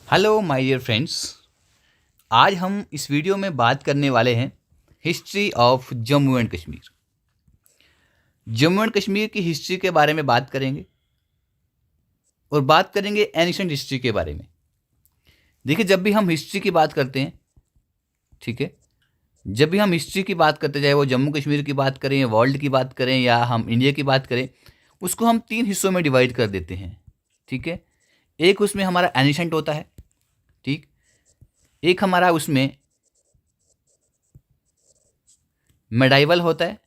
Hello my dear friends. आज हम इस वीडियो में बात करने वाले हैं history of Jammu and Kashmir. Jammu and Kashmir की हिस्ट्री के बारे में बात करेंगे और बात करेंगे एंशिएंट हिस्ट्री के बारे में। देखिए, जब भी हम हिस्ट्री की बात करते हैं, ठीक है, जब भी हम हिस्ट्री की बात करते, चाहे वो जम्मू कश्मीर की बात करें, वर्ल्ड की बात करें या हम इंडिया की बात करें, उसको हम 3 हिस्सों में डिवाइड कर देते हैं। ठीक है, एक उसमें हमारा एंशिएंट होता है, ठीक, एक हमारा उसमें मेडाइवल होता है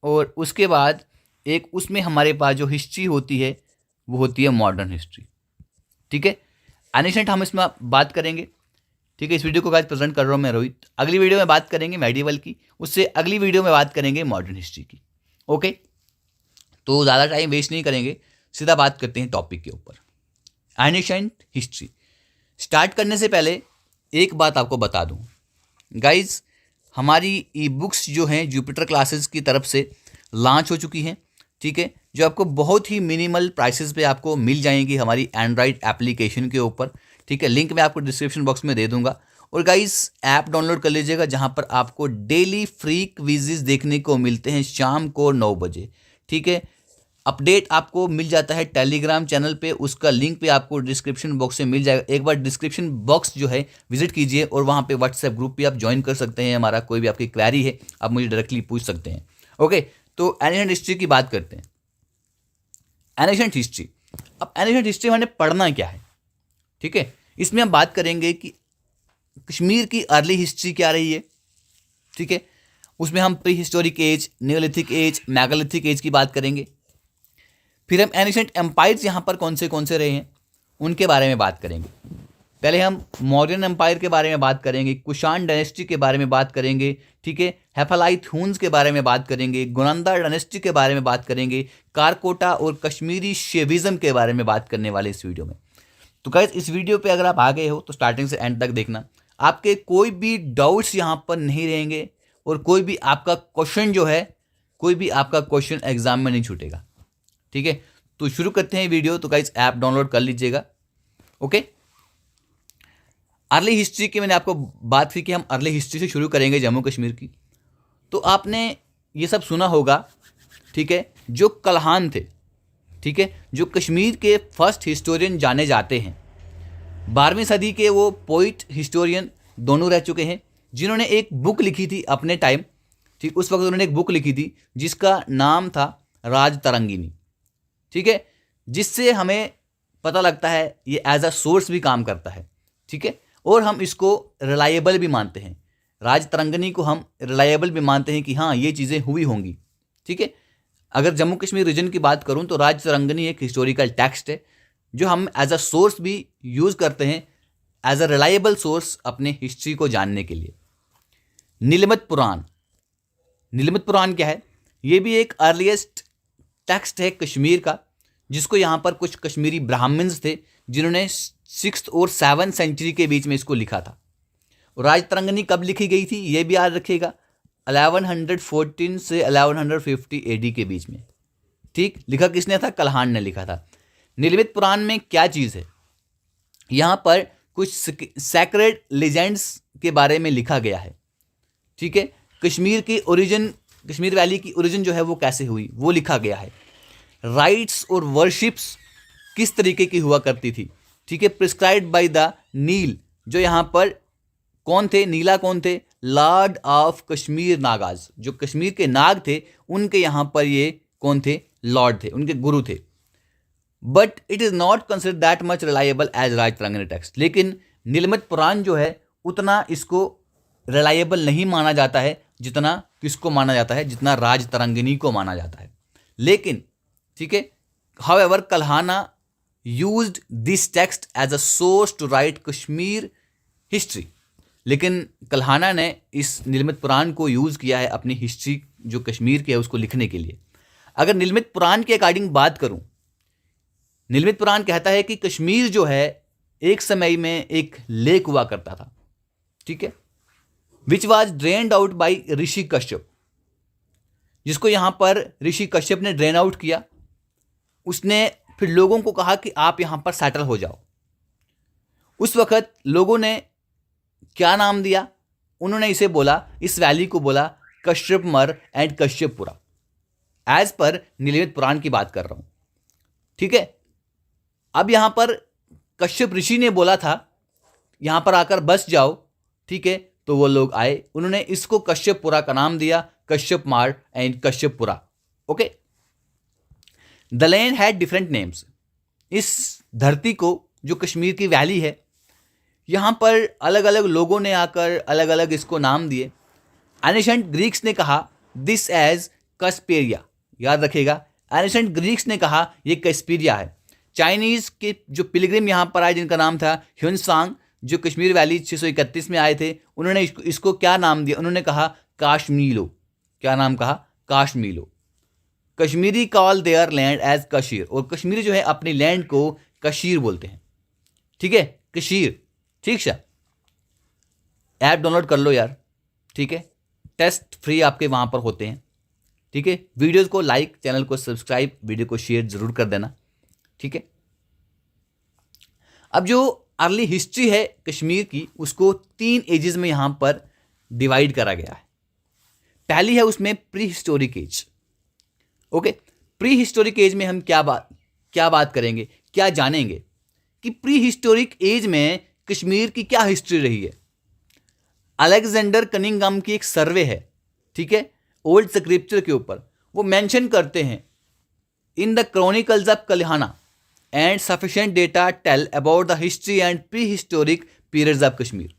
और उसके बाद एक उसमें हमारे पास जो हिस्ट्री होती है वो होती है मॉडर्न हिस्ट्री। ठीक है, एनिशेंट हम इसमें बात करेंगे। ठीक है, इस वीडियो को गाइस प्रेजेंट कर रहा हूँ मैं रोहित। अगली वीडियो में बात करेंगे मेडिवल की, उससे अगली वीडियो में बात करेंगे मॉडर्न हिस्ट्री की। ओके, तो ज़्यादा टाइम वेस्ट नहीं करेंगे, सीधा बात करते हैं टॉपिक के ऊपर, एनिशेंट हिस्ट्री। स्टार्ट करने से पहले एक बात आपको बता दूं गाइज, हमारी ई बुक्स जो हैं जुपिटर क्लासेस की तरफ से लॉन्च हो चुकी हैं। ठीक है, जो आपको बहुत ही मिनिमल प्राइसेस पे आपको मिल जाएंगी हमारी एंड्रॉयड एप्लीकेशन के ऊपर। ठीक है, लिंक मैं आपको डिस्क्रिप्शन बॉक्स में दे दूंगा। और गाइज, ऐप डाउनलोड कर लीजिएगा जहां पर आपको डेली फ्री क्विज़ेस देखने को मिलते हैं शाम को 9 बजे। ठीक है, अपडेट आपको मिल जाता है टेलीग्राम चैनल पे, उसका लिंक पे आपको डिस्क्रिप्शन बॉक्स से मिल जाएगा। एक बार डिस्क्रिप्शन बॉक्स जो है विजिट कीजिए और वहाँ पे व्हाट्सएप ग्रुप पे आप ज्वाइन कर सकते हैं। हमारा कोई भी आपकी क्वेरी है आप मुझे डायरेक्टली पूछ सकते हैं। ओके, तो एनिशेंट हिस्ट्री की बात करते हैं। एनिशेंट हिस्ट्री, अब एनिशेंट हिस्ट्री मैंने पढ़ना क्या है? ठीक है, इसमें हम बात करेंगे कि कश्मीर की अर्ली हिस्ट्री क्या रही है। ठीक है, उसमें हम pre historic age, Neolithic age, megalithic age की बात करेंगे। फिर हम एनिशेंट एम्पायर्स यहाँ पर कौन से रहे हैं उनके बारे में बात करेंगे। पहले हम मौर्यन एम्पायर के बारे में बात करेंगे, कुषाण डायनेस्टी के बारे में बात करेंगे, ठीक है, हेफालाइट हुन्स के बारे में बात करेंगे, गुनंदा डायनेस्टी के बारे में बात करेंगे, कारकोटा और कश्मीरी शेविज्म के बारे में बात करने वाले इस वीडियो में। तो गाइस, इस वीडियो पे अगर आप आ गए हो तो स्टार्टिंग से एंड तक देखना, आपके कोई भी डाउट्स यहाँ पर नहीं रहेंगे और कोई भी आपका क्वेश्चन जो है, कोई भी आपका क्वेश्चन एग्जाम में नहीं छूटेगा। ठीक है, तो शुरू करते हैं वीडियो। तो गाइस, ऐप डाउनलोड कर लीजिएगा। ओके, अर्ली हिस्ट्री की मैंने आपको बात की कि हम अर्ली हिस्ट्री से शुरू करेंगे जम्मू कश्मीर की। तो आपने ये सब सुना होगा, ठीक है, जो कल्हान थे, ठीक है, जो कश्मीर के फर्स्ट हिस्टोरियन जाने जाते हैं, 12वीं सदी के वो पोइट हिस्टोरियन दोनों रह चुके हैं, जिन्होंने एक बुक लिखी थी अपने टाइम। ठीक, उस वक्त उन्होंने एक बुक लिखी थी जिसका नाम था राज तरंगिनी। ठीक है, जिससे हमें पता लगता है ये एज अ सोर्स भी काम करता है। ठीक है, और हम इसको रिलायबल भी मानते हैं, राज तरंगिनी को हम रिलायबल भी मानते हैं कि हाँ, ये चीज़ें हुई होंगी। ठीक है, अगर जम्मू कश्मीर रीजन की बात करूं तो राज तरंगिनी एक हिस्टोरिकल टेक्स्ट है जो हम एज अ सोर्स भी यूज़ करते हैं, एज अ रिलायबल सोर्स अपने हिस्ट्री को जानने के लिए। नीलमत पुराण, नीलमत पुराण क्या है? ये भी एक अर्लीस्ट टेक्स्ट है कश्मीर का, जिसको यहाँ पर कुछ कश्मीरी ब्राह्मण्स थे जिन्होंने 6th और 7th सेंचुरी के बीच में इसको लिखा था। और राज तरंगिनी कब लिखी गई थी ये भी याद रखिएगा, 1114 से 1150 एडी के बीच में। ठीक, लिखा किसने था? कल्हान ने लिखा था। नीलमित पुराण में क्या चीज़ है? यहाँ पर कुछ सैक्रेड लेजेंड्स के बारे में लिखा गया है। ठीक है, कश्मीर की ओरिजिन, कश्मीर वैली की ओरिजिन जो है वो कैसे हुई वो लिखा गया है। राइट्स और वर्शिप्स किस तरीके की हुआ करती थी। ठीक है, प्रिस्क्राइब्ड बाय द नील, जो यहाँ पर कौन थे? नीला कौन थे? लॉर्ड ऑफ कश्मीर नागाज, जो कश्मीर के नाग थे उनके यहाँ पर ये कौन थे? लॉर्ड थे, उनके गुरु थे। But it is not consider that much reliable as Rajatarangini text. लेकिन नीलमत पुराण जो है उतना इसको रिलायबल नहीं माना जाता है जितना किसको माना जाता है, जितना राज तरंगिनी को माना जाता है। लेकिन ठीक है, however Kalhana used this text as a source to write Kashmir history. लेकिन कल्हाना ने इस नीलमत पुराण को यूज़ किया है अपनी हिस्ट्री जो कश्मीर की है उसको लिखने के लिए। अगर नीलमत पुराण के अकॉर्डिंग बात करूं, नीलमत पुराण कहता है कि कश्मीर जो है एक समय में एक लेक हुआ करता था। ठीक है, which was drained out by Rishi Kashyap, जिसको यहाँ पर ऋषि कश्यप ने ड्रेन आउट किया। उसने फिर लोगों को कहा कि आप यहाँ पर सेटल हो जाओ। उस वक्त लोगों ने क्या नाम दिया? उन्होंने इसे बोला, इस वैली को बोला कश्यपमर एंड कश्यपपुरा। एज पर नीलमणि पुराण की बात कर रहा हूं, ठीक है। अब यहां पर कश्यप ऋषि ने बोला था यहां पर आकर बस जाओ, ठीक है। तो वो लोग आए, उन्होंने इसको कश्यपपुरा का नाम दिया, Kashyapmar and Kashyapapura. Okay, the land had different names. इस धरती को, जो कश्मीर की वैली है, यहां पर अलग अलग लोगों ने आकर अलग अलग इसको नाम दिए। एनिशेंट ग्रीक्स ने कहा दिस एज कस्पेरिया, याद रखिएगा, एनिशेंट ग्रीक्स ने कहा यह कस्पेरिया है। चाइनीज के जो पिलग्रिम यहां पर आए जिनका नाम था ह्यूनसांग, जो कश्मीर वैली 631 में आए थे, उन्होंने इसको क्या नाम दिया? उन्होंने कहा काश्मीलो। क्या नाम कहा? Kashmilo. Kashmiri call their land as Kashir, और कश्मीरी जो है अपनी लैंड को कशीर बोलते हैं, ठीक है, कशीर। ठीक है, ऐप डाउनलोड कर लो यार, ठीक है, टेस्ट फ्री आपके वहां पर होते हैं, ठीक है। वीडियोस को लाइक, चैनल को सब्सक्राइब, वीडियो को शेयर जरूर कर देना, ठीक है। अब जो अर्ली हिस्ट्री है कश्मीर की, उसको 3 एजेस में यहां पर डिवाइड करा गया है। पहली है उसमें pre historic age. Okay, pre historic age में हम क्या बात करेंगे, क्या जानेंगे कि प्री हिस्टोरिक एज में कश्मीर की क्या हिस्ट्री रही है। अलेक्जेंडर कनिंगम की एक सर्वे है, ठीक है, ओल्ड स्क्रिप्चर के ऊपर। वो मेंशन करते हैं in the chronicles of Kalhana and sufficient data tell about the history and pre historic periods of Kashmir.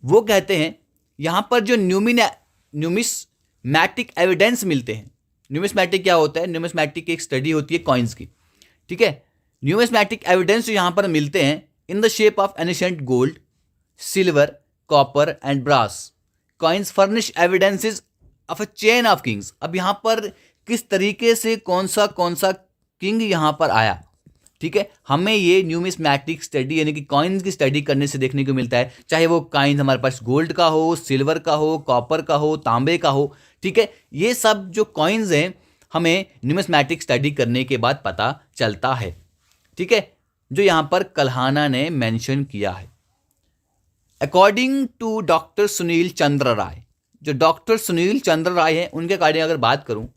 वो कहते हैं यहां पर जो न्यूमिस्मैटिक एविडेंस मिलते हैं। न्यूमिस्मैटिक क्या होता है? न्यूमिस्मैटिक एक स्टडी होती है कॉइन्स की, ठीक है। न्यूमिस्मैटिक एविडेंस जो यहां पर मिलते हैं in the shape of ancient gold, silver, copper and brass coins furnish evidences of a chain of kings. अब यहां पर किस तरीके से कौन सा किंग यहां पर आया, ठीक है, हमें ये न्यूमिस्मैटिक स्टडी यानी कि कॉइन्स की स्टडी करने से देखने को मिलता है। चाहे वो कॉइन्स हमारे पास गोल्ड का हो, सिल्वर का हो, कॉपर का हो, तांबे का हो, ठीक है, ये सब जो कॉइन्स हैं हमें न्यूमिस्मैटिक स्टडी करने के बाद पता चलता है, ठीक है, जो यहां पर कल्हाना ने मेंशन किया है। अकॉर्डिंग टू डॉक्टर सुनील चंद्र राय, जो डॉक्टर सुनील चंद्र राय हैं, उनके अकॉर्डिंग अगर बात करूं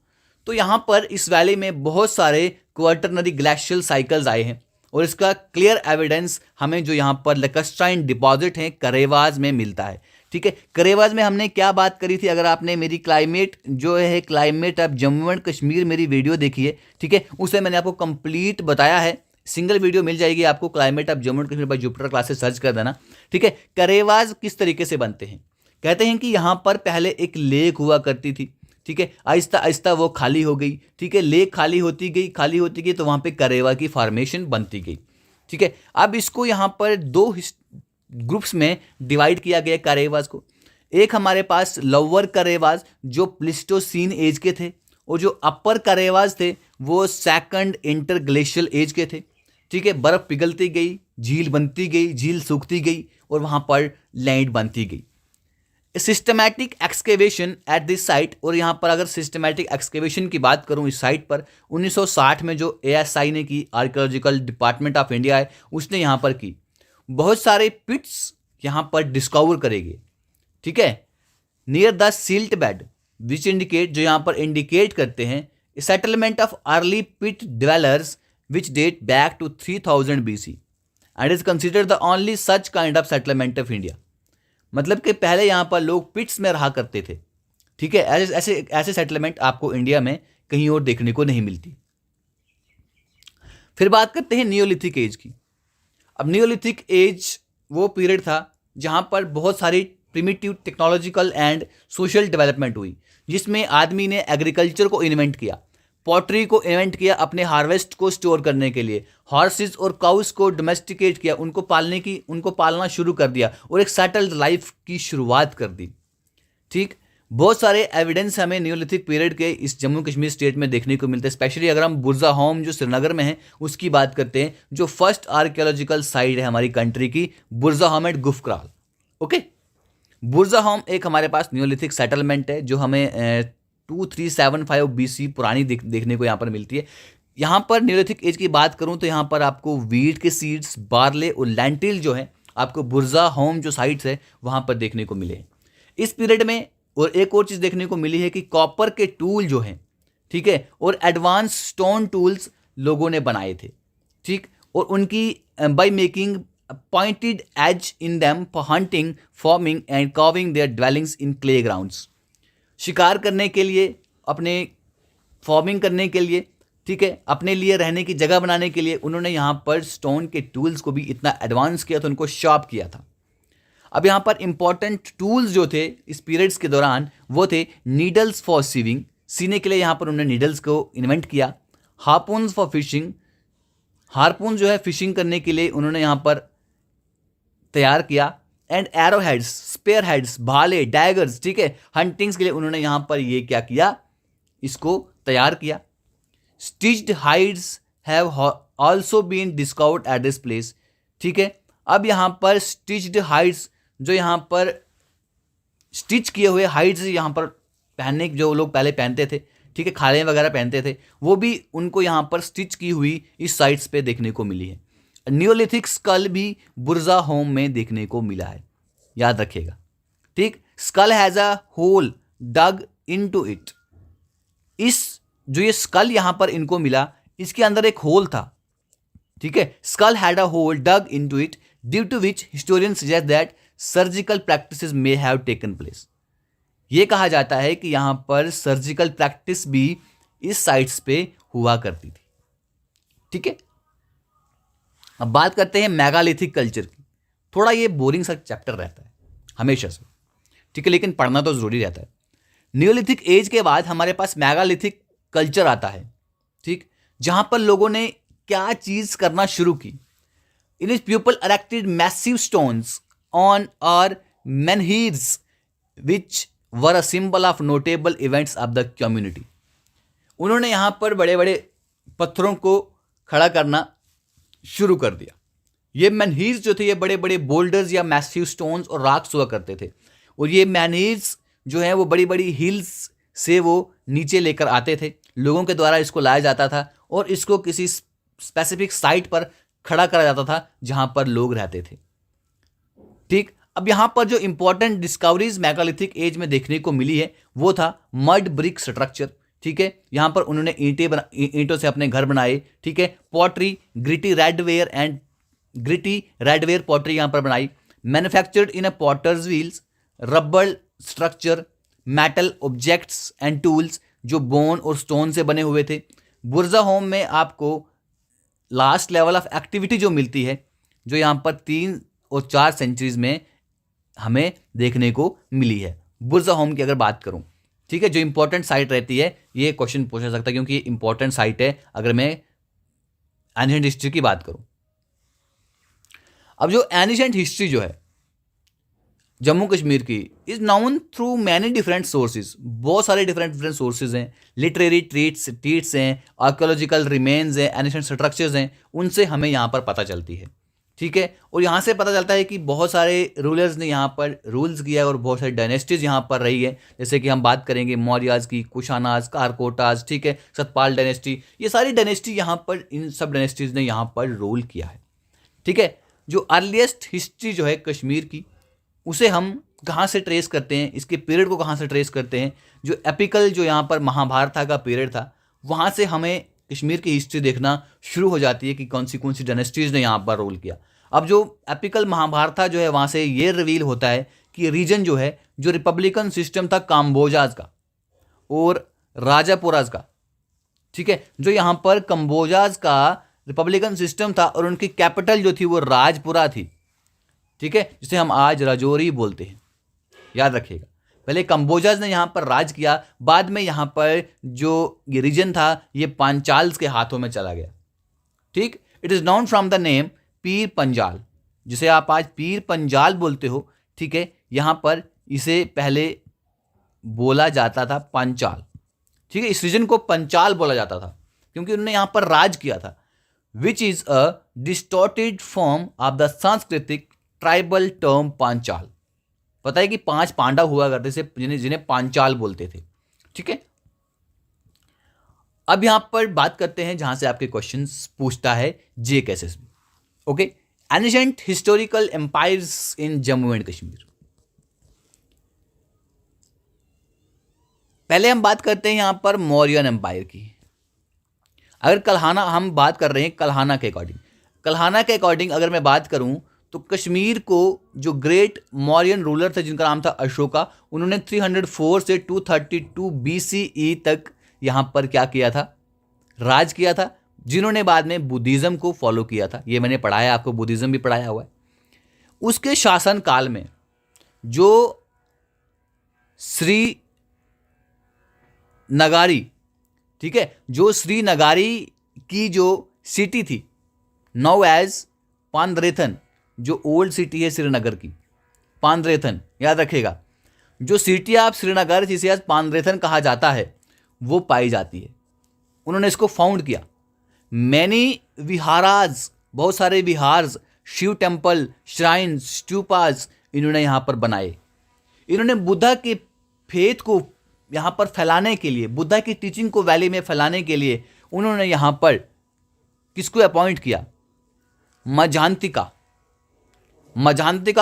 तो यहां पर इस वैली में बहुत सारे क्वार्टरनरी ग्लेशियल साइकिल्स आए हैं, और इसका क्लियर एविडेंस हमें जो यहां पर लेकस्ट्राइन डिपॉजिट है करेवाज में मिलता है, ठीक है। करेवाज में हमने क्या बात करी थी? अगर आपने मेरी climate of Jammu and Kashmir मेरी वीडियो देखी है, ठीक है, उसे मैंने आपको कंप्लीट बताया है। सिंगल वीडियो मिल जाएगी आपको, climate of Jammu and Kashmir bye Jupiter classes search कर देना, ठीक है। करेवाज किस तरीके से बनते हैं? कहते हैं कि यहां पर पहले एक लेक हुआ करती थी, ठीक है, आहिस्ता आहिस्ता वो खाली हो गई, ठीक है, लेक खाली होती गई तो वहां पे करेवा की फॉर्मेशन बनती गई, ठीक है। अब इसको यहां पर 2 ग्रुप्स में डिवाइड किया गया करेवाज को। एक हमारे पास लोअर करेवाज जो प्लिस्टोसीन एज के थे, और जो अपर करेवाज थे वो सेकंड इंटरग्लेशियल एज के थे, ठीक है। बर्फ पिघलती गई, झील बनती गई, झील सूखती गई, और वहां पर लैंड बनती गई। Systematic excavation at this site, और यहाँ पर अगर सिस्टमैटिक एक्सकेवेशन की बात करूँ इस साइट पर 1960 में जो ASI ने की, आर्कियोलॉजिकल डिपार्टमेंट ऑफ इंडिया है, उसने यहाँ पर की। बहुत सारे पिट्स यहाँ पर डिस्कवर करेंगे, ठीक है, near the silt bed which indicate, जो यहाँ पर इंडिकेट करते हैं settlement of early pit dwellers which date back to 3000 BC and is considered the only such kind of settlement of India. मतलब कि पहले यहां पर लोग पिट्स में रहा करते थे, ठीक है। ऐसे सेटलमेंट आपको इंडिया में कहीं और देखने को नहीं मिलती। फिर बात करते हैं नियोलिथिक एज की। अब नियोलिथिक एज वो पीरियड था जहां पर बहुत सारी primitive technological and social development हुई, जिसमें आदमी ने एग्रीकल्चर को इन्वेंट किया, पॉटरी को इन्वेंट किया अपने हार्वेस्ट को स्टोर करने के लिए, हॉर्सेस और काउस को डोमेस्टिकेट किया, उनको पालना शुरू कर दिया, और एक सेटल्ड लाइफ की शुरुआत कर दी, ठीक। बहुत सारे एविडेंस हमें नियोलिथिक पीरियड के इस जम्मू कश्मीर स्टेट में देखने को मिलते हैं। स्पेशली अगर हम बुरज़ाहोम जो श्रीनगर में है उसकी बात करते हैं, जो फर्स्ट आर्कियोलॉजिकल साइट है हमारी कंट्री की, बुरज़ाहोम एंड गुफक्राल। ओके, बुरज़ाहोम एक हमारे पास नियोलिथिक सेटलमेंट है जो हमें 2375 BC पुरानी देखने को यहाँ पर मिलती है। यहाँ पर न्यूलिथिक एज की बात करूँ तो यहाँ पर आपको वीट के सीड्स, बार्ले और लैंटिल जो है आपको बुर्जा होम जो साइट्स है वहाँ पर देखने को मिले हैं इस पीरियड में। और एक और चीज़ देखने को मिली है कि कॉपर के टूल जो हैं, ठीक है, और एडवांस स्टोन टूल्स लोगों ने बनाए थे, ठीक, और उनकी by making pointed edge in them for hunting, farming and carving their dwellings in clay grounds. शिकार करने के लिए, अपने फार्मिंग करने के लिए, ठीक है, अपने लिए रहने की जगह बनाने के लिए उन्होंने यहाँ पर स्टोन के टूल्स को भी इतना एडवांस किया था, उनको शार्प किया था। अब यहाँ पर इंपॉर्टेंट टूल्स जो थे इस पीरियड्स के दौरान वो थे नीडल्स फॉर सीविंग, सीने के लिए यहाँ पर उन्होंने नीडल्स को इन्वेंट किया। हार्पून्स फॉर फिशिंग, हार्पून जो है फिशिंग करने के लिए उन्होंने यहाँ पर तैयार किया। And arrow heads, spear heads, भाले, डैगर्स, ठीक है, हंटिंग्स के लिए उन्होंने यहाँ पर ये क्या किया, इसको तैयार किया। Stitched hides have also been discovered at this place, ठीक है। अब यहाँ पर स्टिच्ड हाइड्स, जो यहाँ पर स्टिच किए हुए हाइड्स यहाँ पर पहनने, जो लोग पहले पहनते थे, ठीक है, खाले वगैरह पहनते थे, वो भी उनको यहाँ पर स्टिच की हुई इस साइट्स पे देखने को मिली है। न्यूलिथिक स्कल भी बुर्जा होम में देखने को मिला है, याद रखिएगा, ठीक। Skull has a hole dug into it. इस जो ये स्कल यहाँ पर इनको मिला, इसके अंदर एक होल था, ठीक है। Skull had a hole dug into it due to which historian suggest that surgical practices may have taken place. ये कहा जाता है कि यहाँ पर सर्जिकल प्रैक्टिस भी इस साइट्स पे हुआ करती थी, ठीक है। अब बात करते हैं मेगालिथिक कल्चर की। थोड़ा ये बोरिंग सा चैप्टर रहता है हमेशा से, ठीक है, लेकिन पढ़ना तो जरूरी रहता है। न्यूलिथिक एज के बाद हमारे पास मेगालिथिक कल्चर आता है, ठीक, जहां पर लोगों ने क्या चीज करना शुरू की। इन is people erected massive stones on और menhirs which were a symbol of notable events of the community. उन्होंने यहां पर बड़े बड़े पत्थरों को खड़ा करना शुरू कर दिया। ये menhirs जो थे ये बड़े बड़े बोल्डर्स या मैसिव स्टोन्स और रॉक्स हुआ करते थे, और ये menhirs जो है वो बड़ी बड़ी हिल्स से वो नीचे लेकर आते थे, लोगों के द्वारा इसको लाया जाता था और इसको किसी स्पेसिफिक साइट पर खड़ा करा जाता था जहां पर लोग रहते थे, ठीक। अब यहां पर जो इंपॉर्टेंट डिस्कवरीज मेगालिथिक एज में देखने को मिली है वो था मड ब्रिक स्ट्रक्चर, ठीक है। यहां पर उन्होंने ईंटों से अपने घर बनाए, ठीक है। पॉटरी, ग्रिटी रेडवेयर पॉटरी यहां पर बनाई। Manufactured in a potter's wheels, rubber structure, metal objects and tools जो बोन और स्टोन से बने हुए थे। बुर्जा होम में आपको लास्ट लेवल ऑफ एक्टिविटी जो मिलती है, जो यहाँ पर 3 और 4 सेंचुरीज में हमें देखने को मिली है, बुर्जा होम की अगर बात करूं, ठीक है। जो इंपॉर्टेंट साइट रहती है, ये क्वेश्चन पूछा सकता है क्योंकि ये इंपॉर्टेंट साइट है अगर मैं एंशिएंट हिस्ट्री की बात करूं। अब जो एंशिएंट हिस्ट्री जो है जम्मू कश्मीर की is noun through many different sources, बहुत सारे डिफरेंट सोर्सेज हैं। लिटरेरी ट्रीट्स हैं, आर्कोलॉजिकल रिमेन्स हैं, एंशिएंट स्ट्रक्चर्स हैं, उनसे हमें यहाँ पर पता चलती है, ठीक है। और यहाँ से पता चलता है कि बहुत सारे रूलर्स ने यहाँ पर रूल्स किया है और बहुत सारी डायनेस्टीज यहाँ पर रही है, जैसे कि हम बात करेंगे मौर्याज की, कुशानाज, कारकोटाज, ठीक है, सतपाल डायनेस्टी, ये सारी डायनेस्टी यहाँ पर, इन सब डायनेस्टीज ने यहाँ पर रूल किया है, ठीक है। जो अर्लीस्ट हिस्ट्री जो है कश्मीर की, उसे हम कहाँ से ट्रेस करते हैं, इसके पीरियड को कहाँ से ट्रेस करते हैं, जो एपिकल जो यहाँ पर महाभारत का पीरियड था, वहाँ से हमें कश्मीर की हिस्ट्री देखना शुरू हो जाती है कि कौन सी डायनेस्टीज ने यहाँ पर रूल किया। अब जो एपिकल महाभारत जो है वहाँ से ये रिवील होता है कि रीजन जो है, जो रिपब्लिकन सिस्टम था काम्बोजाज का और राजापुराज का, ठीक है, जो यहाँ पर कम्बोजाज का रिपब्लिकन सिस्टम था और उनकी कैपिटल जो थी वो राजपुरा थी, ठीक है, जिसे हम आज राजौरी बोलते हैं, याद रखिएगा। पहले कंबोजाज ने यहाँ पर राज किया, बाद में यहाँ पर जो ये रीजन था ये पांचाल्स के हाथों में चला गया, ठीक। It is known from the name Pir Panjal, जिसे आप आज पीर पंजाल बोलते हो, ठीक है। यहाँ पर इसे पहले बोला जाता था पंचाल, ठीक है, इस रीजन को पंचाल बोला जाता था क्योंकि उन्होंने यहाँ पर राज किया था। Which is a distorted form of the सांस्कृतिक ट्राइबल टर्म पांचाल। पता है कि 5 पांडव हुआ करते थे जिन्हें पांचाल बोलते थे, ठीक है। अब यहाँ पर बात करते हैं जहाँ से आपके क्वेश्चंस पूछता है JKSSB। Okay, ancient historical empires in Jammu and Kashmir. पहले हम बात करते हैं यहाँ पर मौर्यन एम्पायर की। अगर कल्हाना हम बात कर रहे हैं कल्हाना के अकॉर्डिंग अगर मैं बात करूं तो कश्मीर को जो ग्रेट मौर्यन रूलर थे जिनका नाम था अशोका, उन्होंने 304 से 232 BCE तक यहाँ पर क्या किया था, राज किया था, जिन्होंने बाद में बुद्धिज़्म को फॉलो किया था। ये मैंने पढ़ाया, आपको बुद्धिज़्म भी पढ़ाया हुआ है। उसके शासन काल में जो श्री नगारी, ठीक है, जो श्रीनगारी की जो सिटी थी नाउ एज पांद्रेथन, जो ओल्ड सिटी है श्रीनगर की, पांद्रेथन याद रखिएगा, जो सिटी आप श्रीनगर जिसे आज पांद्रेथन कहा जाता है वो पाई जाती है। उन्होंने इसको फाउंड किया। मैनी विहाराज, बहुत सारे विहार्स, शिव टेम्पल, श्राइन्स, स्टूपास इन्होंने यहाँ पर बनाए। इन्होंने बुद्धा के फेथ को यहाँ पर फैलाने के लिए, बुद्धा की टीचिंग को वैली में फैलाने के लिए उन्होंने यहाँ पर किसको अपॉइंट किया, मजांतिका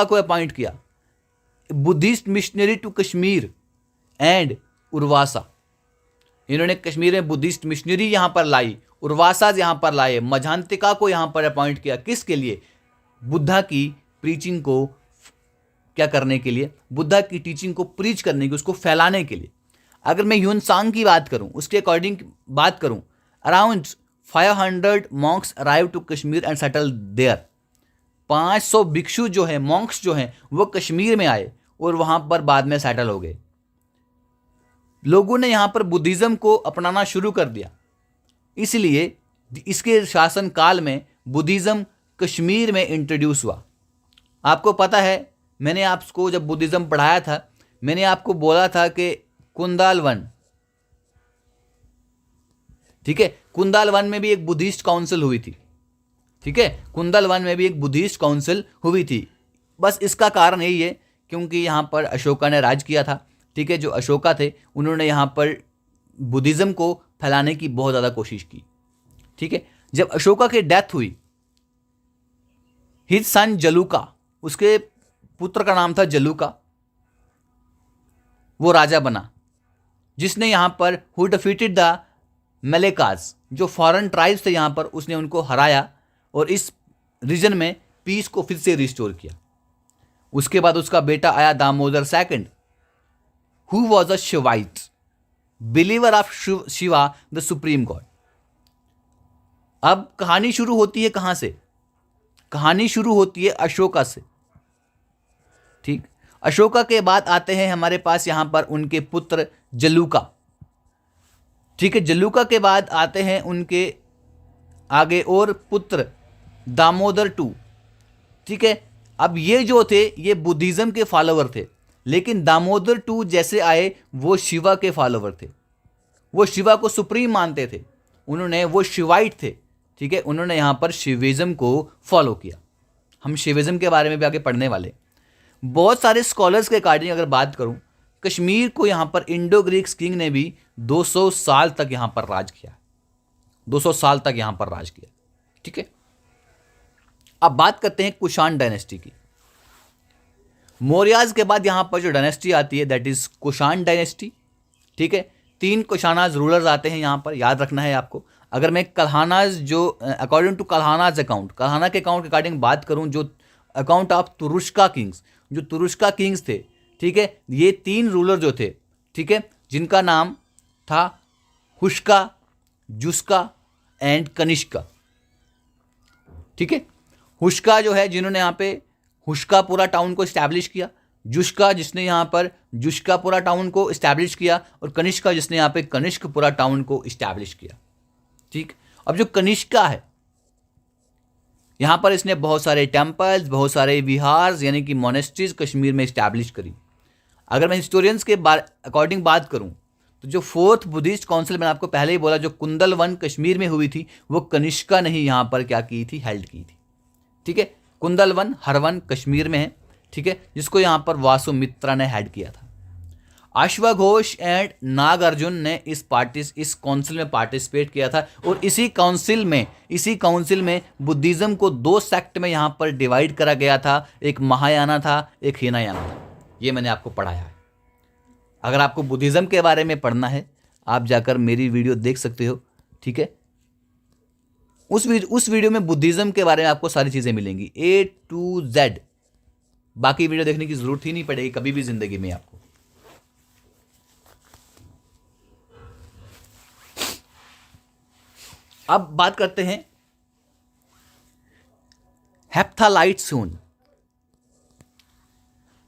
को अपॉइंट किया, Buddhist missionary to Kashmir and Urvasa. इन्होंने कश्मीर में बुद्धिस्ट मिशनरी यहाँ पर लाई, उर्वासा यहाँ पर लाए, मजांतिका को यहाँ पर अपॉइंट किया। किसके लिए? बुद्धा की प्रीचिंग को क्या करने के लिए, बुद्धा की टीचिंग को प्रीच करने के, उसको फैलाने के लिए। अगर मैं ह्यूनसांग की बात करूं, उसके अकॉर्डिंग बात करूं, around 500 monks arrive to Kashmir and settle there. 500 भिक्षु जो हैं, मॉन्क्स जो हैं, वो कश्मीर में आए और वहां पर बाद में सेटल हो गए। लोगों ने यहां पर बुद्धिज्म को अपनाना शुरू कर दिया, इसलिए इसके शासन काल में बुद्धिज्म कश्मीर में इंट्रोड्यूस हुआ। आपको पता है, मैंने आपको जब बुद्धिज्म पढ़ाया था, मैंने आपको बोला था कि कुंदाल वन, ठीक है, कुंदाल वन में भी एक बुद्धिस्ट काउंसिल हुई थी, ठीक है, कुंदाल वन में भी एक बुद्धिस्ट काउंसिल हुई थी। बस इसका कारण यही है क्योंकि यहाँ पर अशोका ने राज किया था, ठीक है, जो अशोका थे उन्होंने यहाँ पर बुद्धिज्म को फैलाने की बहुत ज़्यादा कोशिश की, ठीक है। जब अशोका की डेथ हुई, हिज सन जलूका, उसके पुत्र का नाम था जलूका, वो राजा बना, जिसने यहाँ पर हु डिफीटेड द मलेकाज, जो फॉरेन ट्राइब्स थे यहाँ पर, उसने उनको हराया और इस रीजन में पीस को फिर से रिस्टोर किया। उसके बाद उसका बेटा आया Damodar second, who was a Shivaite, believer of Shiva the supreme God. अब कहानी शुरू होती है कहां से? कहानी शुरू होती है अशोका से, ठीक। अशोका के बाद आते हैं हमारे पास यहां पर उनके पुत्र जलूका, ठीक है। जलूका के बाद आते हैं उनके आगे और पुत्र दामोदर टू, ठीक है। अब ये जो थे ये बुद्धिज्म के फॉलोवर थे, लेकिन दामोदर टू जैसे आए वो शिवा के फॉलोवर थे, वो शिवा को सुप्रीम मानते थे, उन्होंने, वो शिवाइट थे, ठीक है, उन्होंने यहाँ पर शिविज्म को फॉलो किया। हम शिविज्म के बारे में भी आगे पढ़ने वाले। बहुत सारे स्कॉलर्स के अकॉर्डिंग अगर बात करूं, कश्मीर को यहाँ पर इंडो ग्रीक्स किंग ने भी 200 साल तक यहाँ पर राज किया, 200 साल तक यहाँ पर राज किया, ठीक है। अब बात करते हैं कुषाण डायनेस्टी की। मौर्याज के बाद यहाँ पर जो डायनेस्टी आती है दैट इज कुषाण डायनेस्टी, ठीक है। 3 कुषाणाज रूलर्स आते हैं यहाँ पर, याद रखना है आपको। अगर मैं कल्हानाज जो अकॉर्डिंग टू कल्हानाज अकाउंट, कल्हाना के अकाउंट के अकॉर्डिंग बात करूँ, जो अकाउंट ऑफ तुरुष्का किंग्स, जो तुरुष्का किंग्स थे, ठीक है, ये 3 रूलर जो थे, ठीक है, जिनका नाम था हुष्का, जुस्का एंड कनिष्का, ठीक है। हुष्का जो है जिन्होंने यहाँ पे हुष्कापुरा टाउन को इस्टेब्लिश किया, जुष्का जिसने यहाँ पर जुष्कापुरा टाउन को इस्टेब्लिश किया, और कनिष्का जिसने यहाँ पे कनिष्कपुरा टाउन को इस्टेब्लिश किया, ठीक। अब जो कनिष्का है यहाँ पर इसने बहुत सारे टेम्पल्स, बहुत सारे विहार्स यानी कि मोनेस्ट्रीज कश्मीर में इस्टेब्लिश करी। अगर मैं हिस्टोरियंस के अकॉर्डिंग बात करूं तो जो 4th बुद्धिस्ट काउंसिल मैंने आपको पहले ही बोला जो कुंदल वन कश्मीर में हुई थी, वो कनिष्का ने ही यहाँ पर क्या की थी, हेल्ड की थी, ठीक है। कुंदल वन हर वन कश्मीर में है, ठीक है, जिसको यहाँ पर वासुमित्रा ने हेड किया था। अश्वघोष एंड नागार्जुन ने इस काउंसिल में पार्टिसिपेट किया था, और इसी काउंसिल में बुद्धिज़्म को दो सेक्ट में यहाँ पर डिवाइड करा गया था, एक महायाना था, एक हीनायाना था। ये मैंने आपको पढ़ाया है। अगर आपको बुद्धिज़्म के बारे में पढ़ना है आप जाकर मेरी वीडियो देख सकते हो, ठीक है। उस वीडियो में बुद्धिज़्म के बारे में आपको सारी चीज़ें मिलेंगी A to Z। बाकी वीडियो देखने की ज़रूरत ही नहीं पड़ेगी कभी भी ज़िंदगी में आपको। अब बात करते हैं हेप्थालाइट्स हुन।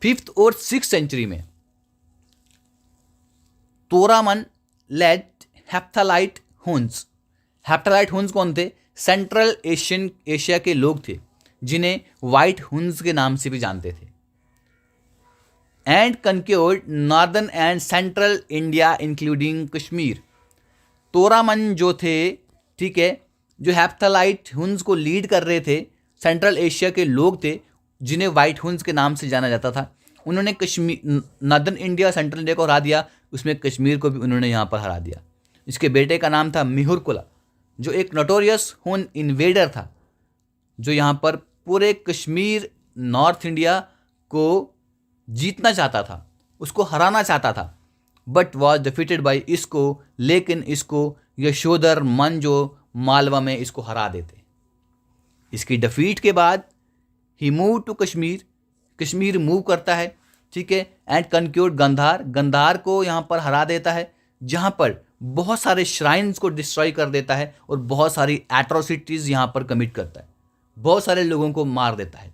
5th और 6th सेंचुरी में तोरामन लेड हेप्थालाइट हुन्स। हेप्थालाइट हुन्स कौन थे? सेंट्रल एशिया के लोग थे जिन्हें व्हाइट हुन्स के नाम से भी जानते थे। And conquered northern and central India including Kashmir. Toraman जो थे, ठीक है, जो हेप्थालाइट हुन्स को लीड कर रहे थे, सेंट्रल एशिया के लोग थे जिन्हें व्हाइट हुन्स के नाम से जाना जाता था। उन्होंने Kashmir, northern India, central India को हरा दिया, उसमें कश्मीर को भी उन्होंने यहाँ पर हरा दिया। इसके बेटे का नाम था मिहुरकुला, जो एक नोटोरियस हुन इन्वेडर था, जो यहाँ पर पूरे कश्मीर, नॉर्थ इंडिया को जीतना चाहता था, उसको हराना चाहता था, बट वॉज डिफीटेड बाई इसको। लेकिन इसको यशोधर मन जो मालवा में इसको हरा देते। इसकी डिफीट के बाद ही मूव टू कश्मीर मूव करता है, ठीक है, एंड कंक्योर्ड गंधार को यहाँ पर हरा देता है, जहाँ पर बहुत सारे श्राइन्स को डिस्ट्रॉय कर देता है और बहुत सारी एट्रोसिटीज़ यहाँ पर कमिट करता है, बहुत सारे लोगों को मार देता है।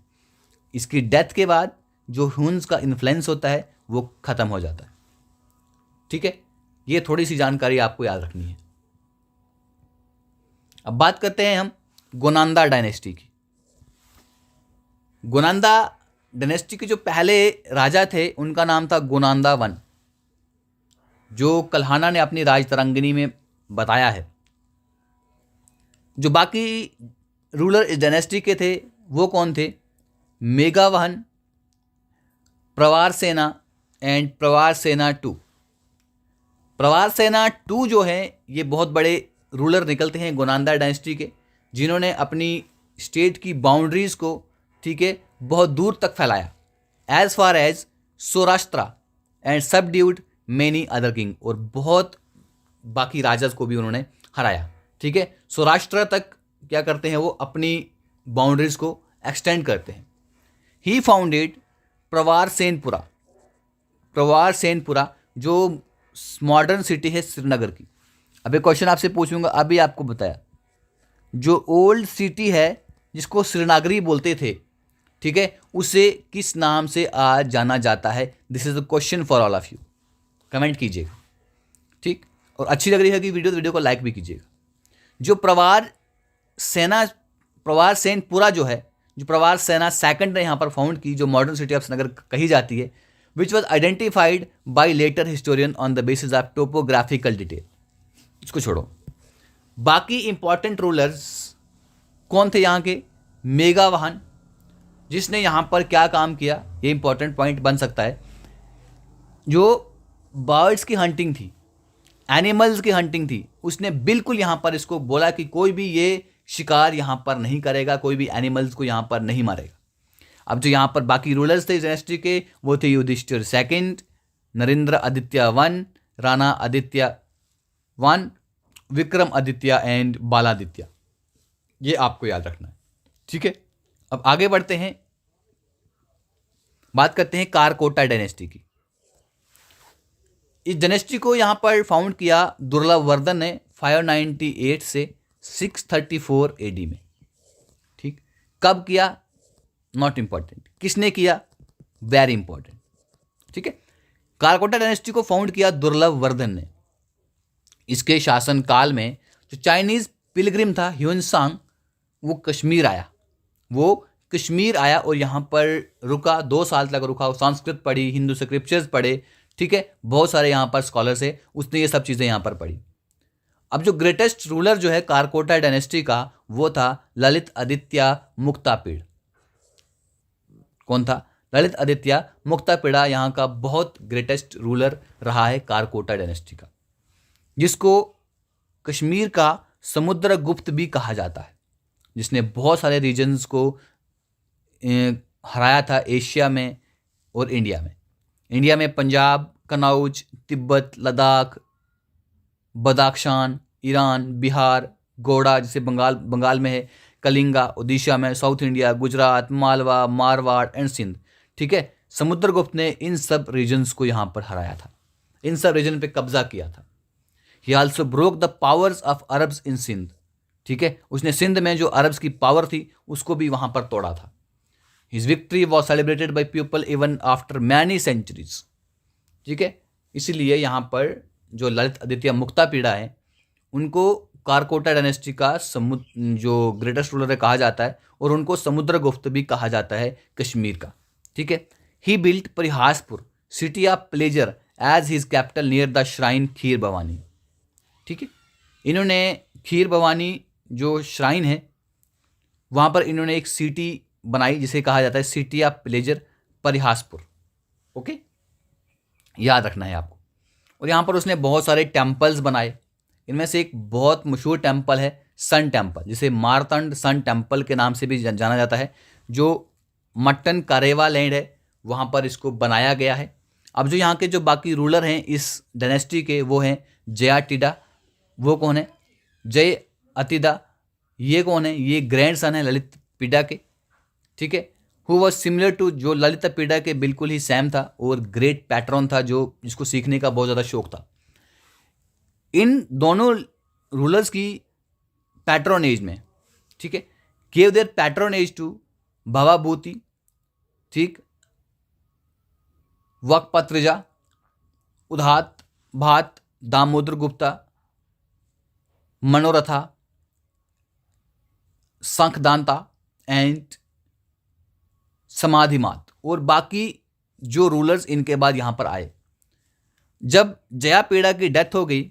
इसकी डेथ के बाद जो हुन्स का इन्फ्लुएंस होता है वो ख़त्म हो जाता है, ठीक है। ये थोड़ी सी जानकारी आपको याद रखनी है। अब बात करते हैं हम गोनांदा डायनेस्टी की। गोनांदा डायनेस्टी के जो पहले राजा थे उनका नाम था गोनांदा वन, जो कल्हाना ने अपनी राजतरंगिणी में बताया है। जो बाकी रूलर इस डायनेस्टी के थे वो कौन थे? मेघावहन, प्रवार सेना एंड प्रवार सेना टू। प्रवार सेना टू जो है ये बहुत बड़े रूलर निकलते हैं गोनांदा डायनेस्टी के, जिन्होंने अपनी स्टेट की बाउंड्रीज को, ठीक है, बहुत दूर तक फैलाया, as far as Saurashtra and subdued many other king, और बहुत बाकी राजाज को भी उन्होंने हराया, ठीक है। सौराष्ट्र तक क्या करते हैं वो अपनी बाउंड्रीज को एक्सटेंड करते हैं। ही फाउंडेड प्रवार सेनपुरा जो मॉडर्न सिटी है श्रीनगर की। अब एक क्वेश्चन आपसे पूछूंगा, अभी आपको बताया, जो ओल्ड सिटी है जिसको श्रीनगरी बोलते थे, ठीक है, उसे किस नाम से आज जाना जाता है? This is the question for all of you. Comment कीजिएगा, ठीक, और अच्छी लग रही है कि वीडियो को लाइक भी कीजिएगा। जो प्रवार सेनपुरा जो है, जो प्रवार सेना सेकंड ने यहाँ पर फाउंड की, जो मॉडर्न सिटी ऑफ श्रीनगर कही जाती है, which was identified by later historian on the basis of topographical detail. इसको छोड़ो, बाकी इंपॉर्टेंट रूलर्स कौन थे यहाँ के? मेघावहन, जिसने यहाँ पर क्या काम किया, ये इंपॉर्टेंट पॉइंट बन सकता है। जो बर्ड्स की हंटिंग थी, एनिमल्स की हंटिंग थी, उसने बिल्कुल यहाँ पर इसको बोला कि कोई भी ये शिकार यहाँ पर नहीं करेगा, कोई भी एनिमल्स को यहाँ पर नहीं मारेगा। अब जो यहाँ पर बाकी रूलर्स थे इस डायनेस्टी के, वो थे Yudhishthira second, Narendra Aditya one, Rana Aditya one, Vikram Aditya and Baladitya. ये आपको याद रखना है, ठीक है। अब आगे बढ़ते हैं, बात करते हैं कारकोटा डायनेस्टी की। इस डायनेस्टी को यहाँ पर फाउंड किया दुर्लभवर्धन ने 598 से 634 एडी में, ठीक। कब किया? नॉट इंपॉर्टेंट, किसने किया? वेरी इंपॉर्टेंट, ठीक है। कारकोटा डायनेस्टी को फाउंड किया दुर्लभवर्धन ने। इसके शासन काल में जो चाइनीज पिलग्रिम था ह्यूनसांग, वो कश्मीर आया और यहाँ पर रुका, 2 साल तक रुका, संस्कृत पढ़ी, हिंदू स्क्रिप्चर्स पढ़े, ठीक है, बहुत सारे यहाँ पर स्कॉलर्स है, उसने ये सब चीज़ें यहाँ पर पढ़ी। अब जो ग्रेटेस्ट रूलर जो है कारकोटा डायनेस्टी का, वो था ललित आदित्य मुक्तापीड़। कौन था? ललित आदित्य मुक्तापिड़ा यहाँ का बहुत ग्रेटेस्ट रूलर रहा है कारकोटा डायनेस्टी का, जिसको कश्मीर का समुद्रगुप्त भी कहा जाता है, जिसने बहुत सारे रीजन्स को हराया था एशिया में और इंडिया में। इंडिया में पंजाब, कनौज, तिब्बत, लद्दाख, बदाख्शान, ईरान, बिहार, गोड़ा जिसे बंगाल में है, कलिंगा ओडिशा में, south India, Gujarat, Malwa, Marwar and Sindh. ठीक है, समुद्रगुप्त ने इन सब रीजन्स को यहाँ पर हराया था, इन सब रीजन पे कब्जा किया था। He also broke the powers of Arabs in Sindh. ठीक है, उसने सिंध में जो अरब्स की पावर थी उसको भी वहाँ पर तोड़ा था। His victory was celebrated by people even after many centuries. ठीक है, इसीलिए यहाँ पर जो ललित आदित्य मुक्तापिड़ा है उनको कारकोटा डायनेस्टी का जो ग्रेटेस्ट रूलर कहा जाता है, और उनको समुद्रगुप्त भी कहा जाता है कश्मीर का। ठीक है, he built Parihaspur city of pleasure as his capital near the shrine Kheer Bhawani. ठीक है, इन्होंने खीर भवानी जो श्राइन है वहाँ पर इन्होंने एक सिटी बनाई जिसे कहा जाता है city of pleasure Parihaspur. Okay, याद रखना है आपको। और यहाँ पर उसने बहुत सारे टेम्पल्स बनाए, इनमें से एक बहुत मशहूर टेम्पल है सन टेम्पल, जिसे मारतंड सन टेम्पल के नाम से भी जाना जाता है, जो मट्टन कारेवा लैंड है वहाँ पर इसको बनाया गया है। अब जो यहाँ के जो बाकी रूलर हैं इस डायनेस्टी के वो हैं जयाटिडा। वो कौन है? जय अतिदा। ये कौन है? ये ग्रैंड सन है ललित पिडा के। ठीक है, हु वॉज सिमिलर टू, जो ललित पिडा के बिल्कुल ही सेम था और ग्रेट पैट्रन था, जो जिसको सीखने का बहुत ज़्यादा शौक था। इन दोनों रूलर्स की पैट्रोनेज में, ठीक है, गेव देयर पैट्रोनेज टू भवाभूति, ठीक, वकपत्रिजा, उदात, भात, दामोदर गुप्ता, मनोरथा, शंखदांता एंड समाधिमात, और बाकी जो रूलर्स इनके बाद यहां पर आए। जब जयापेड़ा की डेथ हो गई,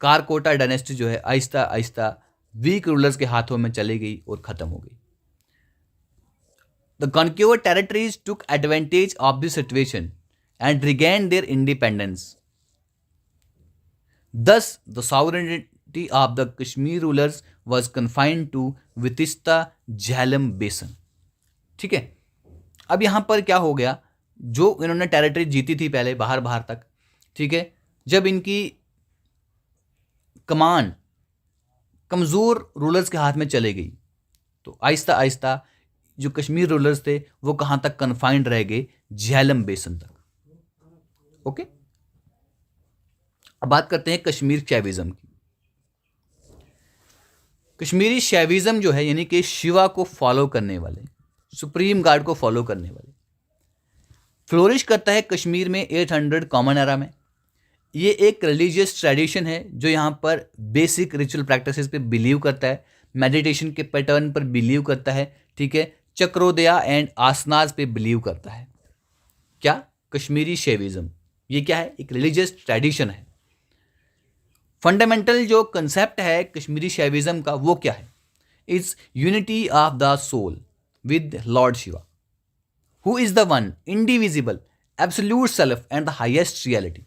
कारकोटा डायनेस्टी जो है आहिस्ता आहिस्ता वीक रूलर्स के हाथों में चली गई और खत्म हो गई। The conquered territories took advantage of this situation and regained their independence. Thus, the sovereignty of the Kashmir rulers was confined to Vitista Jhelum Basin. ठीक है, अब यहाँ पर क्या हो गया, जो इन्होंने टेरिटरी जीती थी पहले बाहर तक, ठीक है, जब इनकी कमान कमज़ोर रूलर्स के हाथ में चले गई तो आहिस्ता आहिस्ता जो कश्मीर रूलर्स थे वो कहाँ तक कन्फाइंड रह गए? झेलम बेसन तक। ओके, अब बात करते हैं कश्मीर शैविज्म की। कश्मीरी शैविज्म जो है यानी कि शिवा को फॉलो करने वाले, सुप्रीम गॉड को फॉलो करने वाले, फ्लोरिश करता है कश्मीर में 800 कॉमन एरा में। ये एक रिलीजियस ट्रेडिशन है जो यहाँ पर बेसिक रिचुअल प्रैक्टिसेस पे बिलीव करता है, मेडिटेशन के पैटर्न पर बिलीव करता है, ठीक है, चक्रोदया एंड आसनाज पे बिलीव करता है। क्या? कश्मीरी शैविज्म। ये क्या है? एक रिलीजियस ट्रेडिशन है। फंडामेंटल जो कंसेप्ट है कश्मीरी शैविज्म का वो क्या है? It's unity of the soul with lord Shiva, who is the one indivisible absolute self and the highest reality.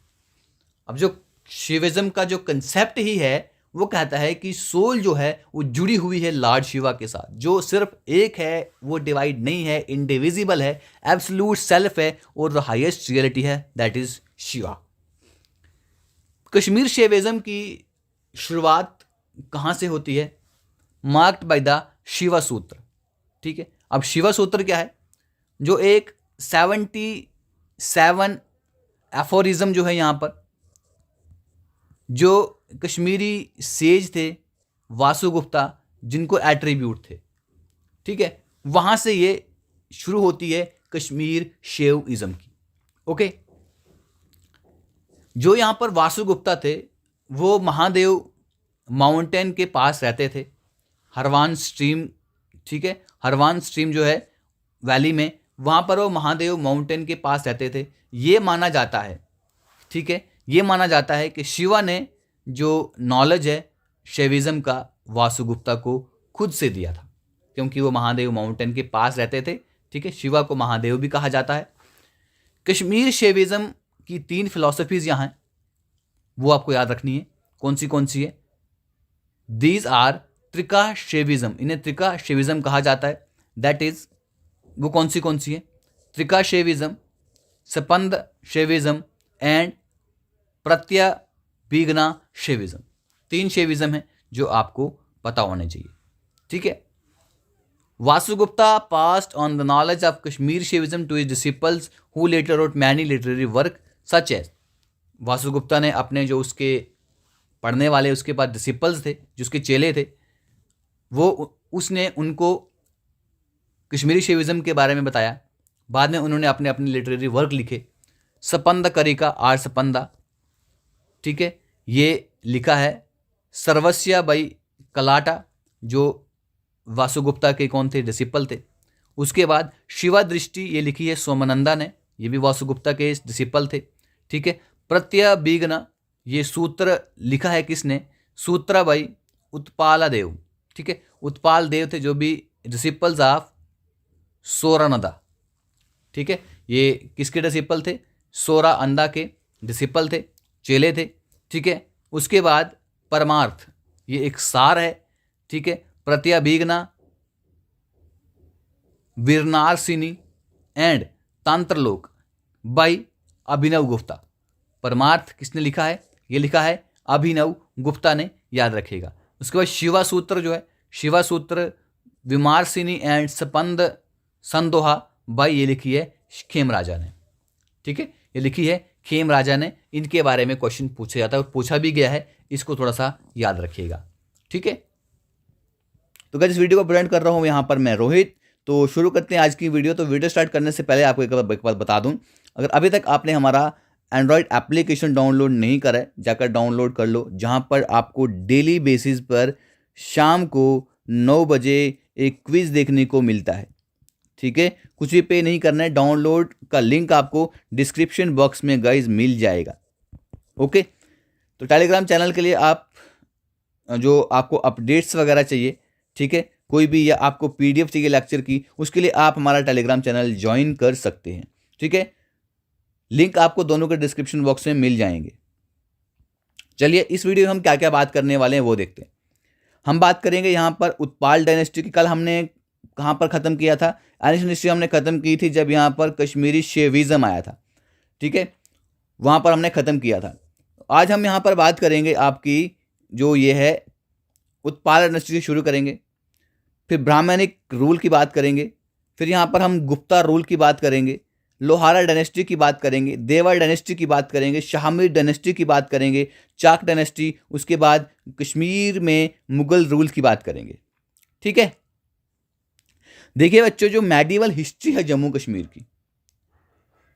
अब जो शिविज्म का जो कंसेप्ट ही है वो कहता है कि सोल जो है वो जुड़ी हुई है लॉर्ड शिवा के साथ, जो सिर्फ एक है, वो डिवाइड नहीं है, इंडिविजिबल है, एब्सोल्यूट सेल्फ है और द हाईएस्ट रियलिटी है, दैट इज शिवा। कश्मीर शैविज्म की शुरुआत कहाँ से होती है? मार्क्ड बाय द शिवा सूत्र। ठीक है, अब शिवा सूत्र क्या है? जो एक 77 एफोरिज्म जो है यहाँ पर, जो कश्मीरी सेज थे वासुगुप्ता जिनको एट्रीब्यूट थे, ठीक है, वहाँ से ये शुरू होती है कश्मीर शैविज्म की। ओके, जो यहाँ पर वासुगुप्ता थे वो महादेव माउंटेन के पास रहते थे, हरवान स्ट्रीम, ठीक है, हरवान स्ट्रीम जो है वैली में, वहाँ पर वो महादेव माउंटेन के पास रहते थे। ये माना जाता है, ठीक है, ये माना जाता है कि शिवा ने जो नॉलेज है शैविज्म का वासुगुप्ता को खुद से दिया था, क्योंकि वो महादेव माउंटेन के पास रहते थे, ठीक है, शिवा को महादेव भी कहा जाता है। कश्मीर शेविज्म की 3 फिलॉसफीज यहाँ हैं, वो आपको याद रखनी है। कौन सी है? दीज आर त्रिका शेविज्म, इन्हें त्रिका शेविज्म कहा जाता है। दैट इज, वो कौन सी है? त्रिका शेविज्म, सपंद शेविज्म एंड प्रत्यभिज्ञा शेविज्म। 3 शेविज्म है जो आपको पता होने चाहिए, ठीक है। वासुगुप्ता passed on the knowledge of Kashmir Shaivism to his disciples who later wrote many literary work such as, वासुगुप्ता ने अपने जो उसके पढ़ने वाले उसके पास डिसिपल्स थे, जो उसके चेले थे, वो उसने उनको कश्मीरी शेविज्म के बारे में बताया। बाद में उन्होंने अपने अपने लिटरेरी वर्क लिखे। सपंद करिका आर सपंदा, ठीक है, ये लिखा है सर्वस्या बाई कलाटा, जो वासुगुप्ता के कौन थे? डिसिपल थे। उसके बाद शिवा दृष्टि, ये लिखी है सोमानंदा ने, ये भी वासुगुप्ता के डिसिपल थे, ठीक है। प्रत्यभिज्ञा, ये सूत्र लिखा है किसने? सूत्राबाई उत्पाला देव, ठीक है। उत्पाल देव थे जो भी डिसिपल्स ऑफ सोरानंदा, ठीक है। ये किसके डिसिपल थे? सोरा अंदा के डिसिपल थे, चेले थे, ठीक है। उसके बाद परमार्थ, ये एक सार है, ठीक है। प्रत्यभिज्ञा, वीरनारसिनी एंड तंत्रलोक बाई अभिनव गुप्ता। परमार्थ किसने लिखा है? ये लिखा है अभिनव गुप्ता ने, याद रखिएगा। उसके बाद शिवा सूत्र जो है, शिवा सूत्र विमारसिनी एंड सपंद संदोहा बाई, ये लिखी है खेम राजा ने, ठीक है। ये लिखी है खेम राजा ने। इनके बारे में क्वेश्चन पूछा जाता है और पूछा भी गया है, इसको थोड़ा सा याद रखिएगा, ठीक है। तो गाइस, इस वीडियो को प्रेजेंट कर रहा हूँ यहाँ पर मैं रोहित। तो शुरू करते हैं आज की वीडियो। तो वीडियो स्टार्ट करने से पहले आपको एक बात बता दूँ, अगर अभी तक आपने हमारा एंड्रॉयड एप्लीकेशन डाउनलोड नहीं करा है, जाकर डाउनलोड कर लो, जहाँ पर आपको डेली बेसिस पर शाम को 9 बजे एक क्विज़ देखने को मिलता है, ठीक है। कुछ भी पे नहीं करना है, डाउनलोड का लिंक आपको डिस्क्रिप्शन बॉक्स में गाइज मिल जाएगा, ओके। तो टेलीग्राम चैनल के लिए आप जो आपको अपडेट्स वगैरह चाहिए, ठीक है, कोई भी, या आपको पीडीएफ चाहिए लेक्चर की, उसके लिए आप हमारा टेलीग्राम चैनल ज्वाइन कर सकते हैं, ठीक है। लिंक आपको दोनों के डिस्क्रिप्शन बॉक्स में मिल जाएंगे। चलिए, इस वीडियो में हम क्या क्या बात करने वाले हैं वो देखते हैं। हम बात करेंगे यहाँ पर उत्पाल डायनेस्टी की। कल हमने कहाँ पर ख़त्म किया था? एनिशियन हिस्ट्री हमने ख़त्म की थी जब यहाँ पर कश्मीरी शेविज्म आया था, ठीक है, वहाँ पर हमने ख़त्म किया था। आज हम यहाँ पर बात करेंगे आपकी जो ये है उत्पाल डायनेस्टी से शुरू करेंगे, फिर ब्राह्मणिक रूल की बात करेंगे, फिर यहाँ पर हम गुप्ता रूल की बात करेंगे, लोहारा डायनेस्टी की बात करेंगे, देवर डायनेस्टी की बात करेंगे, शाहमीर डायनेस्टी की बात करेंगे, चाक डायनेस्टी, उसके बाद कश्मीर में मुगल रूल की बात करेंगे, ठीक है। देखिए बच्चों, जो मेडिवल हिस्ट्री है जम्मू कश्मीर की,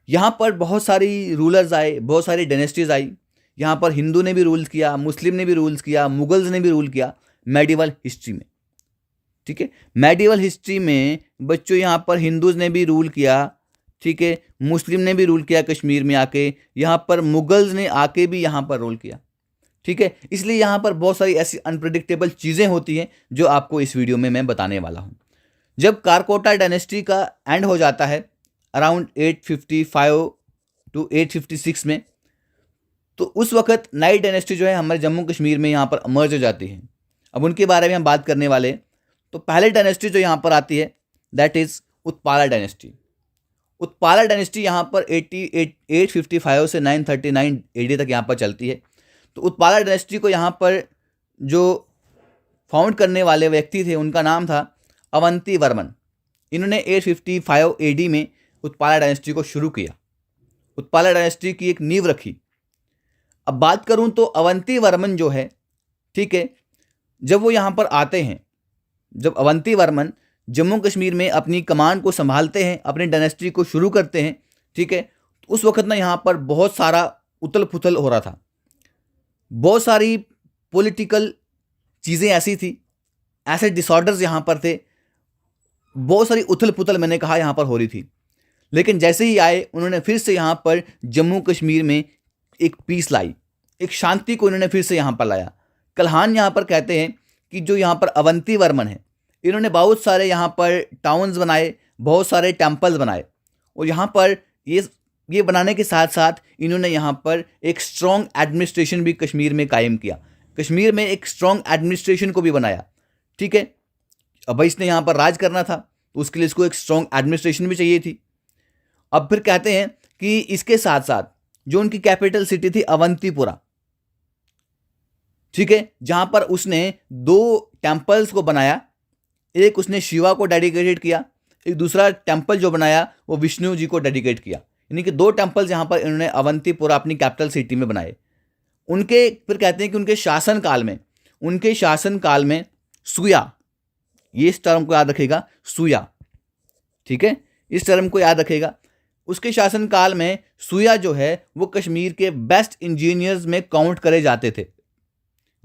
यहाँ पर बहुत सारी रूलर्स आए, बहुत सारी डायनेस्टीज आई। यहाँ पर हिंदू ने भी रूल किया, मुस्लिम ने भी रूल्स किया, मुगल्स ने भी रूल किया मेडिवल हिस्ट्री में, ठीक है। मेडिवल हिस्ट्री में बच्चों यहाँ पर हिंदूज ने भी रूल किया, ठीक है, मुस्लिम ने भी रूल किया कश्मीर में आके, यहाँ पर मुगल्स ने आके भी यहाँ पर रूल किया, ठीक है। इसलिए यहाँ पर बहुत सारी ऐसी अनप्रेडिक्टेबल चीज़ें होती हैं जो आपको इस वीडियो में मैं बताने वाला हूँ। जब कारकोटा डायनेस्टी का एंड हो जाता है अराउंड 855 टू 856 में, तो उस वक्त नई डायनेस्टी जो है हमारे जम्मू कश्मीर में यहाँ पर अमर्ज हो जाती है। अब उनके बारे में हम बात करने वाले हैं। तो पहले डायनेस्टी जो यहाँ पर आती है that is Utpala dynasty. Utpala dynasty यहाँ पर 855 से 939 एडी तक यहाँ पर चलती है। तो उत्पाला डायनेस्टी को यहाँ पर जो फाउंड करने वाले व्यक्ति थे उनका नाम था अवंती वर्मन। इन्होंने 855 एडी में उत्पाला डायनेस्टी को शुरू किया, उत्पाला डायनेस्टी की एक नींव रखी। अब बात करूं तो अवंती वर्मन जो है, ठीक है, जब वो यहाँ पर आते हैं, जब अवंती वर्मन जम्मू कश्मीर में अपनी कमान को संभालते हैं, अपनी डायनेस्टी को शुरू करते हैं, ठीक है, तो उस वक्त ना यहाँ पर बहुत सारा उथल पुथल हो रहा था, बहुत सारी पॉलिटिकल चीज़ें ऐसी थी, ऐसे डिसऑर्डर्स यहाँ पर थे, बहुत सारी उथल पुथल मैंने कहा यहाँ पर हो रही थी। लेकिन जैसे ही आए उन्होंने फिर से यहाँ पर जम्मू कश्मीर में एक पीस लाई, एक शांति को इन्होंने फिर से यहाँ पर लाया। कल्हान यहाँ पर कहते हैं कि जो यहाँ पर अवंती वर्मन है, इन्होंने बहुत सारे यहाँ पर टाउन्स बनाए, बहुत सारे टेम्पल्स बनाए, और यहाँ पर ये बनाने के साथ साथ इन्होंने यहाँ पर एक स्ट्रॉन्ग एडमिनिस्ट्रेशन भी कश्मीर में कायम किया। कश्मीर में एक स्ट्रॉन्ग एडमिनिस्ट्रेशन को भी बनाया, ठीक है। अब भाई इसने यहाँ पर राज करना था, तो उसके लिए इसको एक स्ट्रॉन्ग एडमिनिस्ट्रेशन भी चाहिए थी। अब फिर कहते हैं कि इसके साथ साथ जो उनकी कैपिटल सिटी थी अवंतीपुरा, ठीक है, जहां पर उसने 2 टेम्पल्स को बनाया। एक उसने शिवा को डेडिकेटेड किया, एक दूसरा टेम्पल जो बनाया वो विष्णु जी को डेडिकेट किया। यानी कि 2 टेम्पल्स यहां पर इन्होंने अवंतीपुरा अपनी कैपिटल सिटी में बनाए। उनके फिर कहते हैं कि उनके शासनकाल में सुया, ये इस टर्म को याद रखेगा, सुया, ठीक है, इस टर्म को याद रखेगा। उसके शासनकाल में सुया जो है वो कश्मीर के बेस्ट इंजीनियर्स में काउंट करे जाते थे,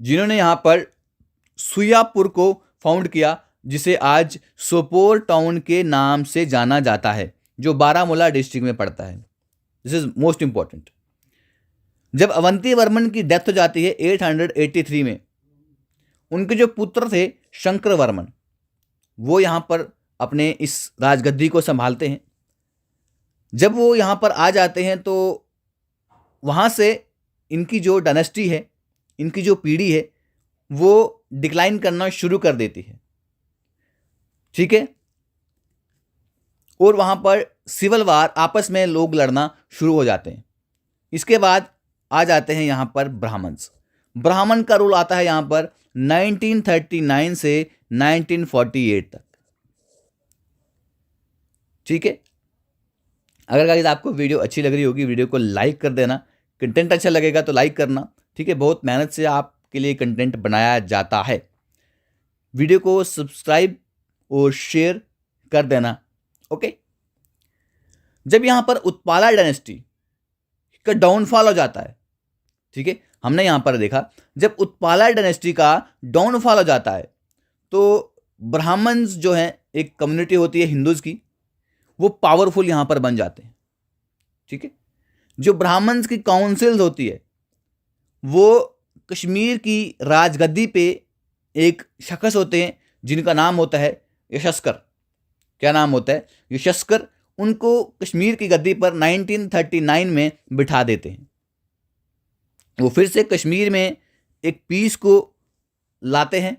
जिन्होंने यहाँ पर सुयापुर को फाउंड किया, जिसे आज सोपोर टाउन के नाम से जाना जाता है, जो बारामूला डिस्ट्रिक्ट में पड़ता है। This is most important. जब अवंती वर्मन की डेथ हो जाती है 883 में, उनके जो पुत्र थे शंकर वर्मन, वो यहाँ पर अपने इस राजगद्दी को संभालते हैं। जब वो यहाँ पर आ जाते हैं तो वहाँ से इनकी जो डायनेस्टी है, इनकी जो पीढ़ी है, वो डिक्लाइन करना शुरू कर देती है, ठीक है। और वहाँ पर सिविल वार, आपस में लोग लड़ना शुरू हो जाते हैं। इसके बाद आ जाते हैं यहाँ पर ब्राह्मण का रूल आता है यहाँ पर 1939 से 1948 तक, ठीक है। अगर गाइस आपको वीडियो अच्छी लग रही होगी, वीडियो को लाइक कर देना। कंटेंट अच्छा लगेगा तो लाइक करना, ठीक है। बहुत मेहनत से आपके लिए कंटेंट बनाया जाता है। वीडियो को सब्सक्राइब और शेयर कर देना, ओके। जब यहाँ पर उत्पाला डायनेस्टी का डाउनफॉल हो जाता है, ठीक है, हमने यहाँ पर देखा जब उत्पाला डायनेस्टी का डाउनफॉल हो जाता है तो ब्राह्मण्स जो हैं, एक कम्युनिटी होती है हिंदूज की, वो पावरफुल यहाँ पर बन जाते हैं, ठीक है। जो ब्राह्मण्स की काउंसिल्स होती है, वो कश्मीर की राजगद्दी पे एक शख्स होते हैं जिनका नाम होता है यशस्कर। क्या नाम होता है? यशस्कर। उनको कश्मीर की गद्दी पर 1939 में बिठा देते हैं। वो फिर से कश्मीर में एक पीस को लाते हैं,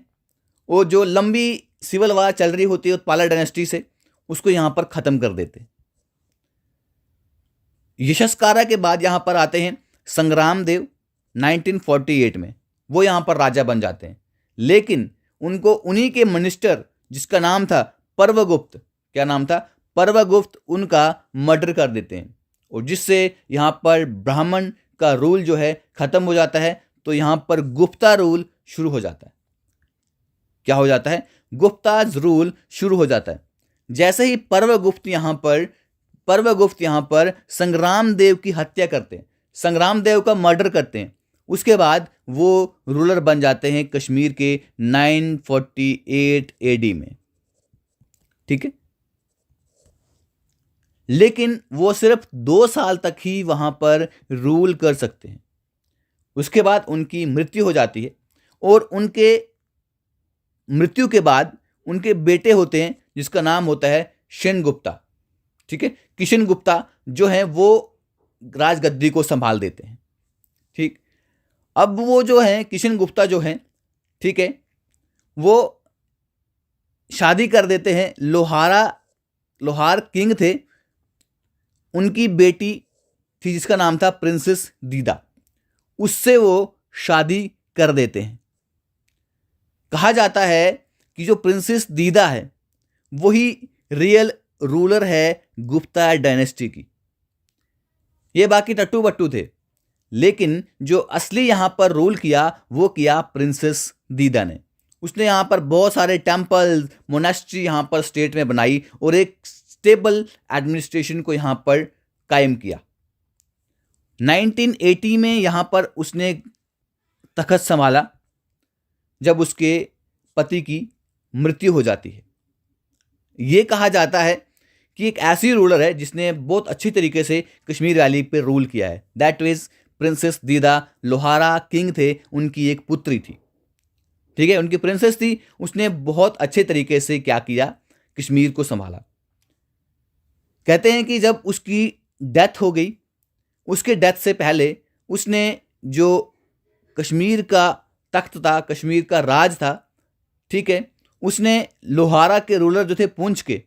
और जो लंबी सिविल वार चल रही होती है उत्पाला डायनेस्टी से, उसको यहाँ पर ख़त्म कर देते हैं। यशस्कारा के बाद यहाँ पर आते हैं संग्राम देव 1948 में, वो यहाँ पर राजा बन जाते हैं। लेकिन उनको उन्हीं के मिनिस्टर जिसका नाम था पर्वगुप्त, क्या नाम था? पर्वगुप्त, उनका मर्डर कर देते हैं, और जिससे यहाँ पर ब्राह्मण का रूल जो है ख़त्म हो जाता है। तो यहाँ पर गुप्ता रूल शुरू हो जाता है। क्या हो जाता है? गुप्ताज रूल शुरू हो जाता है। जैसे ही पर्वगुप्त यहाँ पर संग्राम देव की हत्या करते हैं, संग्राम देव का मर्डर करते हैं, उसके बाद वो रूलर बन जाते हैं कश्मीर के 948 एडी में, ठीक है। लेकिन वो सिर्फ 2 साल तक ही वहां पर रूल कर सकते हैं। उसके बाद उनकी मृत्यु हो जाती है, और उनके मृत्यु के बाद उनके बेटे होते हैं जिसका नाम होता है शेन गुप्ता, ठीक है। किशन गुप्ता जो है वो राजगद्दी को संभाल देते हैं, ठीक। अब वो जो है किशन गुप्ता जो है, ठीक है, वो शादी कर देते हैं लोहार किंग थे, उनकी बेटी थी जिसका नाम था प्रिंसेस दीदा, उससे वो शादी कर देते हैं। कहा जाता है कि जो प्रिंसेस दीदा है वही रियल रूलर है गुप्ता डायनेस्टी की। ये बाकी टट्टू बट्टू थे, लेकिन जो असली यहाँ पर रूल किया वो किया प्रिंसेस दीदा ने। उसने यहाँ पर बहुत सारे टेम्पल, मोनेस्ट्री यहाँ पर स्टेट में बनाई, और एक स्टेबल एडमिनिस्ट्रेशन को यहाँ पर कायम किया। 1980 में यहाँ पर उसने तख्त संभाला जब उसके पति की मृत्यु हो जाती है। ये कहा जाता है कि एक ऐसी रूलर है जिसने बहुत अच्छी तरीके से कश्मीर वैली पे रूल किया है। दैट इज प्रिंसेस दीदा। लोहारा किंग थे, उनकी एक पुत्री थी, ठीक है, उनकी प्रिंसेस थी। उसने बहुत अच्छे तरीके से क्या किया? कश्मीर को संभाला। कहते हैं कि जब उसकी डेथ हो गई, उसके डेथ से पहले उसने जो कश्मीर का तख्त था, कश्मीर का राज था, ठीक है, उसने लोहारा के रूलर जो थे पुंछ के,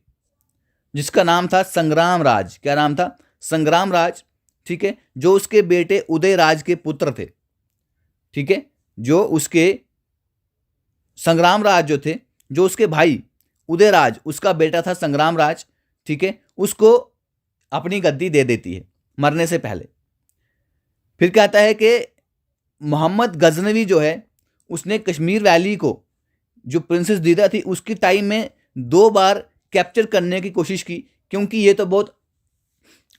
जिसका नाम था संग्राम राज, क्या नाम था, संग्राम राज, ठीक है, जो उसके बेटे उदय राज के पुत्र थे, ठीक है, जो उसके संग्राम राज जो थे, जो उसके भाई उदय राज, उसका बेटा था संग्राम राज, ठीक है, उसको अपनी गद्दी दे देती है मरने से पहले। फिर कहता है कि मोहम्मद गजनवी जो है, उसने कश्मीर वैली को, जो प्रिंसेस दीदा थी, उसकी टाइम में 2 बार कैप्चर करने की कोशिश की, क्योंकि ये तो बहुत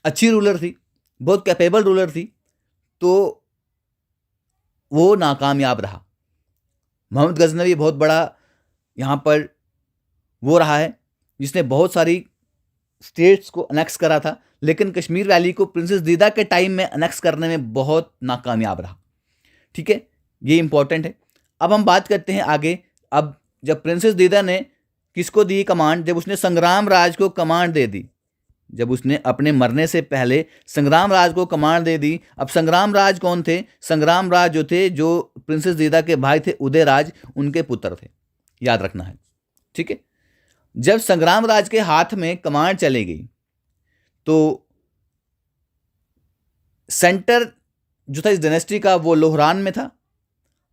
अच्छी रूलर थी, बहुत कैपेबल रूलर थी, तो वो नाकामयाब रहा। मोहम्मद गजनवी बहुत बड़ा यहाँ पर वो रहा है जिसने बहुत सारी स्टेट्स को अनेक्स करा था, लेकिन कश्मीर वैली को प्रिंसेस दीदा के टाइम में अनेक्स करने में बहुत नाकामयाब रहा, ठीक है, ये इंपॉर्टेंट है। अब हम बात करते हैं आगे। अब जब प्रिंसेस दीदा ने किसको दी कमांड, जब उसने संग्राम राज को कमांड दे दी, जब उसने अपने मरने से पहले संग्राम राज को कमांड दे दी। अब संग्राम राज कौन थे, संग्राम राज जो थे, जो प्रिंसेस दीदा के भाई थे उदय राज, उनके पुत्र थे, याद रखना है, ठीक है। जब संग्राम राज के हाथ में कमांड चली गई, तो सेंटर जो था इस डायनेस्टी का वो लोहरान में था,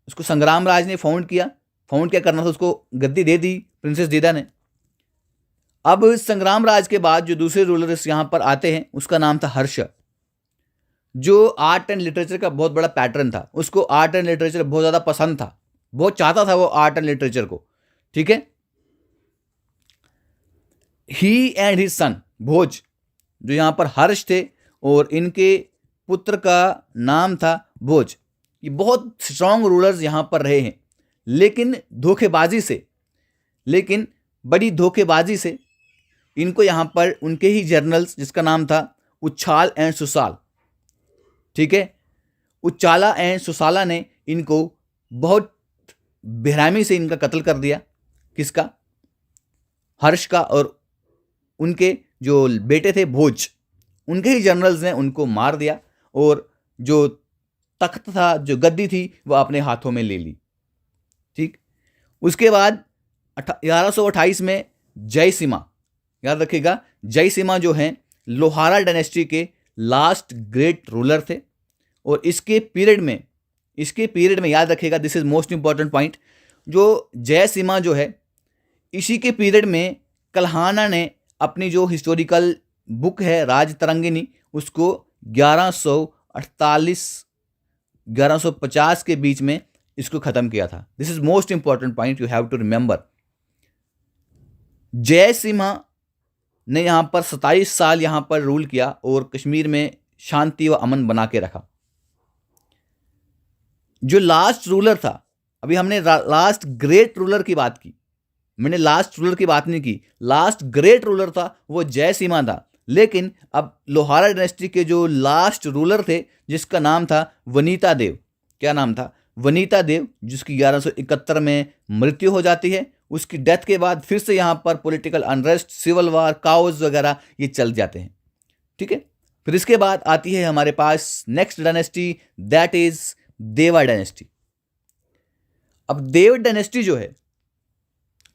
उसको संग्राम राज ने फाउंड क्या करना था, उसको गद्दी दे दी प्रिंसेस दीदा ने। अब संग्राम राज के बाद जो दूसरे रूलर्स यहां पर आते हैं, उसका नाम था हर्ष, जो आर्ट एंड लिटरेचर का बहुत बड़ा पैटर्न था, उसको आर्ट एंड लिटरेचर बहुत ज़्यादा पसंद था, बहुत चाहता था वो आर्ट एंड लिटरेचर को, ठीक है। ही एंड हिज सन भोज, जो यहां पर हर्ष थे और इनके पुत्र का नाम था भोज, ये बहुत स्ट्रांग रूलर्स यहां पर रहे हैं, लेकिन बड़ी धोखेबाजी से इनको यहां पर उनके ही जर्नल्स, जिसका नाम था उच्छाल एंड सुसाल, ठीक है, उच्चाला एंड सुसाला ने इनको बहुत बेरहमी से इनका कत्ल कर दिया। किसका, हर्ष का, और उनके जो बेटे थे भोज, उनके ही जनरल्स ने उनको मार दिया और जो तख्त था, जो गद्दी थी, वो अपने हाथों में ले ली, ठीक। उसके बाद 1128 में जयसिम्हा, याद रखिएगा, जयसिम्हा जो हैं लोहारा डायनेस्टी के लास्ट ग्रेट रूलर थे, और इसके पीरियड में याद रखिएगा, this is most important point, जो जयसिम्हा जो है, इसी के पीरियड में कल्हाना ने अपनी जो हिस्टोरिकल बुक है राजतरंगिनी, उसको 1148-1150 के बीच में इसको ख़त्म किया था। This is most important point, you have to remember. Jayasimha ने यहां पर 27 साल यहां पर रूल किया और कश्मीर में शांति व अमन बना के रखा। जो लास्ट रूलर था, अभी हमने लास्ट ग्रेट रूलर की बात की, मैंने लास्ट रूलर की बात नहीं की, लास्ट ग्रेट रूलर था वो जयसिम्हा था, लेकिन अब लोहारा डायनेस्टी के जो लास्ट रूलर थे, जिसका नाम था वनीता देव, क्या नाम था, वनीता देव, जिसकी 1171 में मृत्यु हो जाती है। उसकी डेथ के बाद फिर से यहाँ पर political unrest, civil war, cause वगैरह ये चल जाते हैं, ठीक है। फिर इसके बाद आती है हमारे पास नेक्स्ट डायनेस्टी, दैट इज देवा डायनेस्टी। अब देव डायनेस्टी जो है,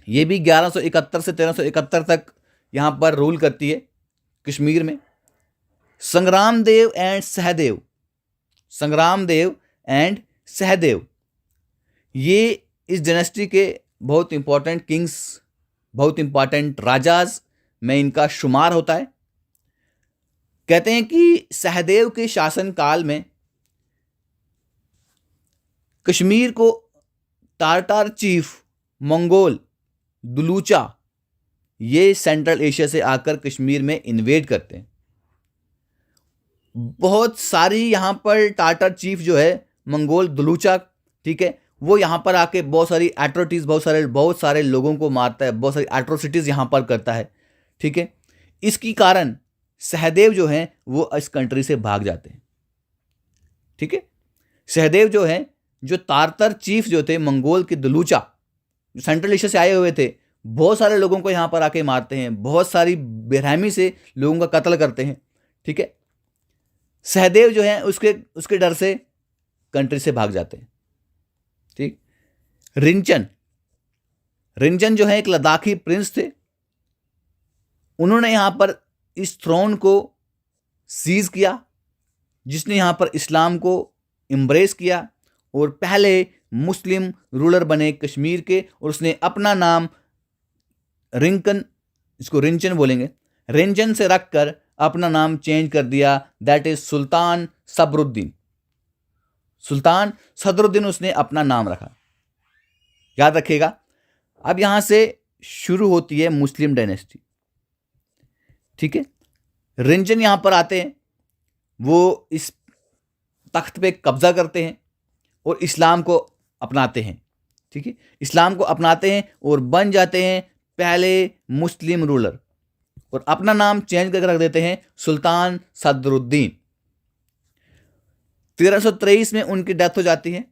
ये भी 1171 से 1371 तक यहाँ पर रूल करती है कश्मीर में। संग्राम देव एंड सहदेव, ये इस डायनेस्टी के बहुत इंपॉर्टेंट किंग्स, बहुत इंपॉर्टेंट राजाज में इनका शुमार होता है। कहते हैं कि सहदेव के शासनकाल में कश्मीर को टाटार चीफ मंगोल दुलूचा, ये सेंट्रल एशिया से आकर कश्मीर में इन्वेड करते हैं। बहुत सारी यहाँ पर टाटार चीफ जो है मंगोल दुलूचा, ठीक है, वो यहाँ पर आके बहुत सारी एट्रोसिटीज, बहुत सारे लोगों को मारता है, बहुत सारी एट्रोसिटीज यहाँ पर करता है, ठीक है। इसकी कारण सहदेव जो हैं वो इस कंट्री से भाग जाते हैं, ठीक है। सहदेव जो हैं, जो तारतर चीफ जो थे मंगोल के दुलूचा, जो सेंट्रल एशिया से आए हुए थे, बहुत सारे लोगों को यहाँ पर आके मारते हैं, बहुत सारी बेरहमी से लोगों का कत्ल करते हैं। ठीक है, सहदेव जो है उसके उसके डर से कंट्री से भाग जाते हैं। ठीक, रिंचन रिंचन जो है एक लद्दाखी प्रिंस थे। उन्होंने यहाँ पर इस थ्रोन को सीज किया, जिसने यहाँ पर इस्लाम को एम्ब्रेस किया और पहले मुस्लिम रूलर बने कश्मीर के, और उसने अपना नाम रिंकन, इसको रिंचन बोलेंगे, रिंचन से रखकर अपना नाम चेंज कर दिया, दैट इज सुल्तान सदरुद्दीन। सुल्तान सदरुद्दीन उसने अपना नाम रखा, याद रखिएगा। अब यहां से शुरू होती है मुस्लिम डायनेस्टी। ठीक है, रिंचन यहां पर आते हैं, वो इस तख्त पे कब्जा करते हैं और इस्लाम को अपनाते हैं। ठीक है, इस्लाम को अपनाते हैं और बन जाते हैं पहले मुस्लिम रूलर, और अपना नाम चेंज करके रख देते हैं सुल्तान सदरुद्दीन। 1323 में उनकी डेथ हो जाती है।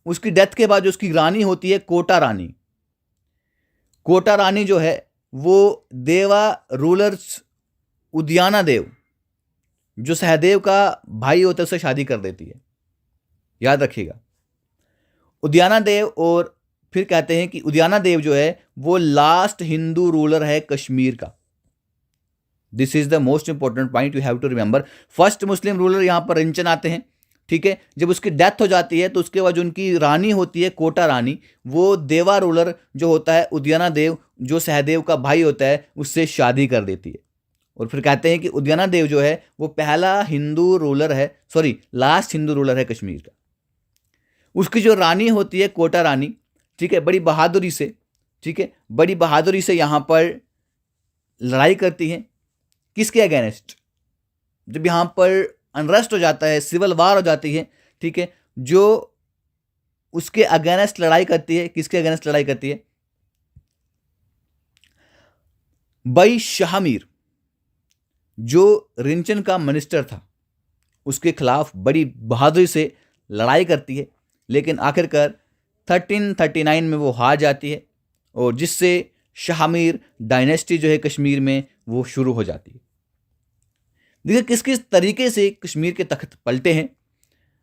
उसकी डेथ के बाद जो उसकी रानी होती है कोटा रानी। कोटा रानी जो है वो देवा रूलर्स उदयना देव, जो सहदेव का भाई होता है, उससे शादी कर देती है, याद रखिएगा। उदयना देव, और फिर कहते हैं कि उदयना देव जो है वो लास्ट हिंदू रूलर है कश्मीर का। This is the most important point you have to remember. First Muslim ruler यहां पर रिंचन आते हैं। ठीक है, जब उसकी डेथ हो जाती है तो उसके बाद जो उनकी रानी होती है कोटा रानी, वो देवा रूलर जो होता है उदयना देव, जो सहदेव का भाई होता है, उससे शादी कर देती है। और फिर कहते हैं कि उदयना देव जो है वो पहला हिंदू रूलर है, सॉरी लास्ट हिंदू रूलर है कश्मीर का। उसकी जो रानी होती है कोटा रानी, ठीक है, बड़ी बहादुरी से, ठीक है, बड़ी बहादुरी से यहाँ पर लड़ाई करती है। किसके अगेंस्ट? जब यहाँ पर अनरेस्ट हो जाता है, सिविल वार हो जाती है, ठीक है, जो उसके अगेंस्ट लड़ाई करती है। किसके अगेंस्ट लड़ाई करती है? बई शाह मीर, जो रिंचन का मिनिस्टर था, उसके खिलाफ बड़ी बहादुरी से लड़ाई करती है, लेकिन आखिरकार 1339 में वो हार जाती है, और जिससे शाह मीर डायनेस्टी जो है कश्मीर में वो शुरू हो जाती है। देखिए किस किस तरीके से कश्मीर के तख्त पलटे हैं,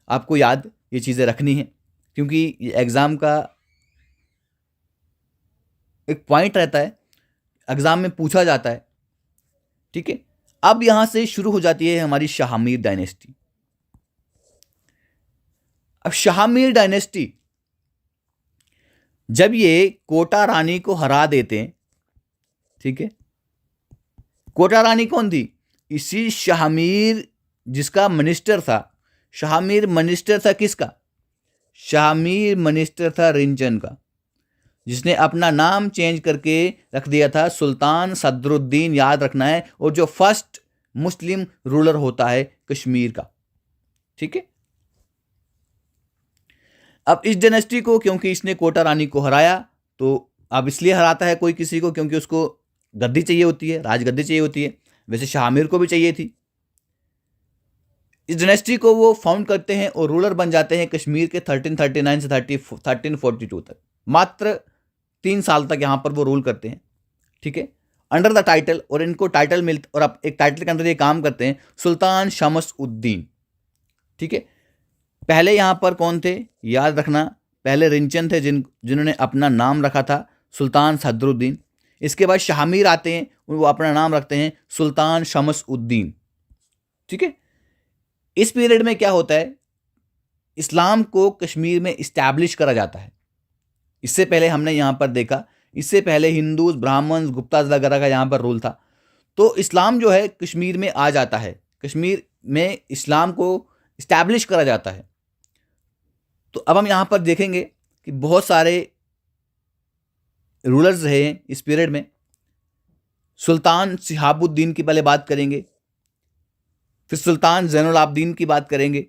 आपको याद ये चीज़ें रखनी है, क्योंकि ये एग्ज़ाम का एक पॉइंट रहता है, एग्ज़ाम में पूछा जाता है। ठीक है, अब यहां से शुरू हो जाती है हमारी शाह मीर डायनेस्टी। अब शाह मीर डायनेस्टी जब ये कोटा रानी को हरा देते हैं, ठीक है, कोटा रानी कौन थी? इसी शाह मीर जिसका मिनिस्टर था। शाह मीर मिनिस्टर था किसका? शाह मीर मिनिस्टर था रिंचन का, जिसने अपना नाम चेंज करके रख दिया था सुल्तान सदरुद्दीन, याद रखना है, और जो फर्स्ट मुस्लिम रूलर होता है कश्मीर का। ठीक है, अब इस डायनेस्टी को, क्योंकि इसने कोटा रानी को हराया, तो अब इसलिए हराता है कोई किसी को क्योंकि उसको गद्दी चाहिए होती है, राजगद्दी चाहिए होती है। वैसे शाह मीर को भी चाहिए थी। इस डायनेस्टी को वो फाउंड करते हैं और रूलर बन जाते हैं कश्मीर के 1339 से 1342 तक। मात्र 3 साल तक यहाँ पर वो रूल करते हैं। ठीक है, अंडर द टाइटल, और इनको टाइटल मिलता, और अब एक टाइटल के अंदर ये काम करते हैं, सुल्तान शम्स उद्दीन। ठीक है, पहले यहाँ पर कौन थे याद रखना? पहले रिंचन थे जिन्होंने अपना नाम रखा था सुल्तान सदरुद्दीन। इसके बाद शाह मीर आते हैं, वो अपना नाम रखते हैं सुल्तान शम्स उद्दीन। ठीक है, इस पीरियड में क्या होता है? इस्लाम को कश्मीर में इस्टेब्लिश करा जाता है। इससे पहले हमने यहाँ पर देखा, इससे पहले हिंदूज, ब्राह्मण, गुप्ता वगैरह का यहाँ पर रूल था। तो इस्लाम जो है कश्मीर में आ जाता है, कश्मीर में इस्लाम को इस्टेब्लिश करा जाता है। तो अब हम यहाँ पर देखेंगे कि बहुत सारे रूलर्स रहे हैं इस पीरियड में। सुल्तान शिहाबुद्दीन की पहले बात करेंगे, फिर सुल्तान जैनुल आबदीन की बात करेंगे।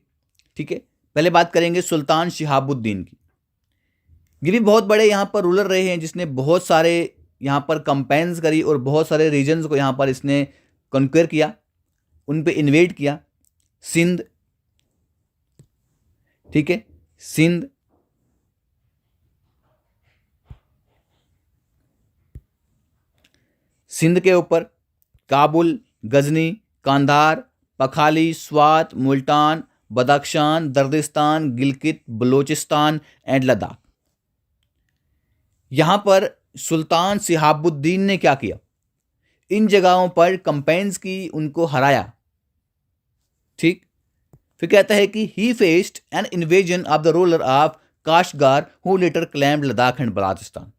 ठीक है, पहले बात करेंगे सुल्तान शिहाबुद्दीन की। ये भी बहुत बड़े यहाँ पर रूलर रहे हैं, जिसने बहुत सारे यहाँ पर कंपेन्स करी और बहुत सारे रीजन्स को यहाँ पर इसने कॉन्क्वेर किया, उन पे इन्वेड किया। सिंध, ठीक है, सिंध, सिंध के ऊपर काबुल, गजनी, कांधार, पखाली, स्वात, मुल्तान, बदख्शान, दर्दिस्तान, गिलगित, बलोचिस्तान एंड लद्दाख। यहाँ पर सुल्तान सिहाबुद्दीन ने क्या किया, इन जगहों पर कंपेन्स की, उनको हराया। ठीक, फिर कहता है कि he faced an invasion of the ruler of Kashgar who later claimed Ladakh and Balochistan.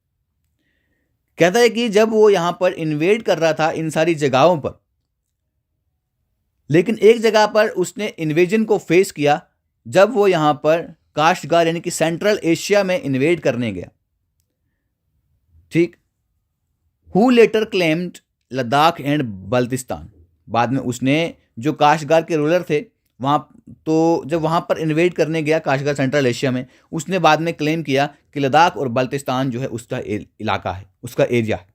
कहता है कि जब वो यहां पर इन्वेड कर रहा था इन सारी जगहों पर, लेकिन एक जगह पर उसने इन्वेजन को फेस किया जब वो यहां पर काशगार यानी कि सेंट्रल एशिया में इन्वेड करने गया। ठीक, who later claimed Ladakh and Baltistan. बाद में उसने, जो काशगार के रूलर थे वहाँ, तो जब वहाँ पर इन्वेड करने गया काशगार सेंट्रल एशिया में, उसने बाद में क्लेम किया कि लद्दाख और बल्तिस्तान जो है उसका इलाका है, उसका एरिया है।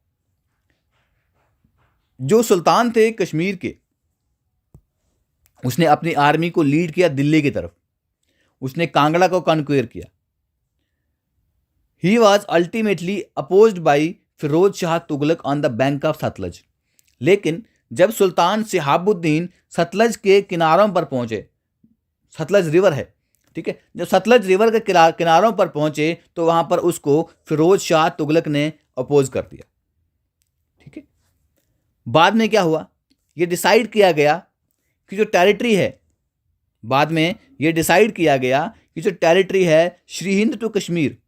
जो सुल्तान थे कश्मीर के, उसने अपनी आर्मी को लीड किया दिल्ली की तरफ, उसने कांगड़ा को कॉन्क्वेयर किया। He was ultimately opposed by Firoz Shah Tughlaq on the bank of Sutlej. लेकिन जब सुल्तान सिहाबुद्दीन सतलज के किनारों पर पहुंचे, सतलज रिवर है, ठीक है, जब सतलज रिवर के किनारों पर पहुंचे तो वहां पर उसको फिरोज शाह तुगलक ने अपोज कर दिया। ठीक है, बाद में क्या हुआ, ये डिसाइड किया गया कि जो टेरिटरी है, बाद में ये डिसाइड किया गया कि जो टेरिटरी है श्री हिंद टू कश्मीर,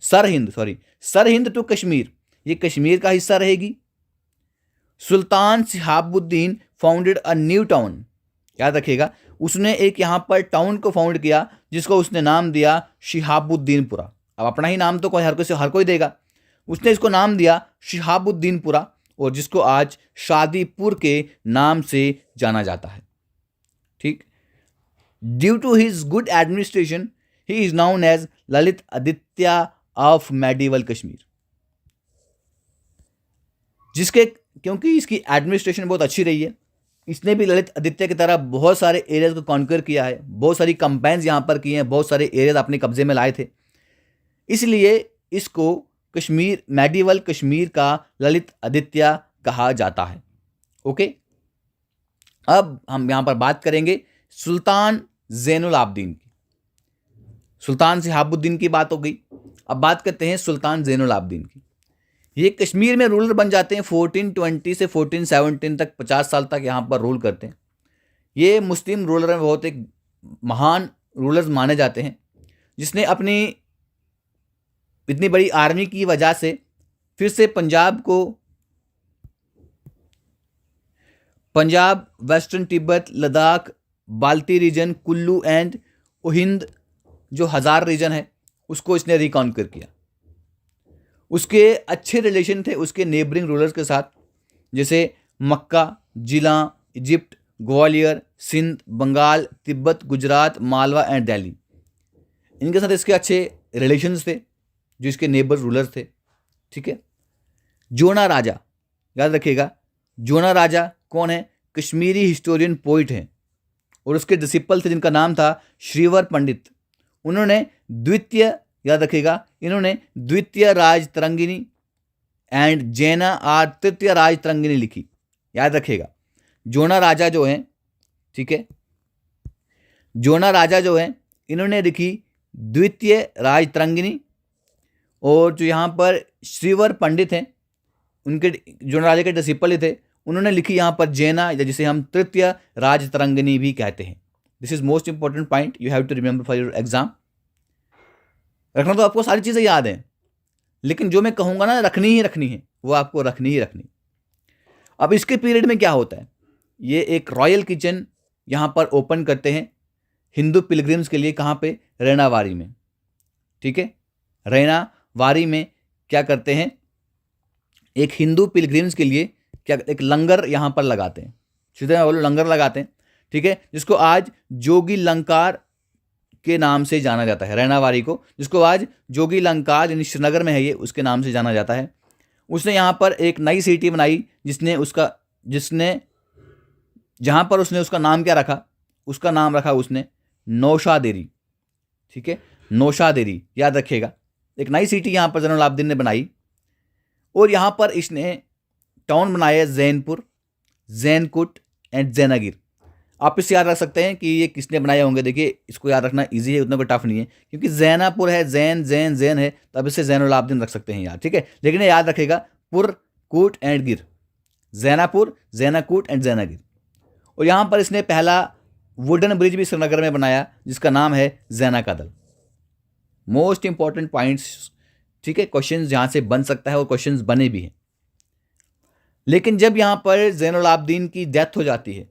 सरहिंद टू कश्मीर, ये कश्मीर का हिस्सा रहेगी। सुल्तान Sihabuddin founded a new town, याद रखिएगा, उसने एक यहाँ पर टाउन को फाउंड किया जिसको उसने नाम दिया शिहाबुद्दीनपुरा। अब अपना ही नाम तो कोई हर कोई देगा, उसने इसको नाम दिया शिहाबुद्दीनपुरा, और जिसको आज शादीपुर के नाम से जाना जाता है। ठीक, due to his good administration he is known as Lalit Aditya of medieval Kashmir. क्योंकि इसकी एडमिनिस्ट्रेशन बहुत अच्छी रही है, इसने भी ललित आदित्य की तरह बहुत सारे एरियाज को कॉन्कर किया है, बहुत सारी कंपेन्स यहाँ पर किए हैं, बहुत सारे एरियाज अपने कब्जे में लाए थे, इसलिए इसको कश्मीर, मेडिवल कश्मीर का ललित आदित्य कहा जाता है। ओके, अब हम यहाँ पर बात करेंगे सुल्तान ज़ैनुल आबदीन की। सुल्तान सिहाबुद्दीन की बात हो गई, अब बात करते हैं सुल्तान ज़ैनुल आबदीन की। ये कश्मीर में रूलर बन जाते हैं 1420 से 1417 तक, 50 साल तक यहाँ पर रूल करते हैं। ये मुस्लिम रूलर में बहुत एक महान रूलर्स माने जाते हैं, जिसने अपनी इतनी बड़ी आर्मी की वजह से फिर से पंजाब, वेस्टर्न तिब्बत, लद्दाख, बाल्टी रीजन, कुल्लू एंड ओहिंद जो हज़ार रीजन है उसको इसने रिकॉन्कर किया। उसके अच्छे रिलेशन थे उसके नेबरिंग रूलर्स के साथ, जैसे मक्का, जिला, इजिप्ट, ग्वालियर, सिंध, बंगाल, तिब्बत, गुजरात, मालवा एंड दिल्ली, इनके साथ इसके अच्छे रिलेशंस थे जो इसके नेबर रूलर्स थे। ठीक है, जोना राजा, याद रखिएगा, जोना राजा कौन है, कश्मीरी हिस्टोरियन पोइट हैं, और उसके डिसिपल थे जिनका नाम था श्रीवर पंडित। उन्होंने द्वितीय, याद रखिएगा, इन्होंने द्वितीय राज तरंगिनी एंड जैना और तृतीय राज तरंगिनी लिखी, याद रखिएगा। जोना राजा जो हैं, ठीक है, जोना राजा जो हैं इन्होंने लिखी द्वितीय राज तरंगिनी, और जो यहाँ पर श्रीवर पंडित हैं, उनके जोना राजा के डिसिपल थे, उन्होंने लिखी यहाँ पर जैना, या जिसे हम तृतीय राज तरंगिनी भी कहते हैं। This is most important point you have to remember for your exam. रखना तो आपको सारी चीज़ें याद हैं, लेकिन जो मैं कहूँगा ना रखनी ही रखनी है, वो आपको रखनी ही रखनी। अब इसके पीरियड में क्या होता है, ये एक रॉयल किचन यहाँ पर ओपन करते हैं हिंदू पिलग्रिम्स के लिए। कहाँ पे, रैनावारी में। ठीक है, रैनावारी में क्या करते हैं, एक हिंदू पिलग्रिम्स के लिए क्या एक लंगर यहाँ पर लगाते हैं, सीधे मैं बोलूँ लंगर लगाते हैं। ठीक है, जिसको आज जोगी लंकार के नाम से जाना जाता है, रैनावारी को, जिसको आज जोगी लंकार यानी श्रीनगर में है ये, उसके नाम से जाना जाता है। उसने यहाँ पर एक नई सिटी बनाई जहाँ पर उसने उसका नाम क्या रखा, उसका नाम रखा उसने नौशादेरी। ठीक है, नौशादेरी, याद रखिएगा, एक नई सिटी यहाँ पर ज़ैनुल आबदीन ने बनाई, और यहाँ पर इसने टाउन बनाए जैनपुर, जैनकुट एंड जैनागिर। आप इससे याद रख सकते हैं कि ये किसने बनाए होंगे। देखिए इसको याद रखना इजी है, उतना कोई टफ नहीं है, क्योंकि जैनापुर है, जैन जैन जैन है, तो अब इससे जैनुल आबदीन रख सकते हैं यार, ठीक है। लेकिन ये याद रखेगा पुर, कूट एंड गिर, जैनापुर, जैनाकूट एंड जैनागिर। और यहाँ पर इसने पहला वुडन ब्रिज भी श्रीनगर में बनाया जिसका नाम है जैना का दल। मोस्ट इंपॉर्टेंट पॉइंट्स, ठीक है, क्वेश्चंस यहाँ से बन सकता है और क्वेश्चंस बने भी हैं। लेकिन जब यहाँ पर जैनुल आबदीन की डेथ हो जाती है,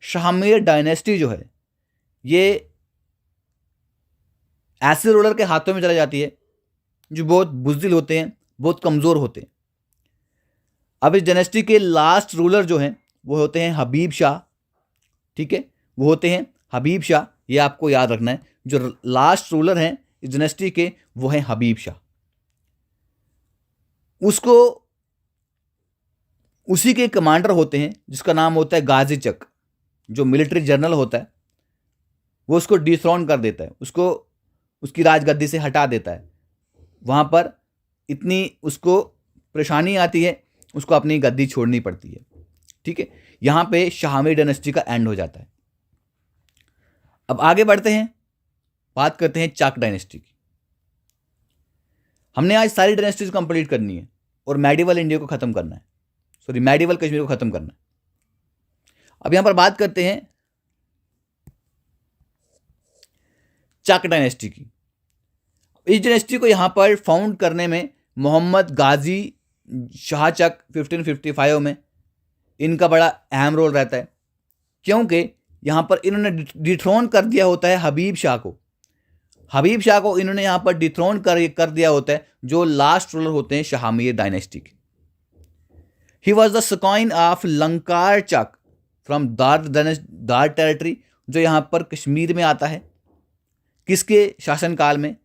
शाहमीर डायनेस्टी जो है ये ऐसे रूलर के हाथों में चली जाती है जो बहुत बुज़दिल होते हैं, बहुत कमज़ोर होते हैं। अब इस डायनेस्टी के लास्ट रूलर जो हैं वो होते हैं हबीब शाह, ठीक है, वो होते हैं हबीब शाह। ये आपको याद रखना है, जो लास्ट रूलर हैं इस डायनेस्टी के वो हैं हबीब शाह। उसको उसी के कमांडर होते हैं जिसका नाम होता है गाजी चक, जो मिलिट्री जनरल होता है, वो उसको डिथ्रोन कर देता है, उसको उसकी राजगद्दी से हटा देता है। वहाँ पर इतनी उसको परेशानी आती है, उसको अपनी गद्दी छोड़नी पड़ती है, ठीक है। यहाँ पे शाहमीर डायनेस्टी का एंड हो जाता है। अब आगे बढ़ते हैं, बात करते हैं चाक डायनेस्टी की। हमने आज सारी डायनेस्टीज कंप्लीट करनी है और मेडिवल इंडिया को खत्म करना है, सॉरी मेडिवल कश्मीर को खत्म करना है। अब यहां पर बात करते हैं चाक डायनेस्टी की। इस डायनेस्टी को यहां पर फाउंड करने में मोहम्मद गाजी शाह चक 1555 में इनका बड़ा अहम रोल रहता है, क्योंकि यहां पर इन्होंने डिथ्रोन कर दिया होता है हबीब शाह को। हबीब शाह को इन्होंने यहां पर डिथ्रोन कर दिया होता है, जो लास्ट रूलर होते हैं शाहमीर डायनेस्टी के। He was the scion of Lankar Chak from Dar territory, जो यहां पर कश्मीर में आता है। किसके शासनकाल में?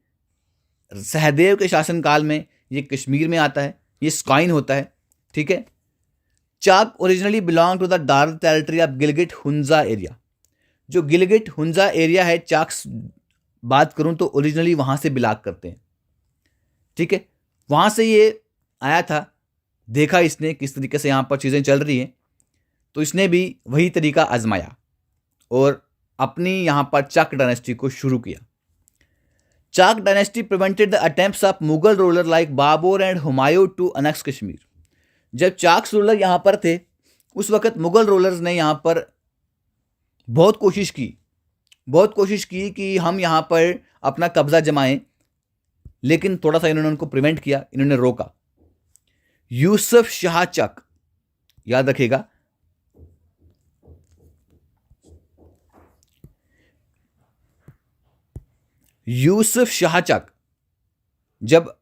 सहदेव के शासनकाल में ये कश्मीर में आता है, ये स्काइन होता है, ठीक है। चाक ओरिजिनली बिलोंग टू द दार territory of Gilgit Hunza area. जो गिलगिट हुंजा एरिया है, चाक्स बात करूं तो ओरिजिनली वहां से बिलोंग करते हैं, ठीक है। वहां से ये आया था, देखा इसने किस तरीके से यहाँ पर चीज़ें चल रही हैं, तो इसने भी वही तरीका आजमाया और अपनी यहाँ पर चाक डायनेस्टी को शुरू किया। Chak dynasty prevented the attempts of Mughal ruler like Babur and Humayun to annex Kashmir. जब चाक्स रूलर यहाँ पर थे उस वक्त मुगल रूलर्स ने यहाँ पर बहुत कोशिश की कि हम यहाँ पर अपना कब्जा जमाएं, लेकिन थोड़ा सा इन्होंने उनको प्रिवेंट किया, इन्होंने रोका। यूसुफ शाह चक, याद रखिएगा, यूसुफ शाह चक, जब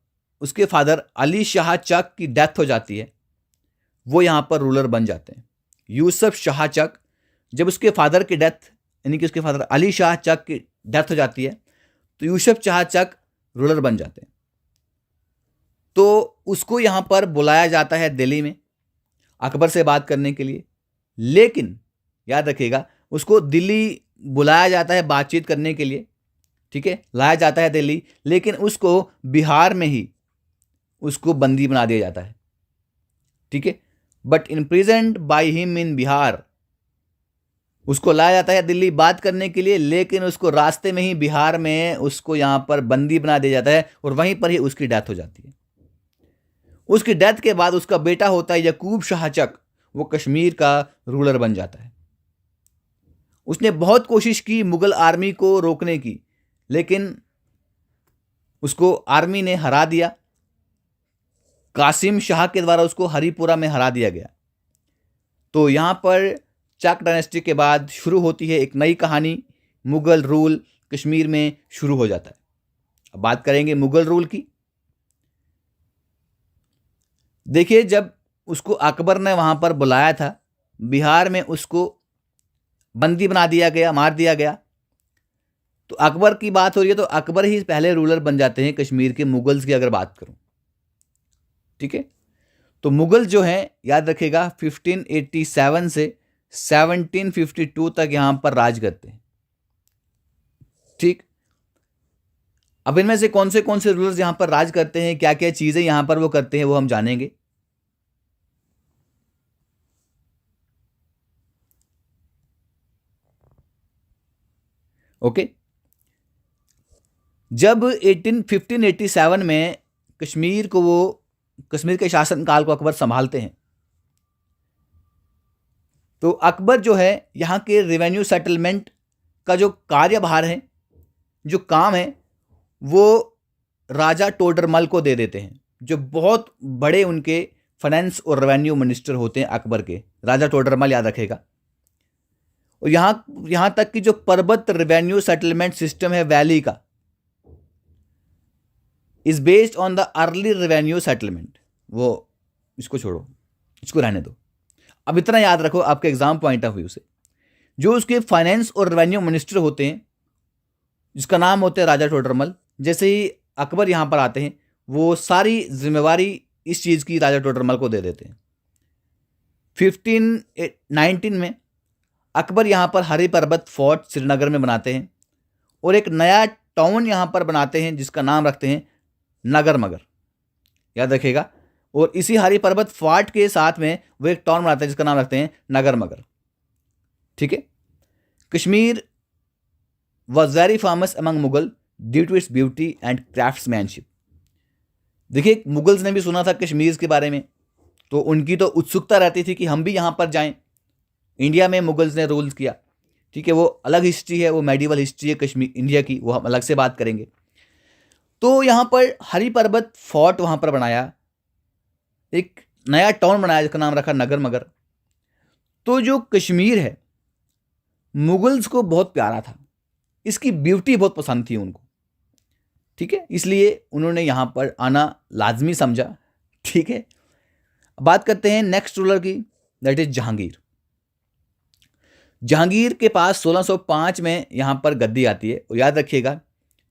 उसके फादर अली शाह चक की डेथ हो जाती है वो यहां पर रूलर बन जाते हैं। यूसुफ शाह चक, जब उसके फादर की डेथ, यानी कि उसके फादर अली शाह चक की डेथ हो जाती है तो यूसुफ शाह चक रूलर बन जाते हैं। तो उसको यहाँ पर बुलाया जाता है दिल्ली में अकबर से बात करने के लिए, लेकिन याद रखिएगा उसको दिल्ली बुलाया जाता है बातचीत करने के लिए, ठीक है, लाया जाता है दिल्ली, लेकिन उसको बिहार में ही उसको बंदी बना दिया जाता है, ठीक है। But imprisoned by him in Bihar, उसको लाया जाता है दिल्ली बात करने के लिए, लेकिन उसको रास्ते में ही बिहार में उसको यहाँ पर बंदी बना दिया जाता है और वहीं पर ही उसकी डेथ हो जाती है। उसकी डेथ के बाद उसका बेटा होता है यकूब शाह चक, वो कश्मीर का रूलर बन जाता है। उसने बहुत कोशिश की मुगल आर्मी को रोकने की, लेकिन उसको आर्मी ने हरा दिया। कासिम शाह के द्वारा उसको हरिपुरा में हरा दिया गया। तो यहाँ पर चाक डायनेस्टी के बाद शुरू होती है एक नई कहानी, मुगल रूल कश्मीर में शुरू हो जाता है। अब बात करेंगे मुगल रूल की। देखिए, जब उसको अकबर ने वहाँ पर बुलाया था, बिहार में उसको बंदी बना दिया गया, मार दिया गया। तो अकबर की बात हो रही है तो अकबर ही पहले रूलर बन जाते हैं कश्मीर के, मुगल्स की अगर बात करूं, ठीक है। तो मुगल जो हैं, याद रखिएगा, 1587 से 1752 तक यहां पर राज करते हैं, ठीक। अब इनमें से कौन से रूलर्स यहां पर राज करते हैं, क्या क्या चीजें यहां पर वो करते हैं, वो हम जानेंगे। ओके। जब 1587 में कश्मीर के शासनकाल को अकबर संभालते हैं, तो अकबर जो है यहाँ के रेवेन्यू सेटलमेंट का जो कार्यभार है, जो काम है, वो राजा टोडरमल को दे देते हैं, जो बहुत बड़े उनके फाइनेंस और रेवेन्यू मिनिस्टर होते हैं अकबर के। राजा टोडरमल याद रखेगा। और यहाँ तक कि जो पर्वत रेवेन्यू सेटलमेंट सिस्टम है वैली का, is based on the early revenue settlement. वो इसको छोड़ो, इसको रहने दो। अब इतना याद रखो आपके एग्जाम पॉइंट ऑफ व्यू से, जो उसके फाइनेंस और रेवेन्यू मिनिस्टर होते हैं, जिसका नाम होता है राजा टोडरमल, जैसे ही अकबर यहाँ पर आते हैं, वो सारी जिम्मेवारी इस चीज़ की राजा टोडरमल को दे देते हैं। 1519 में अकबर यहाँ पर हरी पर्वत फोर्ट श्रीनगर में बनाते हैं और एक नया टाउन यहाँ पर बनाते हैं जिसका नाम रखते हैं नगर मगर, याद रखिएगा। और इसी हरी पर्वत फोर्ट के साथ में वो एक टाउन बनाते हैं जिसका नाम रखते हैं नगर मगर, ठीक है। Kashmir was very famous among Mughal due to its beauty and craftsmanship. देखिए, मुगल्स ने भी सुना था कश्मीर के बारे में, तो उनकी तो उत्सुकता रहती थी कि हम भी यहाँ पर जाएं। इंडिया में मुगल्स ने रूल्स किया, ठीक है, वो अलग हिस्ट्री है, वो मेडिवल हिस्ट्री है कश्मीर इंडिया की, वो हम अलग से बात करेंगे। तो यहाँ पर हरी पर्वत फोर्ट वहाँ पर बनाया, एक नया टाउन बनाया जिसका नाम रखा नगर मगर। तो जो कश्मीर है मुगल्स को बहुत प्यारा था, इसकी ब्यूटी बहुत पसंद थी उनको, ठीक है, इसलिए उन्होंने यहाँ पर आना लाजमी समझा, ठीक है। बात करते हैं नेक्स्ट रूलर की, दैट इज जहांगीर। जहांगीर के पास 1605 में यहाँ पर गद्दी आती है। और याद रखिएगा,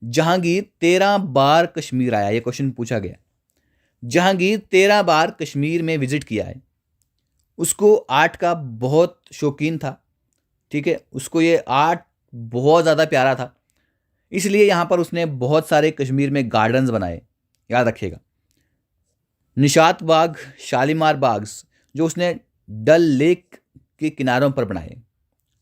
जहांगीर 13 बार कश्मीर आया, ये क्वेश्चन पूछा गया। जहांगीर 13 बार कश्मीर में विजिट किया है। उसको आर्ट का बहुत शौकीन था, ठीक है, उसको ये आर्ट बहुत ज़्यादा प्यारा था, इसलिए यहाँ पर उसने बहुत सारे कश्मीर में गार्डन्स बनाए, याद रखिएगा। निशात बाग, शालीमार बाग जो उसने डल लेक के किनारों पर बनाए,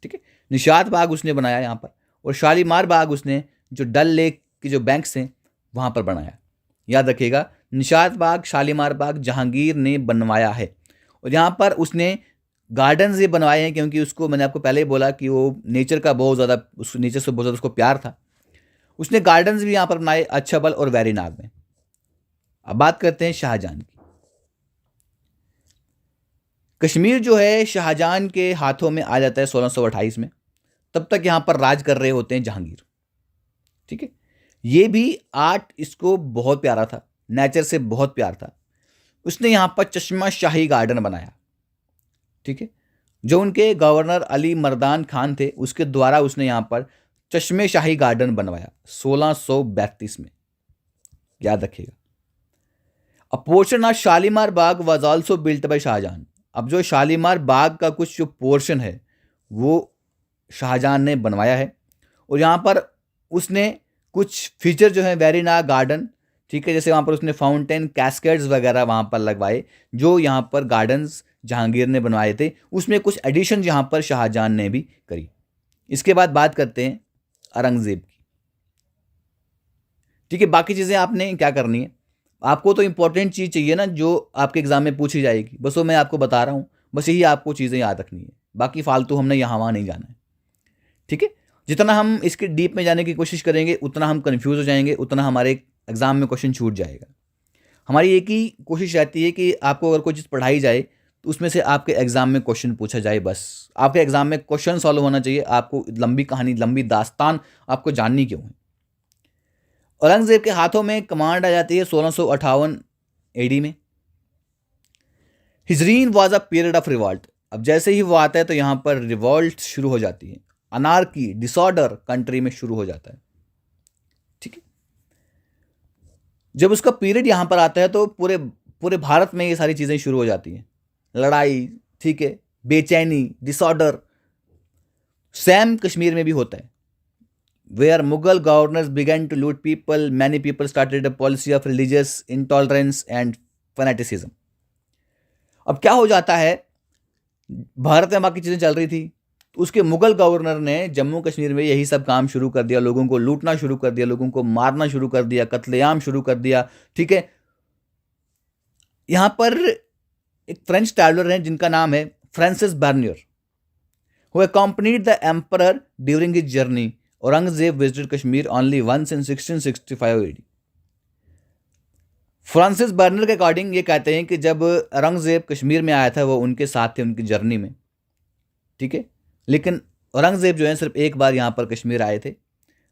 ठीक है। निशात बाग उसने बनाया यहाँ पर, और शालीमार बाग उसने जो डल लेक के जो बैंक्स हैं वहाँ पर बनाया, याद रखिएगा। निशात बाग, शालीमार बाग जहांगीर ने बनवाया है। और यहाँ पर उसने गार्डन्स ये बनवाए हैं क्योंकि उसको, मैंने आपको पहले ही बोला कि वो नेचर का बहुत ज़्यादा, उस नेचर से बहुत ज़्यादा उसको प्यार था। उसने गार्डन्स भी यहाँ पर बनाए अच्छबल और वेरीनाग में। अब बात करते हैं शाहजहां की। कश्मीर जो है शाहजहां के हाथों में आ जाता है 1628 में। तब तक यहाँ पर राज कर रहे होते हैं जहांगीर, ठीक है। ये भी आर्ट इसको बहुत प्यारा था, नेचर से बहुत प्यार था। उसने यहाँ पर चश्मा शाही गार्डन बनाया, ठीक है, जो उनके गवर्नर अली मर्दान खान थे, उसके द्वारा उसने यहाँ पर चश्मे शाही गार्डन बनवाया 1632 में, याद रखिएगा। A portion of Shalimar Bagh was also built by Shah Jahan. अब जो शालीमार बाग का कुछ जो पोर्शन है वो शाहजहां ने बनवाया है। और यहाँ पर उसने कुछ फीचर जो है वेरीनाग गार्डन, ठीक है, जैसे वहाँ पर उसने फाउंटेन, कैस्केड्स वगैरह वहाँ पर लगवाए, जो यहाँ पर गार्डन्स जहांगीर ने बनवाए थे। उसमें कुछ एडिशन यहाँ पर शाहजहां ने भी करी। इसके बाद बात करते हैं औरंगजेब की, ठीक है। बाकी चीज़ें आपने क्या करनी है, आपको तो इंपॉर्टेंट चीज़ चाहिए ना जो आपके एग्जाम में पूछी जाएगी, बस वो मैं आपको बता रहा हूँ, बस यही आपको चीज़ें याद रखनी है। बाकी फालतू हमने यहाँ वहाँ नहीं जाना है, ठीक है। जितना हम इसके डीप में जाने की कोशिश करेंगे उतना हम कंफ्यूज हो जाएंगे, उतना हमारे एग्जाम में क्वेश्चन छूट जाएगा। हमारी एक ही कोशिश रहती है कि आपको अगर कोई चीज़ पढ़ाई जाए तो उसमें से आपके एग्जाम में क्वेश्चन पूछा जाए, बस आपके एग्जाम में क्वेश्चन सॉल्व होना चाहिए। आपको लंबी कहानी, लंबी दास्तान आपको जाननी क्यों है। औरंगजेब के हाथों में कमांड आ जाती है 1658 एडी में। His reign was a period of revolt. अब जैसे ही वो आता है तो यहाँ पर रिवॉल्ट शुरू हो जाती है, अनार्की, डिसऑर्डर कंट्री में शुरू हो जाता है, ठीक है। जब उसका पीरियड यहाँ पर आता है तो पूरे भारत में ये सारी चीज़ें शुरू हो जाती हैं, लड़ाई, ठीक है, बेचैनी, डिसऑर्डर। सेम कश्मीर में भी होता है, where Mughal governors began to loot people, many people started a policy of religious intolerance and fanaticism. अब क्या हो जाता है, भारत में बाकी चीज़ें चल रही थी, तो उसके मुगल गवर्नर ने जम्मू कश्मीर में यही सब काम शुरू कर दिया, लोगों को लूटना शुरू कर दिया, लोगों को मारना शुरू कर दिया, कत्लेआम शुरू कर दिया। ठीक है, यहाँ पर एक फ्रेंच ट्रैवलर हैं जिनका नाम है Francis Bernier, who accompanied the emperor during his journey. Aurangzeb visited Kashmir only once in 1665 AD. Francis burner के अकॉर्डिंग ये कहते हैं कि जब औरंगजेब कश्मीर में आया था वो उनके साथ थे उनकी जर्नी में। ठीक है, लेकिन औरंगजेब जो है सिर्फ एक बार यहाँ पर कश्मीर आए थे।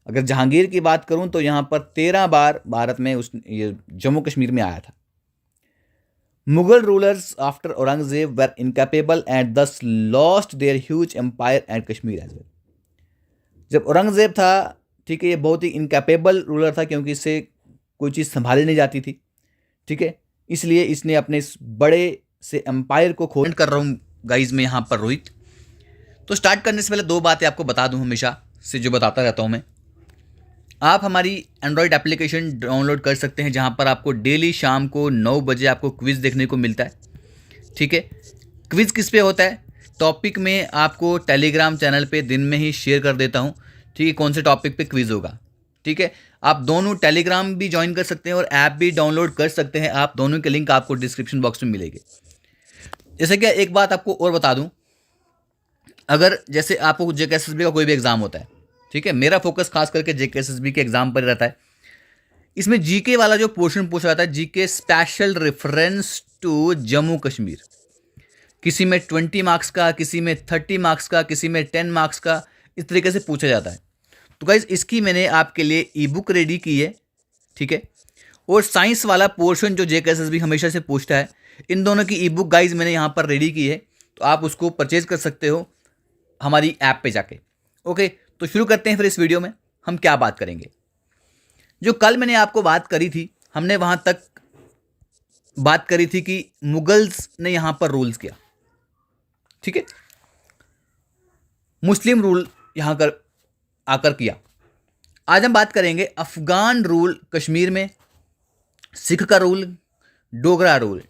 अगर जहांगीर की बात करूँ तो यहाँ पर 13 बार भारत में ये जम्मू कश्मीर में आया था। Mughal rulers after Aurangzeb were incapable and thus lost their huge empire and Kashmir as well. जब औरंगजेब था, ठीक है, ये बहुत ही इनकैपेबल रूलर था क्योंकि इससे कोई चीज़ संभाली नहीं जाती थी। ठीक है, इसलिए इसने अपने इस बड़े से एम्पायर को खोल कर रहा हूँ गाइज में यहाँ पर रोहित। तो स्टार्ट करने से पहले दो बातें आपको बता दूँ, हमेशा से जो बताता रहता हूँ मैं। आप हमारी एंड्रॉयड एप्लीकेशन डाउनलोड कर सकते हैं जहां पर आपको डेली शाम को 9 बजे आपको क्विज़ देखने को मिलता है। ठीक है, क्विज़ किस पे होता है, टॉपिक में आपको टेलीग्राम चैनल पे दिन में ही शेयर कर देता हूं। ठीक है, कौन से टॉपिक पे क्विज़ होगा। ठीक है, आप दोनों टेलीग्राम भी ज्वाइन कर सकते हैं और ऐप भी डाउनलोड कर सकते हैं। आप दोनों के लिंक आपको डिस्क्रिप्शन बॉक्स में मिलेंगे। जैसे कि एक बात आपको और बता दूँ, अगर जैसे आपको जेकेएसएसबी का कोई भी एग्ज़ाम होता है, ठीक है, मेरा फोकस खास करके जेकेएसएसबी के एग्जाम पर रहता है। इसमें जीके वाला जो पोर्शन पूछा जाता है, GK special reference to Jammu Kashmir, किसी में 20 मार्क्स का, किसी में 30 मार्क्स का, किसी में 10 मार्क्स का, इस तरीके से पूछा जाता है। तो गाइज इसकी मैंने आपके लिए ई बुक रेडी की है। ठीक है, और साइंस वाला पोर्शन जो जेकेएसएसबी हमेशा से पूछता है, इन दोनों की ई बुक गाइज मैंने यहाँ पर रेडी की है, तो आप उसको परचेज कर सकते हो हमारी ऐप पे जाके। ओके, तो शुरू करते हैं फिर। इस वीडियो में हम क्या बात करेंगे, जो कल मैंने आपको बात करी थी, हमने वहां तक बात करी थी कि मुगल्स ने यहां पर रूल्स किया। ठीक है, मुस्लिम रूल यहां कर आकर किया। आज हम बात करेंगे अफगान रूल कश्मीर में, सिख का rule, Dogra rule.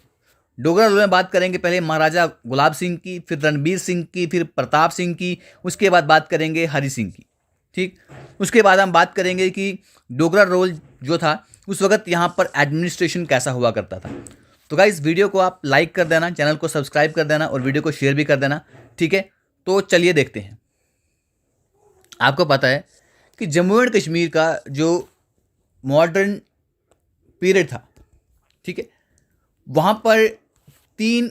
Dogra rule में बात करेंगे पहले महाराजा गुलाब सिंह की, फिर रणबीर सिंह की, फिर प्रताप सिंह की, उसके बाद बात करेंगे हरि सिंह की। ठीक, उसके बाद हम बात करेंगे कि डोगरा रूल जो था उस वक्त यहाँ पर एडमिनिस्ट्रेशन कैसा हुआ करता था। तो गाइस वीडियो को आप लाइक कर देना, चैनल को सब्सक्राइब कर देना और वीडियो को शेयर भी कर देना। ठीक है, तो चलिए देखते हैं। आपको पता है कि जम्मू एंड कश्मीर का जो मॉडर्न पीरियड था, ठीक है, वहाँ पर 3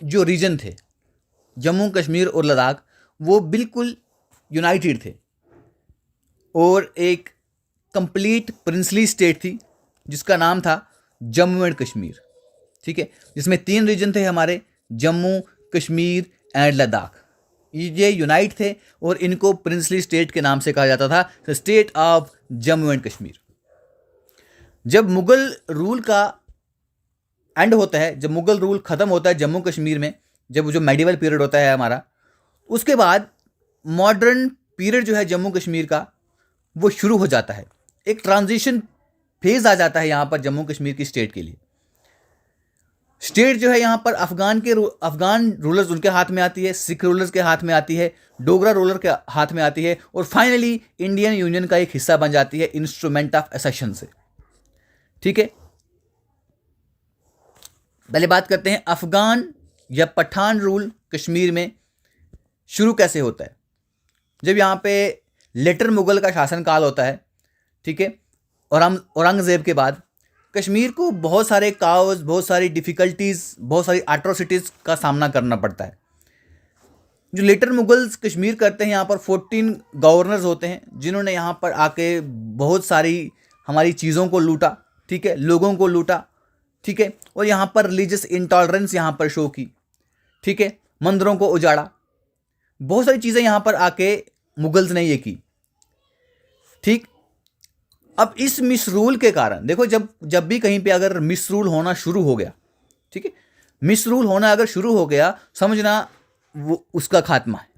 जो रीजन थे, जम्मू कश्मीर और लद्दाख, वो बिल्कुल यूनाइटेड थे और एक कंप्लीट प्रिंसली स्टेट थी जिसका नाम था जम्मू एंड कश्मीर। ठीक है, जिसमें 3 रीजन थे हमारे, जम्मू, कश्मीर एंड लद्दाख। ये यूनाइट थे और इनको प्रिंसली स्टेट के नाम से कहा जाता था, state of Jammu and Kashmir. जब मुगल रूल का एंड होता है, जब मुगल रूल ख़त्म होता है जम्मू कश्मीर में, जब जो मेडिवल पीरियड होता है हमारा, उसके बाद मॉडर्न पीरियड जो है जम्मू कश्मीर का वो शुरू हो जाता है। एक ट्रांजिशन फेज आ जाता है यहाँ पर जम्मू कश्मीर की स्टेट के लिए। स्टेट जो है यहाँ पर अफगान रूलर्स उनके हाथ में आती है, सिख रूलर्स के हाथ में आती है, डोगरा रूलर के हाथ में आती है और फाइनली इंडियन यूनियन का एक हिस्सा बन जाती है इंस्ट्रूमेंट ऑफ एसेशन से। ठीक है, पहले बात करते हैं अफगान या पठान रूल कश्मीर में शुरू कैसे होता है। जब यहाँ पे लेटर मुगल का शासनकाल होता है, ठीक है, और हम औरंगजेब के बाद कश्मीर को बहुत सारे काउज, बहुत सारी डिफ़िकल्टीज़, बहुत सारी एट्रोसिटीज़ का सामना करना पड़ता है। जो लेटर मुगल्स कश्मीर करते हैं, यहाँ पर 14 गवर्नर्स होते हैं जिन्होंने यहाँ पर आके बहुत सारी हमारी चीज़ों को लूटा। ठीक है, लोगों को लूटा। ठीक है, और यहाँ पर रिलीजियस इंटॉलरेंस यहाँ पर शो की। ठीक है, मंदिरों को उजाड़ा, बहुत सारी चीज़ें यहाँ पर आके मुगल्स ने ये की। ठीक, अब इस मिसरूल के कारण देखो, जब भी कहीं पे अगर मिसरूल होना शुरू हो गया, ठीक है, मिसरूल होना अगर शुरू हो गया, समझना वो उसका खात्मा है,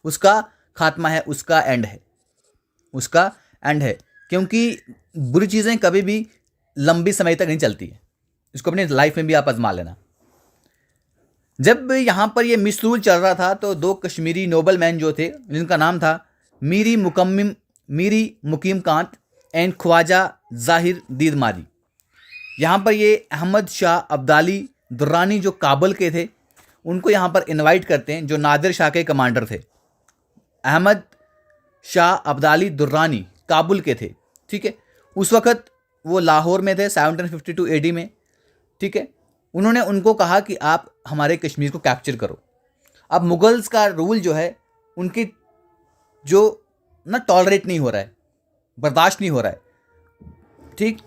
उसका खात्मा है, उसका एंड है, उसका एंड है। क्योंकि बुरी चीज़ें कभी भी लंबी समय तक नहीं चलती है। इसको अपनी लाइफ में भी आप आजमा लेना। जब यहाँ पर ये मिसरूल चल रहा था तो दो कश्मीरी नोबल मैन जो थे, जिनका नाम था मीरी मुकीम कांत एंड ख्वाजा जाहिर दीदमारी, यहाँ पर ये अहमद शाह अब्दाली दुर्रानी जो काबुल के थे उनको यहाँ पर इनवाइट करते हैं, जो नादिर शाह के कमांडर थे। अहमद शाह अब्दाली दुर्रानी काबुल के थे, ठीक है। उस वक़्त वो लाहौर में थे 1752 AD में, ठीक है। उन्होंने उनको कहा कि आप हमारे कश्मीर को कैप्चर करो। अब मुगल्स का रूल जो है उनकी जो ना टॉलरेट नहीं हो रहा है, बर्दाश्त नहीं हो रहा है, ठीक।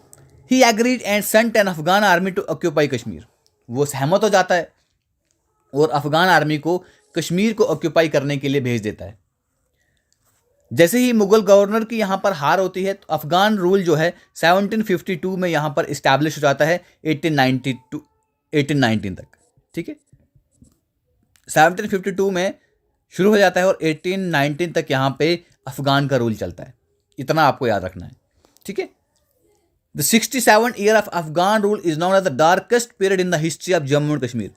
He agreed and sent an Afghan army to occupy Kashmir. वो सहमत हो जाता है और अफगान आर्मी को कश्मीर को ऑक्यूपाई करने के लिए भेज देता है। जैसे ही मुगल गवर्नर की यहाँ पर हार होती है तो अफगान रूल जो है 1752 में यहाँ पर इस्टेब्लिश हो जाता है 1819 तक, ठीक है। 1752 में शुरू हो जाता है और 1819 तक यहाँ पे अफगान का रूल चलता है। इतना आपको याद रखना है, ठीक है। The 67 year of Afghan rule is known as the darkest period in the history of Jammu and Kashmir.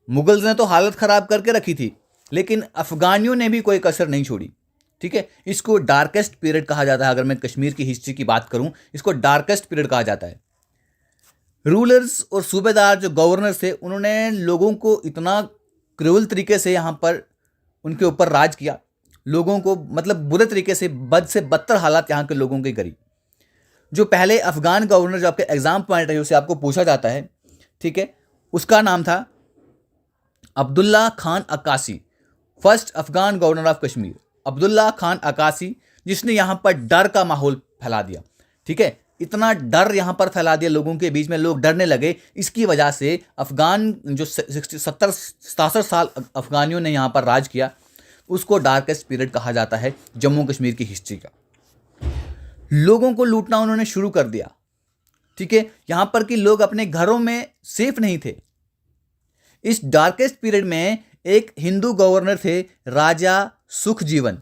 Mughals ने तो हालत ख़राब करके रखी थी, लेकिन अफगानियों ने भी कोई कसर नहीं छोड़ी, ठीक है। इसको डार्केस्ट पीरियड कहा जाता है। अगर मैं कश्मीर की हिस्ट्री की बात करूं, इसको डार्केस्ट पीरियड कहा जाता है। रूलर्स और सूबेदार जो गवर्नर्स थे, उन्होंने लोगों को इतना क्रूल तरीके से यहाँ पर उनके ऊपर राज किया, लोगों को मतलब बुरे तरीके से बद से बदतर हालात यहाँ के लोगों की करी। जो पहले अफगान गवर्नर जो आपके एग्जाम पॉइंट है उसे आपको पूछा जाता है, ठीक है, उसका नाम था Abdullah Khan Akkasi, first Afghan governor of Kashmir. Abdullah Khan Akkasi, जिसने यहाँ पर डर का माहौल फैला दिया, ठीक है। इतना डर यहाँ पर फैला दिया लोगों के बीच में, लोग डरने लगे। इसकी वजह से अफगान जो 67 साल अफगानियों ने यहाँ पर राज किया, उसको डार्केस्ट पीरियड कहा जाता है जम्मू कश्मीर की हिस्ट्री का। लोगों को लूटना उन्होंने शुरू कर दिया, ठीक है। यहाँ पर कि लोग अपने घरों में सेफ नहीं थे। इस डार्केस्ट पीरियड में एक हिंदू गवर्नर थे राजा सुखजीवन,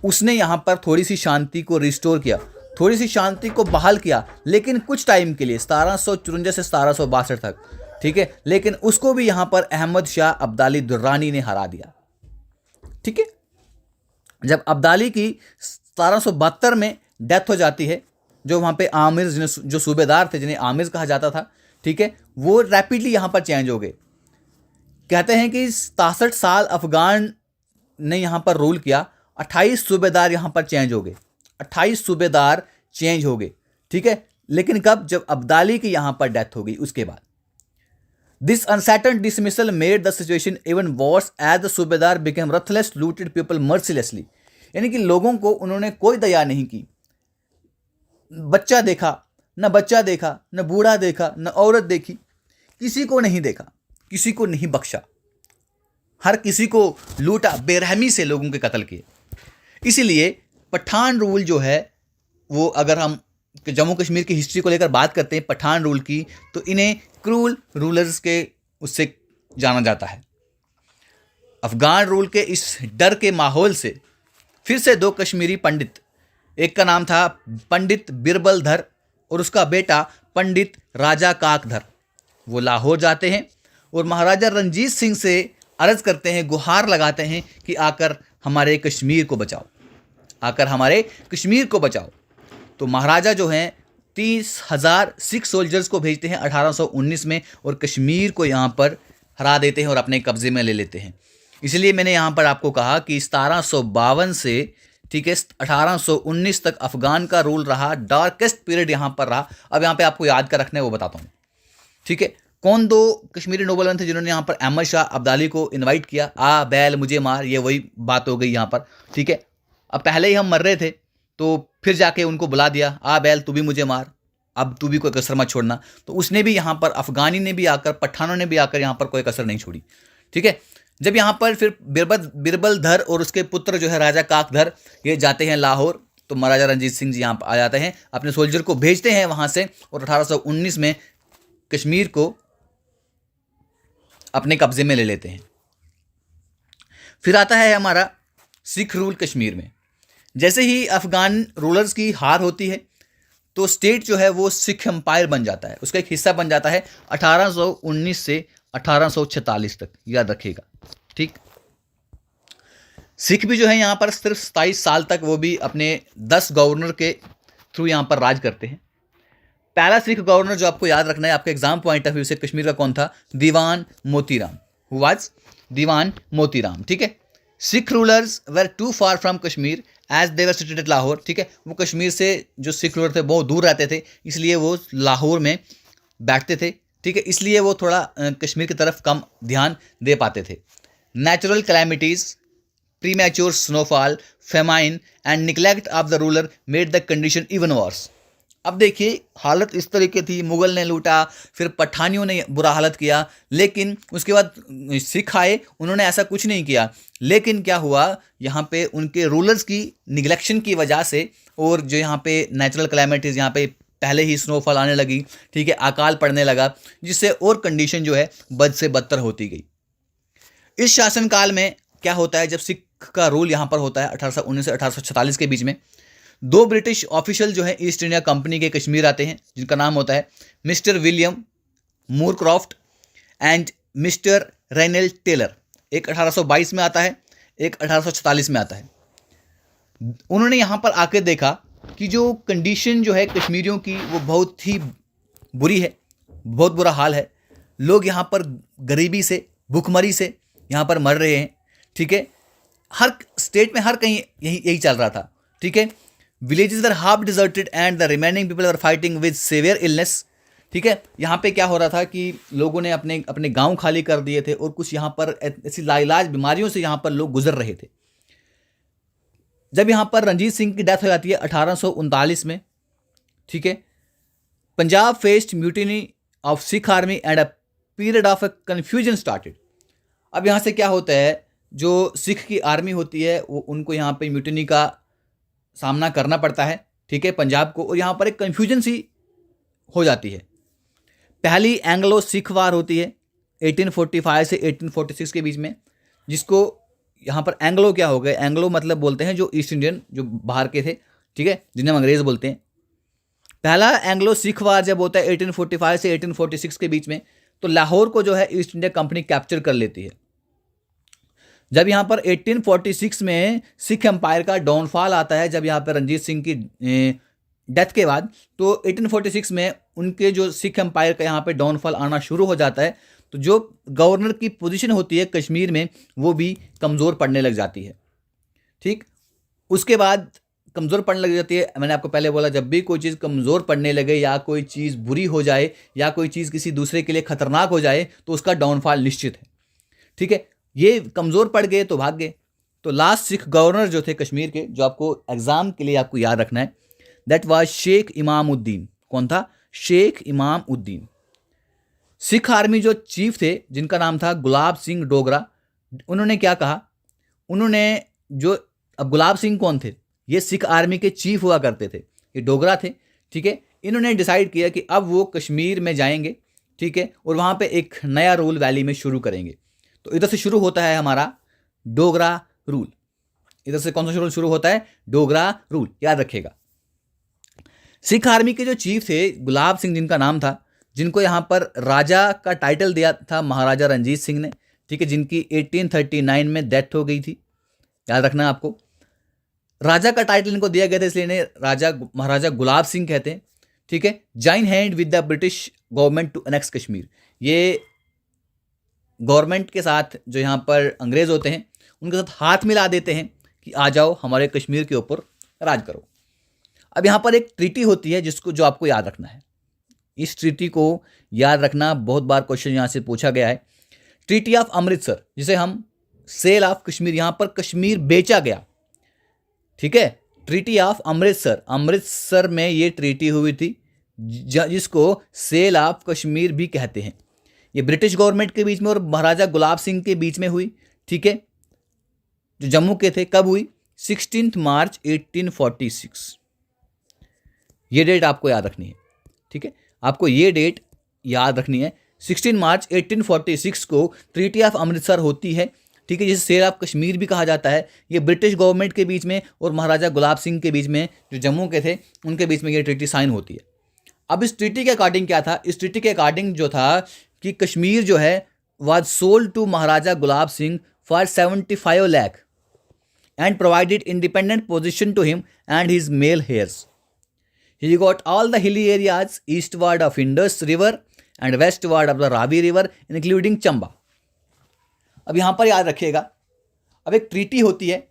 उसने यहां पर थोड़ी सी शांति को रिस्टोर किया, थोड़ी सी शांति को बहाल किया, लेकिन कुछ टाइम के लिए 1754 से 1762 तक, ठीक है। लेकिन उसको भी यहां पर अहमद शाह अब्दाली दुर्रानी ने हरा दिया, ठीक है। जब अब्दाली की 1772 में डेथ हो जाती है, जो वहां पे आमिर जो सूबेदार थे, जिन्हें आमिर कहा जाता था, ठीक है, वो रैपिडली यहां पर चेंज हो गए। कहते हैं कि 67 साल अफगान ने यहाँ पर रूल किया, 28 सूबेदार यहाँ पर चेंज हो गए, 28 सूबेदार चेंज हो गए, ठीक है। लेकिन कब? जब अब्दाली की यहाँ पर डेथ हो गई उसके बाद। This uncertain dismissal made the situation even worse as the subedar became ruthless looted people mercilessly. यानी कि लोगों को उन्होंने कोई दया नहीं की। बच्चा देखा न बच्चा देखा, न बूढ़ा देखा, न औरत देखी, किसी को नहीं देखा, किसी को नहीं बख्शा, हर किसी को लूटा, बेरहमी से लोगों के कत्ल किए। इसीलिए पठान रूल जो है वो, अगर हम जम्मू कश्मीर की हिस्ट्री को लेकर बात करते हैं पठान रूल की, तो इन्हें क्रूल रूलर्स के उससे जाना जाता है। अफगान रूल के इस डर के माहौल से फिर से दो कश्मीरी पंडित, एक का नाम था पंडित बिरबल धर और उसका बेटा पंडित राजा काकधर, वो लाहौर जाते हैं और महाराजा रंजीत सिंह से अर्ज करते हैं, गुहार लगाते हैं कि आकर हमारे कश्मीर को बचाओ, आकर हमारे कश्मीर को बचाओ। तो महाराजा जो हैं 30,000 सिख सोल्जर्स को भेजते हैं 1819 में और कश्मीर को यहाँ पर हरा देते हैं और अपने कब्जे में ले लेते हैं। इसलिए मैंने यहाँ पर आपको कहा कि 1752 से, ठीक है, 1819 तक अफगान का रूल रहा, डार्केस्ट पीरियड यहाँ पर रहा। अब यहाँ पे आपको याद कर रखना है, वो बताता हूँ, ठीक है। कौन दो कश्मीरी नोबलमैन थे जिन्होंने यहाँ पर अहमद शाह अब्दाली को इनवाइट किया? आ बैल मुझे मार, ये वही बात हो गई यहाँ पर, ठीक है। अब पहले ही हम मर रहे थे तो फिर जाके उनको बुला दिया, आ बैल तू भी मुझे मार, अब तू भी कोई कसर मत छोड़ना। तो उसने भी यहाँ पर, अफगानी ने भी आकर, पठानों ने भी आकर यहाँ पर कोई कसर नहीं छोड़ी, ठीक है। जब यहाँ पर फिर बिरबल धर और उसके पुत्र जो है राजा काकधर, ये जाते हैं लाहौर, तो महाराजा रंजीत सिंह जी यहाँ पर आ जाते हैं, अपने सोल्जर को भेजते हैं वहाँ से और 1819 में कश्मीर को अपने कब्जे में ले लेते हैं। फिर आता है हमारा सिख रूल कश्मीर में। जैसे ही अफगान रूलर्स की हार होती है तो स्टेट जो है वो सिख एम्पायर बन जाता है, उसका एक हिस्सा बन जाता है 1819 से 1846 तक, याद रखिएगा। ठीक, सिख भी जो है यहाँ पर सिर्फ 27 साल तक वो भी अपने 10 गवर्नर के थ्रू यहाँ पर राज करते हैं। पहला सिख गवर्नर जो आपको याद रखना है आपके एग्जाम पॉइंट ऑफ व्यू से कश्मीर का कौन था? दीवान मोतीराम। Who was? दीवान मोतीराम। ठीक है, Sikh rulers were too far from Kashmir as they were seated at Lahore. ठीक है, वो कश्मीर से जो सिख रूलर थे बहुत दूर रहते थे, इसलिए वो लाहौर में बैठते थे। ठीक है, इसलिए वो थोड़ा कश्मीर की तरफ कम ध्यान दे पाते थे। Natural calamities, premature snowfall, famine and neglect of the ruler made the condition even worse. अब देखिए हालत इस तरीके थी, मुगल ने लूटा, फिर पठानियों ने बुरा हालत किया, लेकिन उसके बाद सिख आए, उन्होंने ऐसा कुछ नहीं किया। लेकिन क्या हुआ, यहाँ पे उनके रूलर्स की निगलेक्शन की वजह से, और जो यहाँ पे नेचुरल क्लाइमेटीज, यहाँ पे पहले ही स्नोफॉल आने लगी, ठीक है, अकाल पड़ने लगा, जिससे और कंडीशन जो है बद से बदतर होती गई। इस शासनकाल में क्या होता है, जब सिख का रूल यहाँ पर होता है 1819 से 1846 के बीच में, 2 ब्रिटिश ऑफिशियल जो है ईस्ट इंडिया कंपनी के कश्मीर आते हैं, जिनका नाम होता है mister William Moorcroft and mister Reynold Taylor. एक 1822 में आता है, एक 1846 में आता है। उन्होंने यहाँ पर आके देखा कि जो कंडीशन जो है कश्मीरियों की वो बहुत ही बुरी है, बहुत बुरा हाल है। लोग यहाँ पर गरीबी से, भूखमरी से यहाँ पर मर रहे हैं। ठीक है, हर स्टेट में हर कहीं यही चल रहा था। ठीक है, villages are half deserted and the remaining people are fighting with severe illness. ठीक है, यहाँ पे क्या हो रहा था कि लोगों ने अपने अपने गांव खाली कर दिए थे, और कुछ यहाँ पर ऐसी लाइलाज बीमारियों से यहाँ पर लोग गुजर रहे थे। जब यहाँ पर रंजीत सिंह की डेथ हो जाती है 1839 में, ठीक है, Punjab faced mutiny of Sikh army and a period of a confusion started. अब यहाँ से क्या होता है, जो सिख की आर्मी होती है वो उनको यहाँ पे म्यूटिनी का सामना करना पड़ता है। ठीक है, पंजाब को, और यहाँ पर एक कन्फ्यूजन सी हो जाती है। पहली एंग्लो सिख वार होती है 1845 से 1846 के बीच में, जिसको यहाँ पर एंग्लो क्या हो गए, एंग्लो मतलब बोलते हैं जो ईस्ट इंडियन, जो बाहर के थे, ठीक है, जिन्हें हम अंग्रेज बोलते हैं। पहला एंग्लो सिख वार जब होता है 1845 से 1846 के बीच में, तो लाहौर को जो है ईस्ट इंडिया कंपनी कैप्चर कर लेती है। जब यहाँ पर 1846 में सिख एम्पायर का डाउनफॉल आता है, जब यहाँ पर रंजीत सिंह की डेथ के बाद, तो 1846 में उनके जो सिख एम्पायर का यहाँ पे डाउनफॉल आना शुरू हो जाता है, तो जो गवर्नर की पोजीशन होती है कश्मीर में वो भी कमज़ोर पड़ने लग जाती है। ठीक, उसके बाद कमज़ोर पड़ने लग जाती है। मैंने आपको पहले बोला, जब भी कोई चीज़ कमज़ोर पड़ने लगे या कोई चीज़ बुरी हो जाए या कोई चीज़ किसी दूसरे के लिए खतरनाक हो जाए, तो उसका डाउनफॉल निश्चित है। ठीक है, ये कमज़ोर पड़ गए तो भाग गए। तो लास्ट सिख गवर्नर जो थे कश्मीर के, जो आपको एग्जाम के लिए आपको याद रखना है, दैट वाज शेख इमामुद्दीन। कौन था? शेख इमामुद्दीन। सिख आर्मी जो चीफ थे, जिनका नाम था गुलाब सिंह डोगरा, उन्होंने क्या कहा, उन्होंने जो, अब गुलाब सिंह कौन थे? ये सिख आर्मी के चीफ हुआ करते थे, ये डोगरा थे। ठीक है, इन्होंने डिसाइड किया कि अब वो कश्मीर में जाएंगे, ठीक है, और वहाँ पे एक नया रूल वैली में शुरू करेंगे। तो इधर से शुरू होता है हमारा डोगरा रूल। इधर से कौन सा रूल शुरू होता है? डोगरा रूल, याद रखिएगा। सिख आर्मी के जो चीफ थे गुलाब सिंह, जिनका नाम था, जिनको यहाँ पर राजा का टाइटल दिया था महाराजा रंजीत सिंह ने, ठीक है, जिनकी 1839 में डेथ हो गई थी, याद रखना आपको। राजा का टाइटल इनको दिया गया था, इसलिए इन्हें राजा महाराजा गुलाब सिंह कहते हैं। ठीक है, join hand with the British government to annex Kashmir. ये गवर्नमेंट के साथ, जो यहाँ पर अंग्रेज होते हैं, उनके साथ हाथ मिला देते हैं कि आ जाओ हमारे कश्मीर के ऊपर राज करो। अब यहाँ पर एक ट्रीटी होती है जो आपको याद रखना है। इस ट्रीटी को याद रखना, बहुत बार क्वेश्चन यहाँ से पूछा गया है। ट्रीटी ऑफ अमृतसर, जिसे हम सेल ऑफ कश्मीर, यहाँ पर कश्मीर बेचा गया। ठीक है, ट्रीटी ऑफ अमृतसर, अमृतसर में ये ट्रीटी हुई थी, जिसको सेल ऑफ कश्मीर भी कहते हैं। ये ब्रिटिश गवर्नमेंट के बीच में और महाराजा गुलाब सिंह के बीच में हुई। ठीक है, जो जम्मू के थे। कब हुई? 16 मार्च 1846। ये डेट आपको याद रखनी है। ठीक है, आपको ये डेट याद रखनी है। 16 मार्च 1846 को ट्रीटी ऑफ अमृतसर होती है। ठीक है, जिसे सेल ऑफ कश्मीर भी कहा जाता है। ये ब्रिटिश गवर्नमेंट के बीच में और महाराजा गुलाब सिंह के बीच में, जो जम्मू के थे, उनके बीच में ये ट्रीटी साइन होती है। अब इस ट्रीटी के अकॉर्डिंग क्या था? इस ट्रीटी के अकॉर्डिंग जो था कि कश्मीर जो है was sold to Maharaja Gulab Singh for 75 lakh and provided independent position to him and his male heirs. He got all the hilly areas eastward of Indus River and westward of the Ravi River, including Chamba. अब यहाँ पर याद रखिएगा, अब एक treaty होती है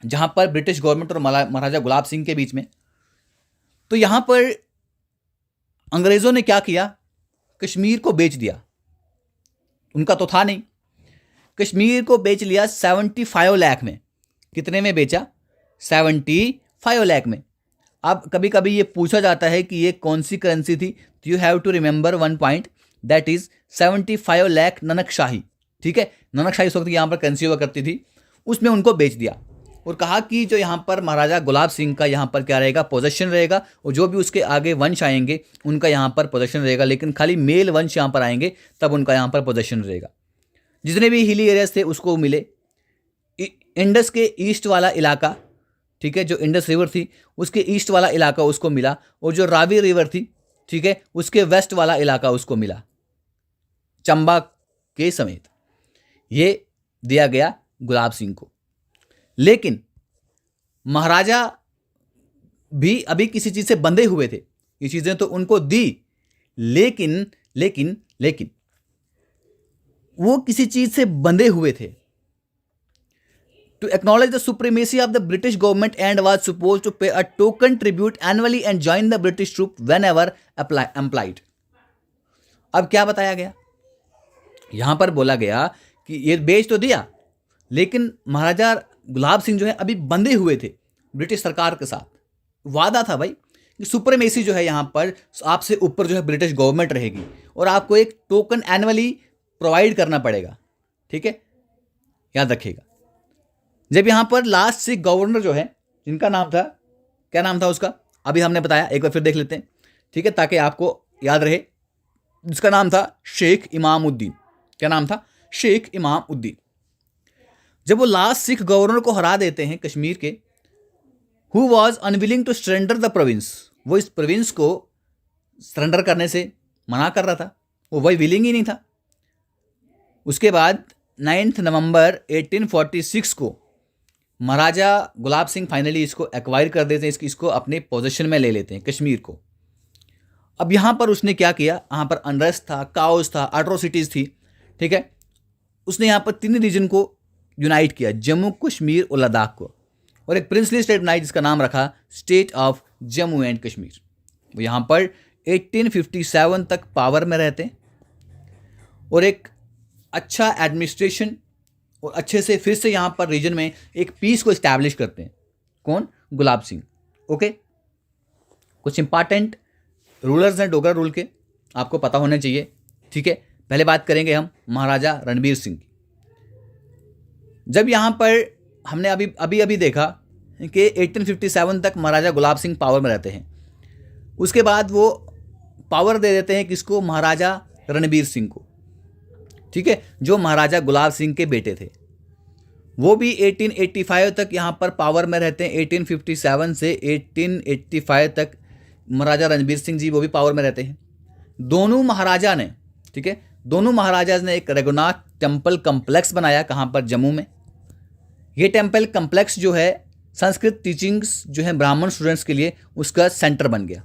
जहाँ पर ब्रिटिश गवर्नमेंट और महाराजा गुलाब सिंह के बीच में, तो यहाँ पर अंग्रेज़ों ने क्या किया, कश्मीर को बेच दिया, उनका तो था नहीं, कश्मीर को बेच लिया 75 लाख में। कितने में बेचा? 75 लाख में। अब कभी कभी ये पूछा जाता है कि ये कौन सी करेंसी थी, तो you have to remember one point, that is 75 lakh Nanakshahi. ठीक है, ननकशाही उस वक्त यहाँ पर करेंसी हुआ करती थी, उसमें उनको बेच दिया और कहा कि जो यहाँ पर महाराजा गुलाब सिंह का यहाँ पर क्या रहेगा, पोजेशन रहेगा, और जो भी उसके आगे वंश आएंगे उनका यहाँ पर पोजेशन रहेगा, लेकिन खाली मेल वंश यहाँ पर आएंगे तब उनका यहाँ पर पोजेशन रहेगा। जितने भी हिली एरियाज थे उसको मिले। इंडस के ईस्ट वाला इलाका, ठीक है, जो इंडस रिवर थी उसके ईस्ट वाला इलाका उसको मिला, और जो रावी रिवर थी, ठीक है, उसके वेस्ट वाला इलाका उसको मिला, चंबा के समेत। ये दिया गया गुलाब सिंह को। लेकिन महाराजा भी अभी किसी चीज़ से बंधे हुए थे, ये चीज़ें तो उनको दी, लेकिन लेकिन लेकिन वो किसी चीज़ से बंधे हुए थे। To acknowledge the supremacy of the British government and was supposed to pay a token tribute annually and join the British troop whenever applied. अब क्या बताया गया, यहां पर बोला गया कि ये बेच तो दिया, लेकिन महाराजा गुलाब सिंह जो है अभी बंधे हुए थे ब्रिटिश सरकार के साथ। वादा था भाई कि सुप्रीमेसी जो है यहां पर आपसे ऊपर जो है ब्रिटिश गवर्नमेंट रहेगी, और आपको एक टोकन एनुअली प्रोवाइड करना पड़ेगा। ठीक है, याद रखिएगा। जब यहाँ पर लास्ट सिख गवर्नर जो है, जिनका नाम था, क्या नाम था उसका, अभी हमने बताया, एक बार फिर देख लेते हैं, ठीक है, ताकि आपको याद रहे। जिसका नाम था शेख इमामुद्दीन। क्या नाम था? शेख इमामुद्दीन। जब वो लास्ट सिख गवर्नर को हरा देते हैं कश्मीर के, who was unwilling to surrender the province, वो इस प्रोविंस को सरेंडर करने से मना कर रहा था, वो वही विलिंग ही नहीं था। उसके बाद 9 नवंबर 1846 को महाराजा गुलाब सिंह फाइनली इसको एक्वायर कर देते हैं, इसको अपने पोजीशन में ले लेते हैं कश्मीर को। अब यहाँ पर उसने क्या किया, यहाँ पर अनरेस्ट था, काओस था, एट्रोसिटीज़ थी, ठीक है। उसने यहाँ पर 3 रीजन को यूनाइट किया, जम्मू कश्मीर और लद्दाख को, और एक प्रिंसली स्टेट बनाई जिसका नाम रखा state of Jammu and Kashmir. वो यहाँ पर 1857 तक पावर में रहते हैं और एक अच्छा एडमिनिस्ट्रेशन और अच्छे से फिर से यहाँ पर रीजन में एक पीस को इस्टेब्लिश करते हैं। कौन? गुलाब सिंह। ओके, कुछ इंपॉर्टेंट रूलर्स हैं डोगरा रूल के, आपको पता होने चाहिए। ठीक है, पहले बात करेंगे हम महाराजा रणबीर सिंह की। जब यहाँ पर हमने अभी देखा कि 1857 तक महाराजा गुलाब सिंह पावर में रहते हैं, उसके बाद वो पावर दे देते हैं किसको? महाराजा रणबीर सिंह को। ठीक है, जो महाराजा गुलाब सिंह के बेटे थे। वो भी 1885 तक यहाँ पर पावर में रहते हैं। 1857 से 1885 तक महाराजा रणबीर सिंह जी वो भी पावर में रहते हैं। दोनों महाराजा ने, ठीक है, दोनों महाराजा ने एक रघुनाथ टेम्पल कम्प्लेक्स बनाया। कहाँ पर? जम्मू में। ये टेम्पल कम्प्लेक्स जो है संस्कृत टीचिंग्स जो है ब्राह्मण स्टूडेंट्स के लिए उसका सेंटर बन गया।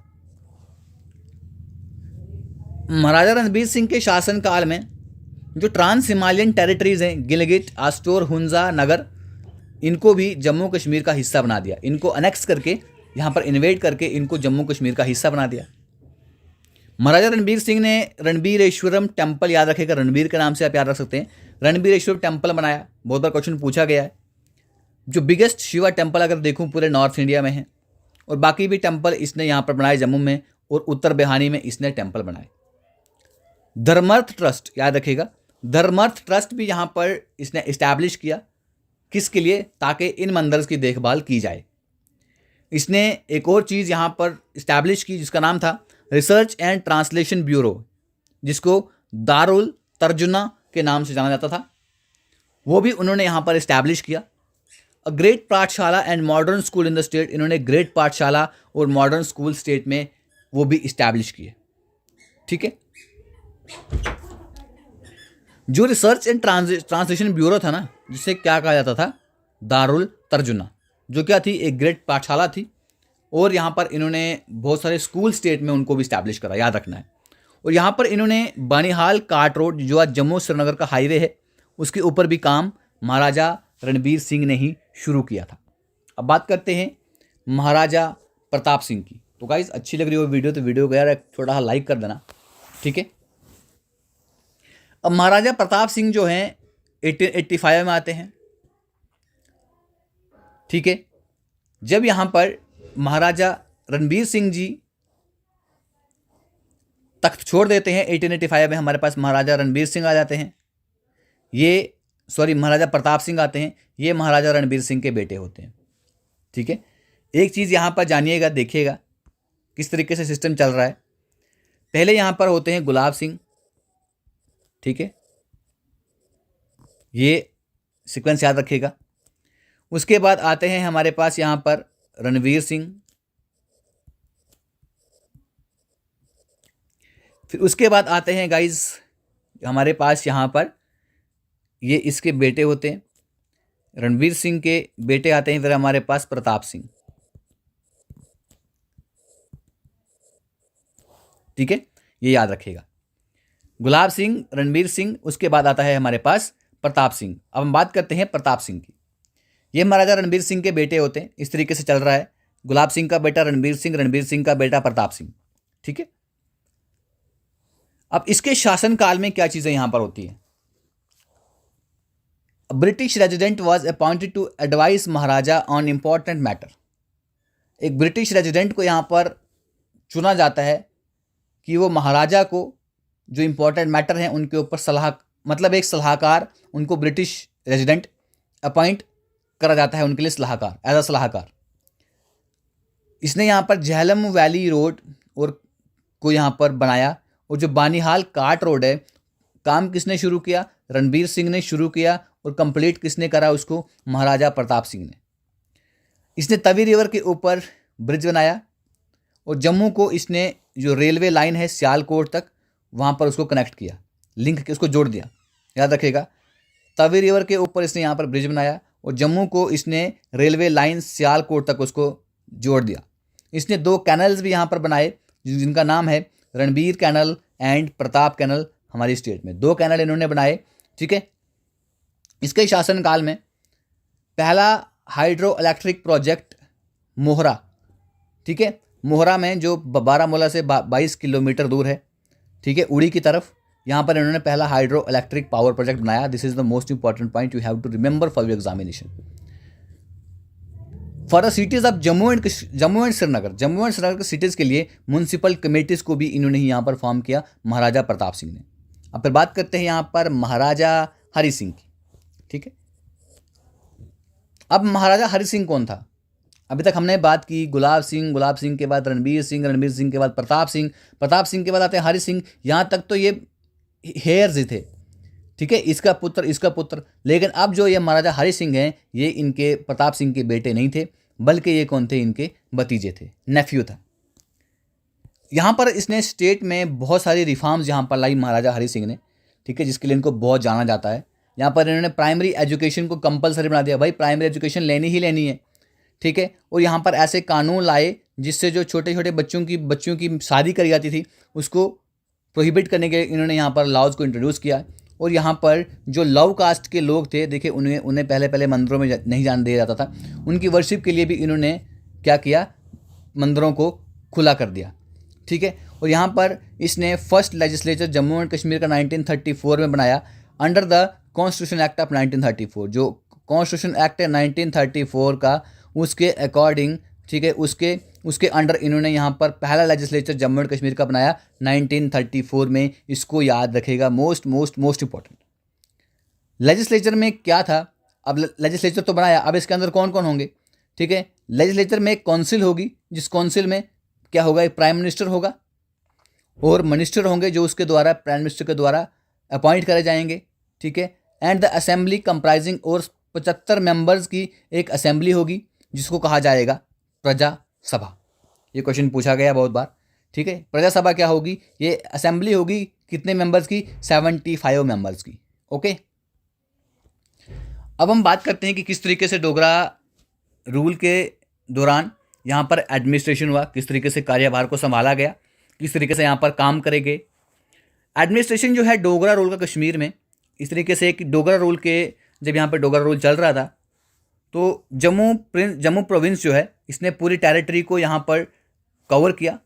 महाराजा रणबीर सिंह के शासन काल में जो ट्रांस हिमालयन टेरिटरीज हैं, गिलगिट, आस्टोर, हुंजा, नगर, इनको भी जम्मू कश्मीर का हिस्सा बना दिया। इनको अनेक्स करके यहाँ पर इन्वेट करके इनको जम्मू कश्मीर का हिस्सा बना दिया। महाराजा रणबीर सिंह ने रणबीरेश्वरम टेम्पल, याद रखेगा, रणबीर के नाम से आप याद रख सकते हैं, रणबीरेश्वर टेम्पल बनाया। बहुत बार क्वेश्चन पूछा गया है। जो बिगेस्ट शिवा टेम्पल अगर देखूँ पूरे नॉर्थ इंडिया में है, और बाकी भी टेम्पल इसने यहाँ पर बनाए जम्मू में, और उत्तर बिहानी में इसने टेम्पल बनाए। धर्मार्थ ट्रस्ट, याद रखिएगा, धर्मार्थ ट्रस्ट भी यहाँ पर इसने इस्टेब्लिश किया। किसके लिए? ताकि इन मंदिर्स की देखभाल की जाए। इसने एक और चीज़ यहाँ पर इस्टेब्लिश की जिसका नाम था रिसर्च एंड ट्रांसलेशन ब्यूरो, जिसको दारुल तर्जुना के नाम से जाना जाता था। वो भी उन्होंने यहाँ पर इस्टेब्लिश किया। अ ग्रेट पाठशाला and modern school in the state, इन्होंने ग्रेट पाठशाला और मॉडर्न स्कूल स्टेट में वो भी इस्टेब्लिश किए। ठीक है, जो रिसर्च एंड ट्रांसलेशन ब्यूरो था ना, जिसे क्या कहा जाता था, दारुल तर्जुमा, जो क्या थी, एक ग्रेट पाठशाला थी। और यहाँ पर इन्होंने बहुत सारे स्कूल स्टेट में उनको भी इस्टेब्लिश करा, याद रखना है। और यहाँ पर इन्होंने बानिहाल काट रोड, जो आज जम्मू श्रीनगर का हाईवे है, उसके ऊपर भी काम महाराजा रणबीर सिंह ने ही शुरू किया था। अब बात करते हैं महाराजा प्रताप सिंह की। तो गाइस, अच्छी लग रही हो वीडियो तो वीडियो को यार थोड़ा लाइक कर देना, ठीक है। अब महाराजा प्रताप सिंह जो हैं 1885 में आते हैं, ठीक है। जब यहाँ पर महाराजा रणबीर सिंह जी तख्त छोड़ देते हैं 1885 में, हमारे पास महाराजा रणबीर सिंह आ जाते हैं। महाराजा प्रताप सिंह आते हैं, ये महाराजा रणबीर सिंह के बेटे होते हैं, ठीक है। एक चीज़ यहाँ पर जानिएगा, देखिएगा किस तरीके से सिस्टम चल रहा है। पहले यहाँ पर होते हैं गुलाब सिंह, ठीक है, ये सीक्वेंस याद रखिएगा। उसके बाद आते हैं हमारे पास यहाँ पर रणवीर सिंह, फिर उसके बाद आते हैं गाइज हमारे पास यहाँ पर ये इसके बेटे होते हैं, रणवीर सिंह के बेटे आते हैं, फिर हमारे पास प्रताप सिंह, ठीक है, ये याद रखिएगा। गुलाब सिंह, रणबीर सिंह, उसके बाद आता है हमारे पास प्रताप सिंह। अब हम बात करते हैं प्रताप सिंह की। ये महाराजा रणबीर सिंह के बेटे होते हैं, इस तरीके से चल रहा है। गुलाब सिंह का बेटा रणबीर सिंह, रणबीर सिंह का बेटा प्रताप सिंह, ठीक है। अब इसके शासनकाल में क्या चीजें यहां पर होती है। British resident was appointed to advise Maharaja on important matter. एक ब्रिटिश रेजिडेंट को यहां पर चुना जाता है कि वो महाराजा को जो इंपॉर्टेंट मैटर हैं उनके ऊपर मतलब एक सलाहकार, उनको ब्रिटिश रेजिडेंट अपॉइंट करा जाता है, उनके लिए सलाहकार, एज अ सलाहकार। इसने यहाँ पर झेलम वैली रोड को यहाँ पर बनाया, और जो बानिहाल काट रोड है, काम किसने शुरू किया, रणबीर सिंह ने शुरू किया, और कंप्लीट किसने करा उसको, महाराजा प्रताप सिंह ने। इसने तवी रिवर के ऊपर ब्रिज बनाया, और जम्मू को इसने जो रेलवे लाइन है सियालकोट तक, वहाँ पर उसको कनेक्ट किया, लिंक उसको जोड़ दिया, याद रखिएगा। तवी रिवर के ऊपर इसने यहाँ पर ब्रिज बनाया, और जम्मू को इसने रेलवे लाइन सियालकोट तक उसको जोड़ दिया। इसने 2 कैनल्स भी यहाँ पर बनाए, जिनका नाम है Ranbir canal and Pratap canal. हमारी स्टेट में 2 कैनल इन्होंने बनाए, ठीक है। इसके शासनकाल में पहला हाइड्रो इलेक्ट्रिक प्रोजेक्ट मोहरा, ठीक है, मोहरा में जो बारामूला से 22 किलोमीटर दूर है, ठीक है, उड़ी की तरफ, यहाँ पर इन्होंने पहला हाइड्रो इलेक्ट्रिक पावर प्रोजेक्ट बनाया। This is the most important point you have to remember for your examination. For the cities of Jammu and Srinagar के सिटीज़ के लिए म्यूनसिपल कमेटीज़ को भी इन्होंने यहाँ पर फॉर्म किया, महाराजा प्रताप सिंह ने। अब फिर बात करते हैं यहाँ पर महाराजा हरि सिंह की, ठीक है। अब महाराजा हरि सिंह कौन था। अभी तक हमने बात की गुलाब सिंह के बाद रणबीर सिंह के बाद प्रताप सिंह के बाद आते हैं हरि सिंह। यहाँ तक तो ये हेयर्स ही थे, ठीक है, इसका पुत्र। लेकिन अब जो ये महाराजा हरि सिंह हैं, ये इनके प्रताप सिंह के बेटे नहीं थे, बल्कि ये कौन थे, इनके भतीजे थे, नेफ्यू था। यहाँ पर इसने स्टेट में बहुत सारी रिफॉर्म्स यहाँ पर लाई महाराजा हरि सिंह ने, ठीक है, जिसके लिए इनको बहुत जाना जाता है। यहाँ पर इन्होंने प्राइमरी एजुकेशन को कंपलसरी बना दिया, भाई प्राइमरी एजुकेशन लेनी ही लेनी है, ठीक है। और यहाँ पर ऐसे कानून लाए जिससे जो छोटे छोटे बच्चों की शादी करी जाती थी उसको प्रोहिबिट करने के लिए इन्होंने यहाँ पर लॉज को इंट्रोड्यूस किया। और यहाँ पर जो लव कास्ट के लोग थे, देखिए उन्हें पहले मंदिरों में नहीं जाने दिया जाता था, उनकी वर्शिप के लिए भी इन्होंने क्या किया, मंदिरों को खुला कर दिया, ठीक है। और यहाँ पर इसने first legislature Jammu and Kashmir का 1934 में बनाया, under the constitution act of 1934। जो कॉन्स्टिट्यूशन एक्ट है 1934 का, उसके अकॉर्डिंग, ठीक है, उसके अंडर इन्होंने यहाँ पर पहला लेजिस्लेचर जम्मू एंड कश्मीर का बनाया 1934 में। इसको याद रखेगा, मोस्ट इंपॉर्टेंट। लेजिस्लेचर में क्या था, अब लेजिस्लेचर तो बनाया, अब इसके अंदर कौन कौन होंगे, ठीक है। लेजिस्लेचर में एक काउंसिल होगी, जिस काउंसिल में क्या होगा, एक प्राइम मिनिस्टर होगा और मिनिस्टर होंगे जो उसके द्वारा, प्राइम मिनिस्टर के द्वारा अपॉइंट करे जाएंगे, ठीक है। एंड द असेंबली कंप्राइजिंग, और 75 मेंबर्स की एक असेंबली होगी जिसको कहा जाएगा प्रजा सभा। ये क्वेश्चन पूछा गया बहुत बार, ठीक है। प्रजा सभा क्या होगी, ये असेंबली होगी कितने मेंबर्स की, 75 मेंबर्स की, ओके, अब हम बात करते हैं कि किस तरीके से डोगरा रूल के दौरान यहाँ पर एडमिनिस्ट्रेशन हुआ, किस तरीके से कार्यभार को संभाला गया, किस तरीके से यहाँ पर काम करे गए। एडमिनिस्ट्रेशन जो है डोगरा रूल का कश्मीर में इस तरीके से कि डोगरा रूल के जब यहाँ पर डोगरा रूल चल रहा था तो जम्मू प्रोविंस जो है इसने पूरी टेरिटरी को यहाँ पर कवर किया,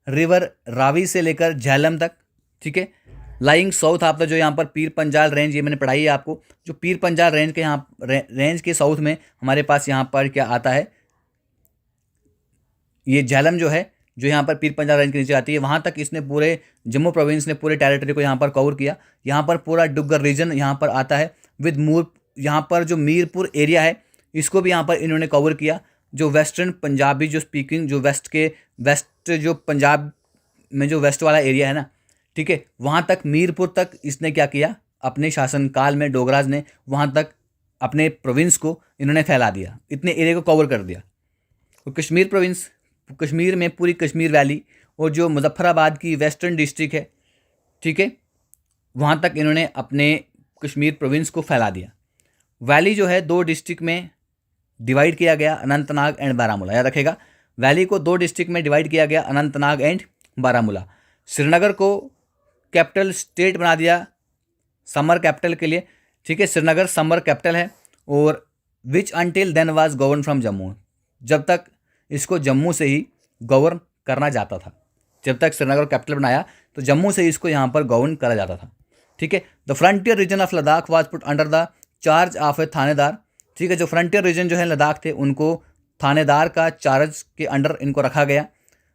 रिवर रावी से लेकर झेलम तक, ठीक है। लाइंग साउथ आपका जो यहाँ पर पीर पंजाल रेंज, ये मैंने पढ़ाई है आपको, जो पीर पंजाल रेंज के यहाँ रेंज के साउथ में हमारे पास यहाँ पर क्या आता है, ये झेलम जो है जो यहाँ पर पीर पंजाल रेंज के नीचे आती है, वहाँ तक इसने पूरे जम्मू प्रोविंस ने पूरे टेरिटरी को यहाँ पर कवर किया। यहाँ पर पूरा डुग्गर रीजन यहाँ पर आता है विद यहाँ पर जो मीरपुर एरिया है इसको भी यहाँ पर इन्होंने कवर किया। जो वेस्टर्न पंजाबी जो स्पीकिंग जो वेस्ट जो पंजाब में जो वेस्ट वाला एरिया है ना, ठीक है, वहाँ तक मीरपुर तक इसने क्या किया, अपने शासनकाल में डोगराज ने वहाँ तक अपने प्रोविंस को इन्होंने फैला दिया, इतने एरिया को कवर कर दिया। और कश्मीर प्रोविंस, कश्मीर में पूरी कश्मीर वैली और जो मुजफ्फराबाद की वेस्टर्न डिस्ट्रिक्ट है, ठीक है, वहाँ तक इन्होंने अपने कश्मीर प्रोविंस को फैला दिया। वैली जो है 2 डिस्ट्रिक्ट में डिवाइड किया गया, अनंतनाग एंड बारामूला, याद रखेगा। वैली को 2 डिस्ट्रिक्ट में डिवाइड किया गया, अनंतनाग एंड बारामूला। श्रीनगर को कैपिटल स्टेट बना दिया समर कैपिटल के लिए, ठीक है, श्रीनगर समर कैपिटल है। और which until then was govern from Jammu, जब तक इसको जम्मू से ही गवर्न करना जाता था, जब तक श्रीनगर कैपिटल बनाया तो जम्मू से ही इसको यहाँ पर गवर्न करा जाता था, ठीक है। The frontier region of Ladakh was put under the charge of a thanedar, ठीक है, जो फ्रंटियर रीजन जो है लद्दाख थे उनको थानेदार का चार्ज के अंडर इनको रखा गया।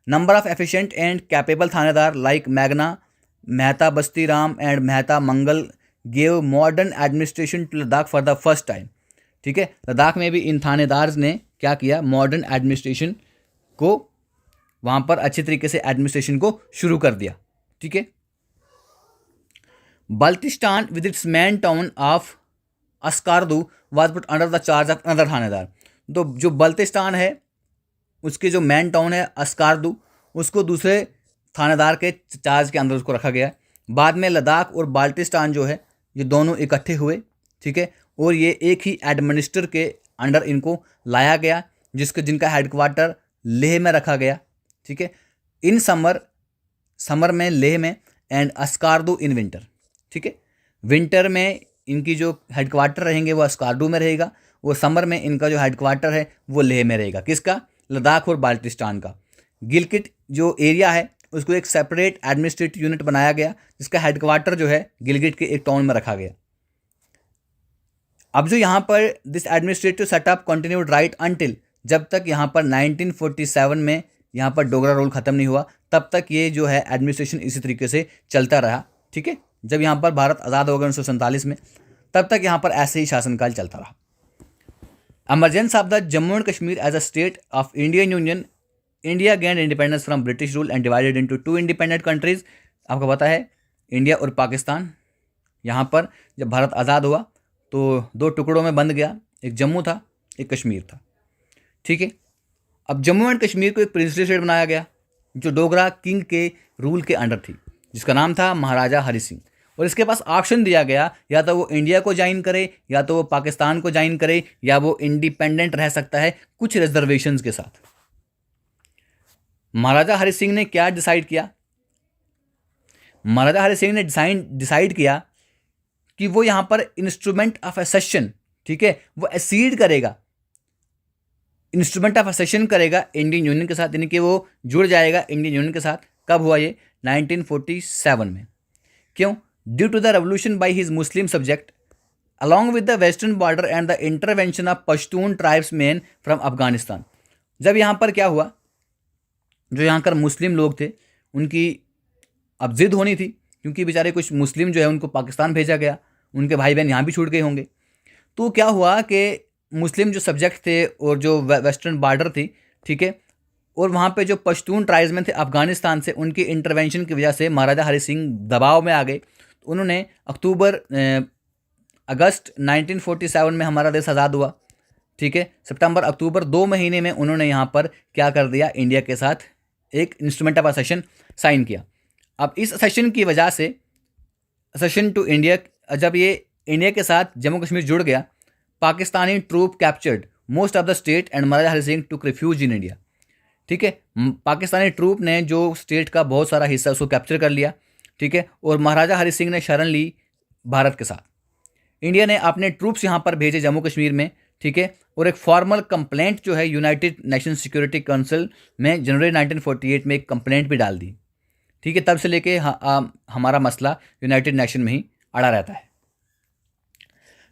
Number of efficient and capable thanedar like Magna, Mehta Basti Ram and Mehta Mangal gave modern administration to Ladakh for the first time, ठीक है। लद्दाख में भी इन थानेदार ने क्या किया, मॉडर्न एडमिनिस्ट्रेशन को वहाँ पर अच्छे तरीके से एडमिनिस्ट्रेशन को शुरू कर दिया, ठीक है। Baltistan with its main town of Askardu was put under the charge of another thanedar, तो जो बल्तिस्तान है उसके जो मेन टाउन है अस्कारदू, उसको दूसरे थानेदार के चार्ज के अंदर उसको रखा गया। बाद में लद्दाख और बाल्टिस्तान जो है ये दोनों इकट्ठे हुए, ठीक है, और ये एक ही एडमिनिस्टर के अंडर इनको लाया गया, जिनका हेडक्वार्टर लेह में रखा गया, ठीक है। इन समर में लेह में एंड अस्कारदू इन विंटर, ठीक है। विंटर में इनकी जो हेडक्वार्टर रहेंगे वो अस्कारदू में रहेगा, और समर में इनका जो हेडक्वार्टर है वो लेह में रहेगा। किसका, लद्दाख और बाल्टिस्तान का। गिलगित जो एरिया है उसको एक सेपरेट एडमिनिस्ट्रेटिव यूनिट बनाया गया, जिसका हेडक्वार्टर जो है गिलगित के एक टाउन में रखा गया। अब जो यहाँ पर this administrative setup continued right until, जब तक यहाँ पर 1947 में यहाँ पर डोगरा रूल खत्म नहीं हुआ तब तक ये जो है एडमिनिस्ट्रेशन इसी तरीके से चलता रहा, ठीक है। जब यहाँ पर भारत आज़ाद हो गया 1947 में, तब तक यहाँ पर ऐसे ही शासनकाल चलता रहा। Emergence of the Jammu and Kashmir as a state of Indian union, India gained independence from British rule and divided into 2 independent countries. आपको पता है इंडिया और पाकिस्तान, यहाँ पर जब भारत आज़ाद हुआ तो 2 टुकड़ों में बंद गया, एक जम्मू था एक कश्मीर था, ठीक है। अब जम्मू एंड कश्मीर को एक प्रिंसली स्टेट बनाया गया जो डोगरा किंग के रूल के अंडर थी, जिसका नाम था महाराजा हरि सिंह। और इसके पास ऑप्शन दिया गया, या तो वो इंडिया को ज्वाइन करे, या तो वो पाकिस्तान को ज्वाइन करे, या वो इंडिपेंडेंट रह सकता है कुछ रिजर्वेशंस के साथ। महाराजा हरि सिंह ने क्या डिसाइड किया, महाराजा हरि सिंह ने डिसाइड किया कि वो यहाँ पर इंस्ट्रूमेंट ऑफ एसेशन, ठीक है, वो एसीड करेगा, इंस्ट्रूमेंट ऑफ एसेशन करेगा इंडियन यूनियन के साथ, यानी कि वो जुड़ जाएगा इंडियन यूनियन के साथ। कब हुआ ये, 1947 में। क्यों, due to the revolution by his Muslim subject along with the western border and the intervention of Pashtun tribes man from Afghanistan. जब यहाँ पर क्या हुआ, जो यहाँ कर मुस्लिम लोग थे उनकी अब जिद होनी थी, क्योंकि बेचारे कुछ मुस्लिम जो है उनको पाकिस्तान भेजा गया, उनके भाई बहन यहाँ भी छूट गए होंगे। तो क्या हुआ कि मुस्लिम जो सब्जेक्ट थे और जो वेस्टर्न बॉर्डर थी, ठीक है, और वहाँ पे जो पश्तून ट्राइब्समैन थे अफगानिस्तान से, उनके इंटरवेंशन की वजह से महाराजा हरि सिंह दबाव में आ गए। तो उन्होंने अगस्त 1947 में हमारा देश आज़ाद हुआ, ठीक है, सितंबर अक्टूबर 2 महीने में उन्होंने यहाँ पर क्या कर दिया, इंडिया के साथ एक इंस्ट्रूमेंट ऑफ एसेशन साइन किया। अब इस एसेशन की वजह से, एसेशन टू इंडिया, जब ये इंडिया के साथ जम्मू कश्मीर जुड़ गया, Pakistani troop captured most of the state and Maharaja Hari Singh took refuge in India. ठीक है, पाकिस्तानी ट्रूप ने जो स्टेट का बहुत सारा हिस्सा उसको कैप्चर कर लिया। ठीक है, और महाराजा हरि सिंह ने शरण ली भारत के साथ। इंडिया ने अपने ट्रूप्स यहाँ पर भेजे जम्मू कश्मीर में। ठीक है, और एक फॉर्मल कंप्लेंट जो है यूनाइटेड नेशन सिक्योरिटी काउंसिल में जनवरी 1948 में एक कंप्लेंट भी डाल दी। ठीक है, तब से लेके हमारा मसला यूनाइटेड नेशन में ही अड़ा रहता है।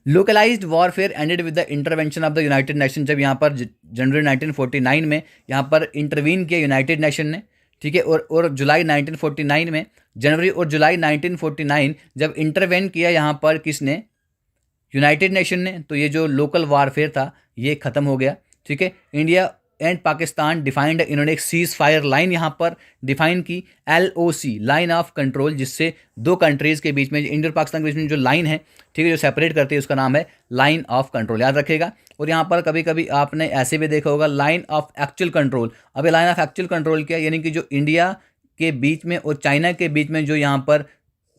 Localized warfare ended with the intervention of the united nation. जब यहाँ पर जनवरी 1949 में यहाँ पर इंटरवीन किया यूनाइटेड नेशन ने। ठीक है, और जुलाई 1949 में, जनवरी और जुलाई 1949 जब इंटरवेन किया यहाँ पर किसने, यूनाइटेड नेशन ने, तो ये जो लोकल वारफेयर था ये ख़त्म हो गया। ठीक है, इंडिया एंड पाकिस्तान डिफाइंड, इन्होंने एक सीज फायर लाइन यहाँ पर डिफाइन की, LOC, लाइन ऑफ कंट्रोल, जिससे दो कंट्रीज़ के बीच में, इंडिया और पाकिस्तान के बीच में जो लाइन है, ठीक है, जो सेपरेट करती है, उसका नाम है लाइन ऑफ कंट्रोल, याद रखिएगा। और यहाँ पर कभी कभी आपने ऐसे भी देखा होगा लाइन ऑफ एक्चुअल कंट्रोल। अब लाइन ऑफ एक्चुअल कंट्रोल क्या, यानी कि जो इंडिया के बीच में और चाइना के बीच में जो यहाँ पर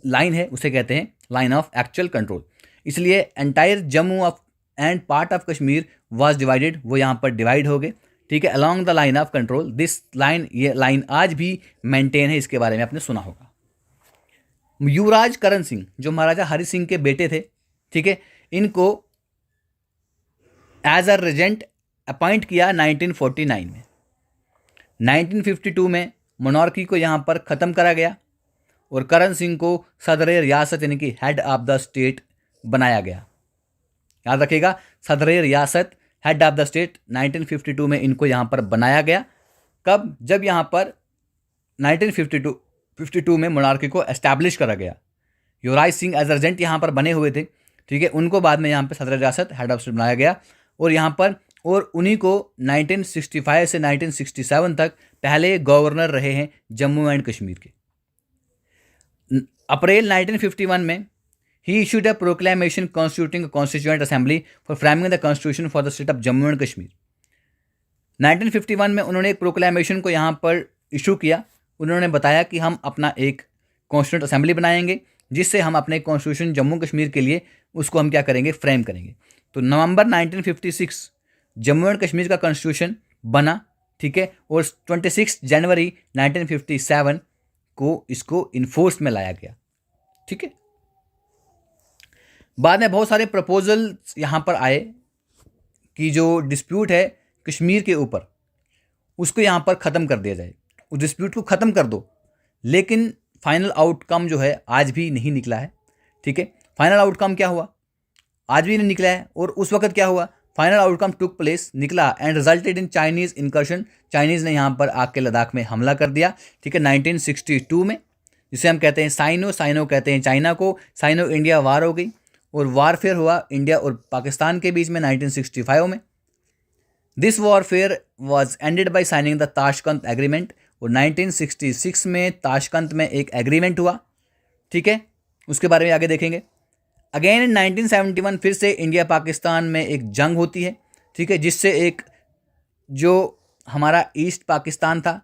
लाइन है उसे कहते हैं लाइन ऑफ एक्चुअल कंट्रोल। इसलिए entire Jammu of and part of Kashmir was divided, वो यहाँ पर डिवाइड हो गए। ठीक है, along the line of control, this line, ये लाइन आज भी मेंटेन है, इसके बारे में आपने सुना होगा। युवराज करण सिंह जो महाराजा हरि सिंह के बेटे थे, ठीक है, इनको एज अ रेजेंट अपॉइंट किया 1949 में। 1952 में मोनार्की को यहाँ पर ख़त्म करा गया और करण सिंह को सदर रियासत यानी कि हेड ऑफ द स्टेट बनाया गया। याद रखिएगा, सदर रियासत, हेड ऑफ द स्टेट, 1952 में इनको यहाँ पर बनाया गया। कब, जब यहाँ पर 1952 में मोनार्की को एस्टैब्लिश करा गया। युवराज सिंह एज रेजेंट यहाँ पर बने हुए थे। ठीक है, उनको बाद में यहाँ पर सदर रियासत, हेड ऑफ स्टेट बनाया गया और यहाँ पर, और उन्हीं को 1965 से 1967 तक पहले गवर्नर रहे हैं जम्मू एंड कश्मीर के। अप्रैल 1951 में he issued a proclamation constituting a constituent assembly for framing the constitution for the state of Jammu and Kashmir। 1951 में उन्होंने एक प्रोक्लेमेशन को यहाँ पर इशू किया। उन्होंने बताया कि हम अपना एक कॉन्स्टिट्यूंट असेंबली बनाएंगे जिससे हम अपने कॉन्स्टिट्यूशन जम्मू कश्मीर के लिए उसको हम क्या करेंगे, फ्रेम करेंगे। तो नवंबर 1956 जम्मू एंड कश्मीर का कॉन्स्टिट्यूशन बना। ठीक है, और 26 जनवरी 1957 को इसको इन्फोर्स में लाया गया। ठीक है, बाद में बहुत सारे प्रपोजल यहाँ पर आए कि जो डिस्प्यूट है कश्मीर के ऊपर उसको यहाँ पर ख़त्म कर दिया जाए, उस डिस्प्यूट को ख़त्म कर दो। लेकिन फाइनल आउटकम जो है आज भी नहीं निकला है। ठीक है, फाइनल आउटकम क्या हुआ, आज भी नहीं निकला है। और उस वक्त क्या हुआ, फाइनल आउटकम टुक प्लेस, निकला and resulted in Chinese incursion. Chinese ने यहाँ पर आके लद्दाख में हमला कर दिया। ठीक है, 1962 में, जिसे हम कहते हैं साइनो कहते हैं चाइना को, साइनो इंडिया वार हो गई और वारफेयर हुआ इंडिया और पाकिस्तान के बीच में 1965 में। This warfare was ended by signing the Tashkent agreement. और 1966 में ताशकंद में एक एग्रीमेंट हुआ। ठीक है, उसके बारे में आगे देखेंगे। अगेन इन 1971 फिर से इंडिया पाकिस्तान में एक जंग होती है। ठीक है, जिससे एक जो हमारा ईस्ट पाकिस्तान था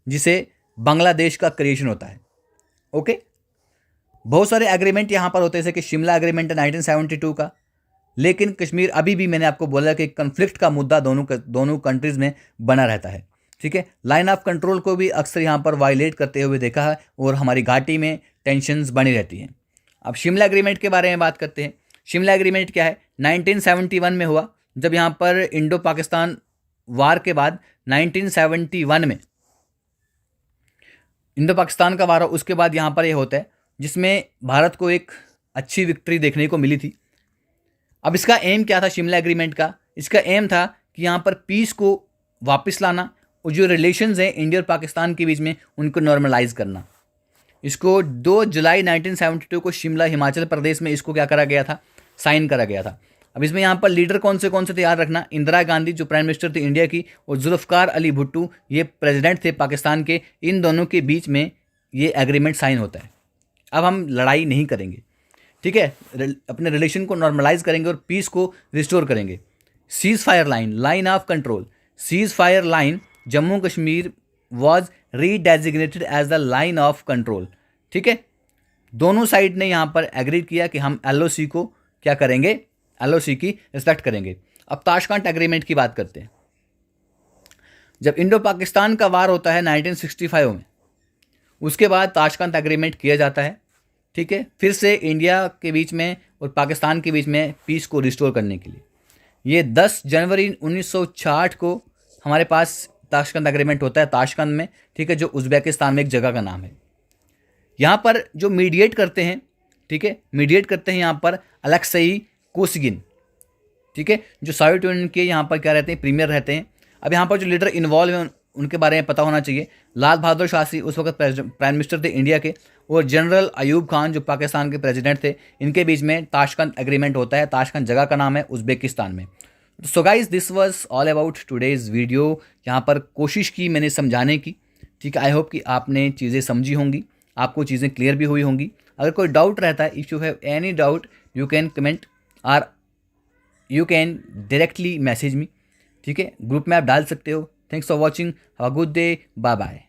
जिसे बांग्लादेश का क्रिएशन होता है। ओके, बहुत सारे एग्रीमेंट यहाँ पर होते हैं, जैसे कि शिमला एग्रीमेंट है 1972 का। लेकिन कश्मीर अभी भी मैंने आपको बोला कि कन्फ्लिक्ट का मुद्दा दोनों कंट्रीज़ में बना रहता है। ठीक है, लाइन ऑफ कंट्रोल को भी अक्सर यहाँ पर वायलेट करते हुए देखा है और हमारी घाटी में टेंशन्स बनी रहती हैं। अब शिमला एग्रीमेंट के बारे में बात करते हैं। शिमला एग्रीमेंट क्या है, 1971 में हुआ, जब यहाँ पर इंडो पाकिस्तान वार के बाद 1971 में इंडो पाकिस्तान का वार, उसके बाद यहाँ पर ये होता है जिसमें भारत को एक अच्छी विक्ट्री देखने को मिली थी। अब इसका एम क्या था शिमला एग्रीमेंट का, इसका एम था कि यहाँ पर पीस को वापस लाना और जो रिलेशंस हैं इंडिया और पाकिस्तान के बीच में उनको नॉर्मलाइज करना। इसको 2 जुलाई 1972 को शिमला हिमाचल प्रदेश में इसको क्या करा गया था, साइन करा गया था। अब इसमें यहाँ पर लीडर कौन से थे याद रखना, इंदिरा गांधी जो प्राइम मिनिस्टर थी इंडिया की और जुल्फ़िकार अली भुट्टो ये प्रेसिडेंट थे पाकिस्तान के। इन दोनों के बीच में ये एग्रीमेंट साइन होता है। अब हम लड़ाई नहीं करेंगे, ठीक है, अपने रिलेशन को नॉर्मलाइज करेंगे और पीस को रिस्टोर करेंगे। Ceasefire line, line of control, ceasefire line Jammu Kashmir was redesignated as the line of control. ठीक है, दोनों साइड ने यहाँ पर एग्री किया कि हम LOC को क्या करेंगे, LOC की रिस्पेक्ट करेंगे। अब ताशकंद एग्रीमेंट की बात करते हैं। जब इंडो पाकिस्तान का वार होता है 1965 में, उसके बाद ताशकंद एग्रीमेंट किया जाता है, ठीक है, फिर से इंडिया के बीच में और पाकिस्तान के बीच में पीस को रिस्टोर करने के लिए। ये 10 जनवरी 1966 को हमारे पास ताशकंद एग्रीमेंट होता है ताशकंद में, ठीक है, जो उज़्बेकिस्तान में एक जगह का नाम है। यहाँ पर जो मीडिएट करते हैं, ठीक है, मीडिएट करते हैं यहाँ पर अलेक्सेई कोसिगिन, ठीक है, जो सोवियत यूनियन के यहाँ पर क्या रहते हैं, प्रीमियर रहते हैं। अब यहाँ पर जो लीडर इन्वॉल्व हैं उनके बारे में पता होना चाहिए। लाल बहादुर शास्त्री उस वक्त प्राइम मिनिस्टर थे इंडिया के, और जनरल अयूब खान जो पाकिस्तान के प्रेसिडेंट थे। इनके बीच में ताशकंद एग्रीमेंट होता है। ताशकंद जगह का नाम है उज़्बेकिस्तान में। So guys, this was all about today's video. यहाँ पर कोशिश की मैंने समझाने की, ठीक है। आई होप कि आपने चीज़ें समझी होंगी, आपको चीज़ें क्लियर भी हुई होंगी। अगर कोई डाउट रहता है, if you have any doubt, you can comment और you can directly message me, ठीक है। ग्रुप में आप डाल सकते हो। Thanks for watching, have a good day, bye bye.